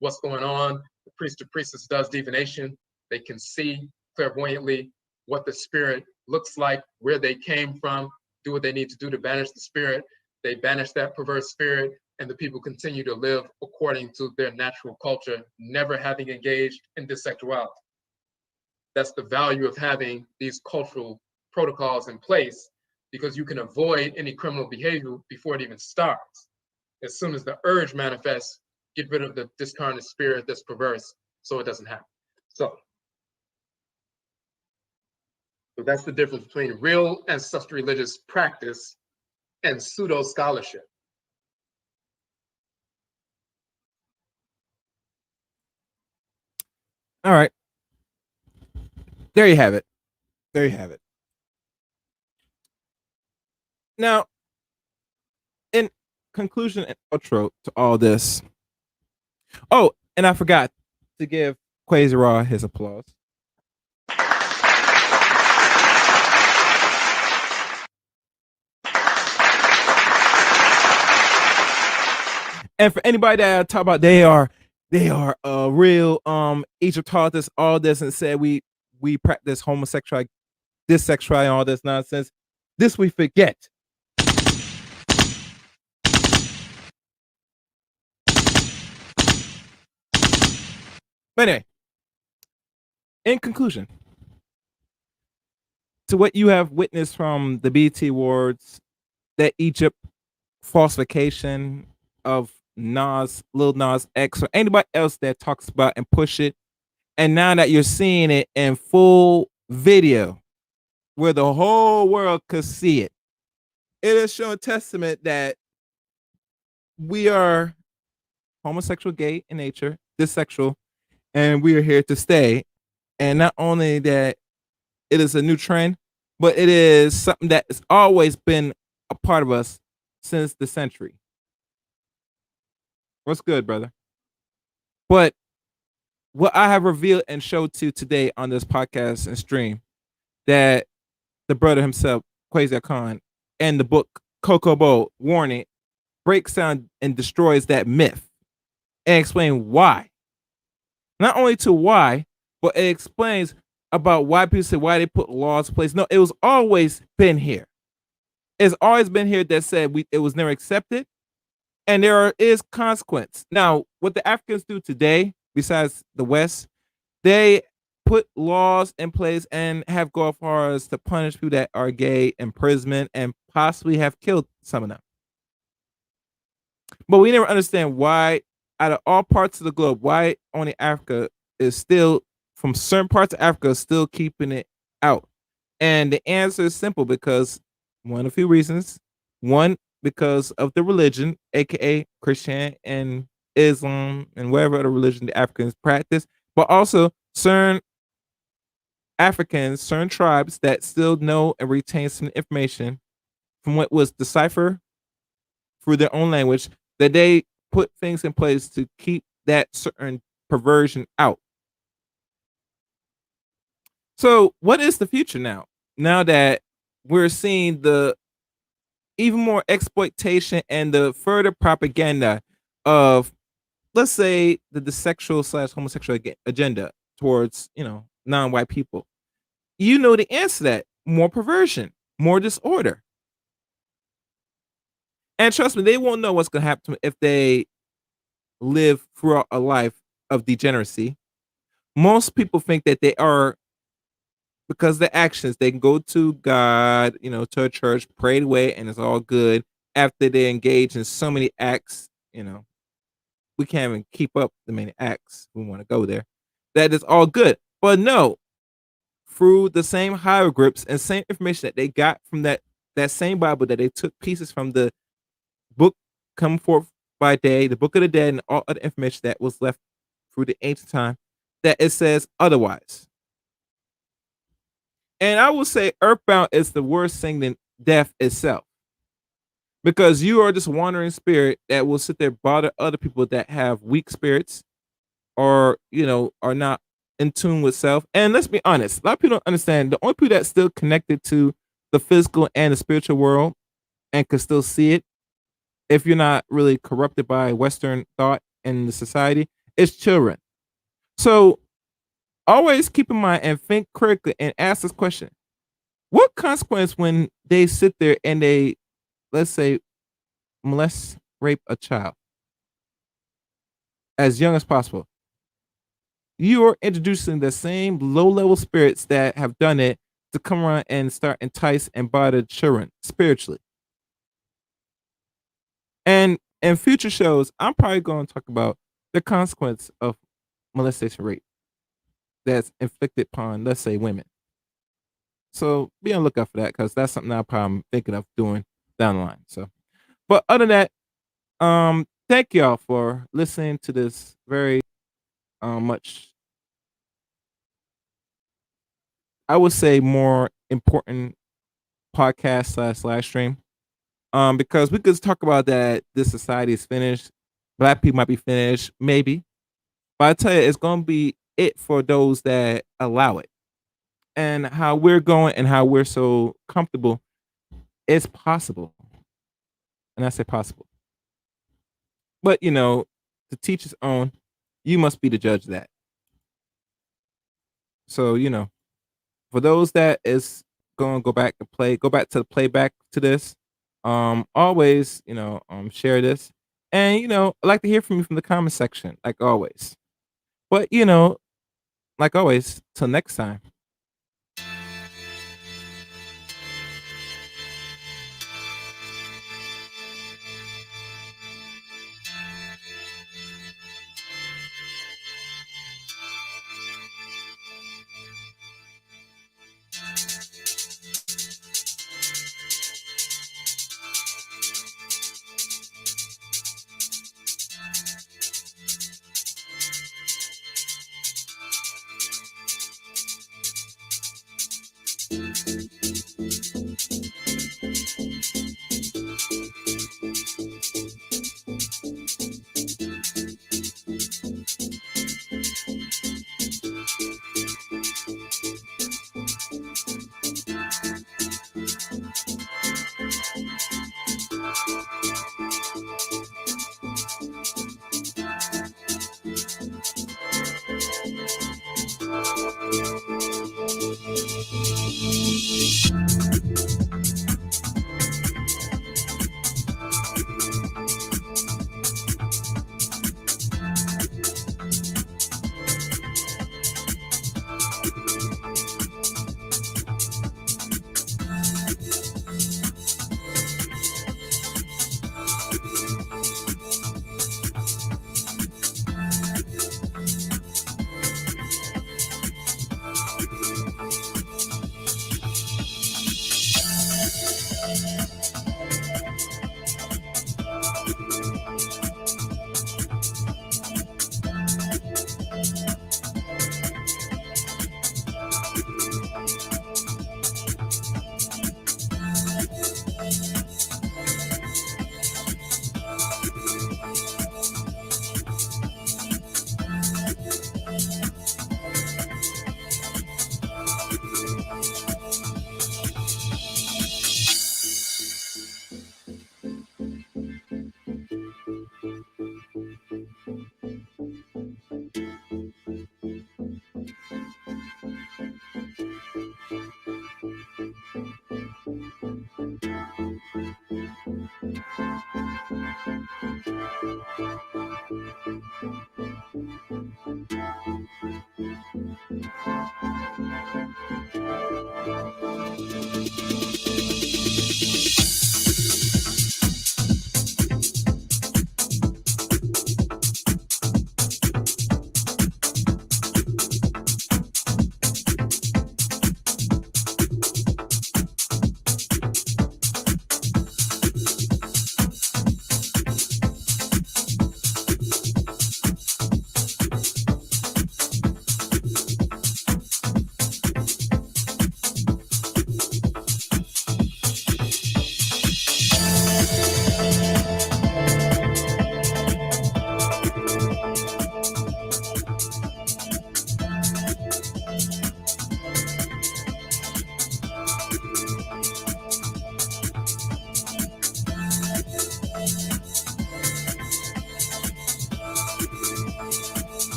What's going on? The priest or priestess does divination. They can see clairvoyantly what the spirit looks like, where they came from, do what they need to do to banish the spirit. They banish that perverse spirit, and the people continue to live according to their natural culture, never having engaged in dissexuality. That's the value of having these cultural protocols in place, because you can avoid any criminal behavior before it even starts. As soon as the urge manifests, get rid of the discarnate spirit that's perverse so it doesn't happen. So that's the difference between real ancestral religious practice and pseudo scholarship. All right. There you have it. There you have it. Now, in conclusion and outro to all this. Oh, and I forgot to give Quasar his applause. And for anybody that I talk about, they are a real each have taught us all this and said we practice homosexuality, dissexuality, and all this nonsense. This we forget. But anyway, in conclusion, to what you have witnessed from the BT Awards, that Egypt falsification of Lil Nas X, or anybody else that talks about and push it, and now that you're seeing it in full video, where the whole world could see it, it is showing testament that we are homosexual, gay in nature, dissexual, and we are here to stay. And not only that, it is a new trend, but it is something that has always been a part of us since the century. What's good, brother? But what I have revealed and showed to today on this podcast and stream, that the brother himself, Quasar Khan, and the book Kokobo Warning breaks down and destroys that myth and explain why. Not only to why, but it explains about why people say why they put laws in place. No, it was always been here. It's always been here that said it was never accepted, and is consequence. Now, what the Africans do today, besides the West, they put laws in place and have go as far as to punish people that are gay, imprisonment, and possibly have killed some of them. But we never understand why, out of all parts of the globe, why only Africa is still, from certain parts of Africa, still keeping it out. And the answer is simple, because one of a few reasons. One, because of the religion, aka Christian and Islam and whatever other religion the Africans practice, but also certain Africans, certain tribes that still know and retain some information from what was deciphered through their own language, that they put things in place to keep that certain perversion out. So, what is the future now? Now that we're seeing the even more exploitation and the further propaganda of, let's say, the sexual slash homosexual agenda towards, non-white people. You know the answer to that: more perversion, more disorder. And trust me, they won't know what's going to happen to them if they live throughout a life of degeneracy. Most people think that they are, because the actions, they can go to God, to a church, pray away, and it's all good. After they engage in so many acts, we can't even keep up the many acts we want to go there. That is all good. But no, through the same hieroglyphs and same information that they got from that same Bible, that they took pieces from the book come forth by day, the book of the dead, and all other information that was left through the ancient time, that it says otherwise. And I will say earthbound is the worst thing than death itself. Because you are just wandering spirit that will sit there bother other people that have weak spirits, or, are not in tune with self. And let's be honest, a lot of people don't understand, the only people that's still connected to the physical and the spiritual world and can still see it, if you're not really corrupted by Western thought in the society, is children. So always keep in mind and think critically and ask this question: what consequence when they sit there and they, let's say, molest, rape a child as young as possible? You are introducing the same low level spirits that have done it to come around and start entice and bother children spiritually. And in future shows, I'm probably going to talk about the consequence of molestation rape that's inflicted upon, let's say, women. So be on the lookout for that, because that's something I'm thinking of doing down the line. So, but other than that, thank y'all for listening to this very much I would say more important podcast slash live stream. Because we could talk about that this society is finished. Black people might be finished, maybe. But I tell you, it's gonna be it for those that allow it. And how we're going and how we're so comfortable, it's possible. And I say possible. But to teach his own, you must be the judge of that. So, for those that is going to go back to the playback to this, always, share this. And, I'd like to hear from you from the comment section, like always. But, like always, till next time.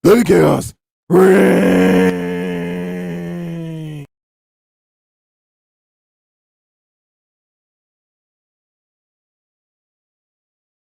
Let me chaos.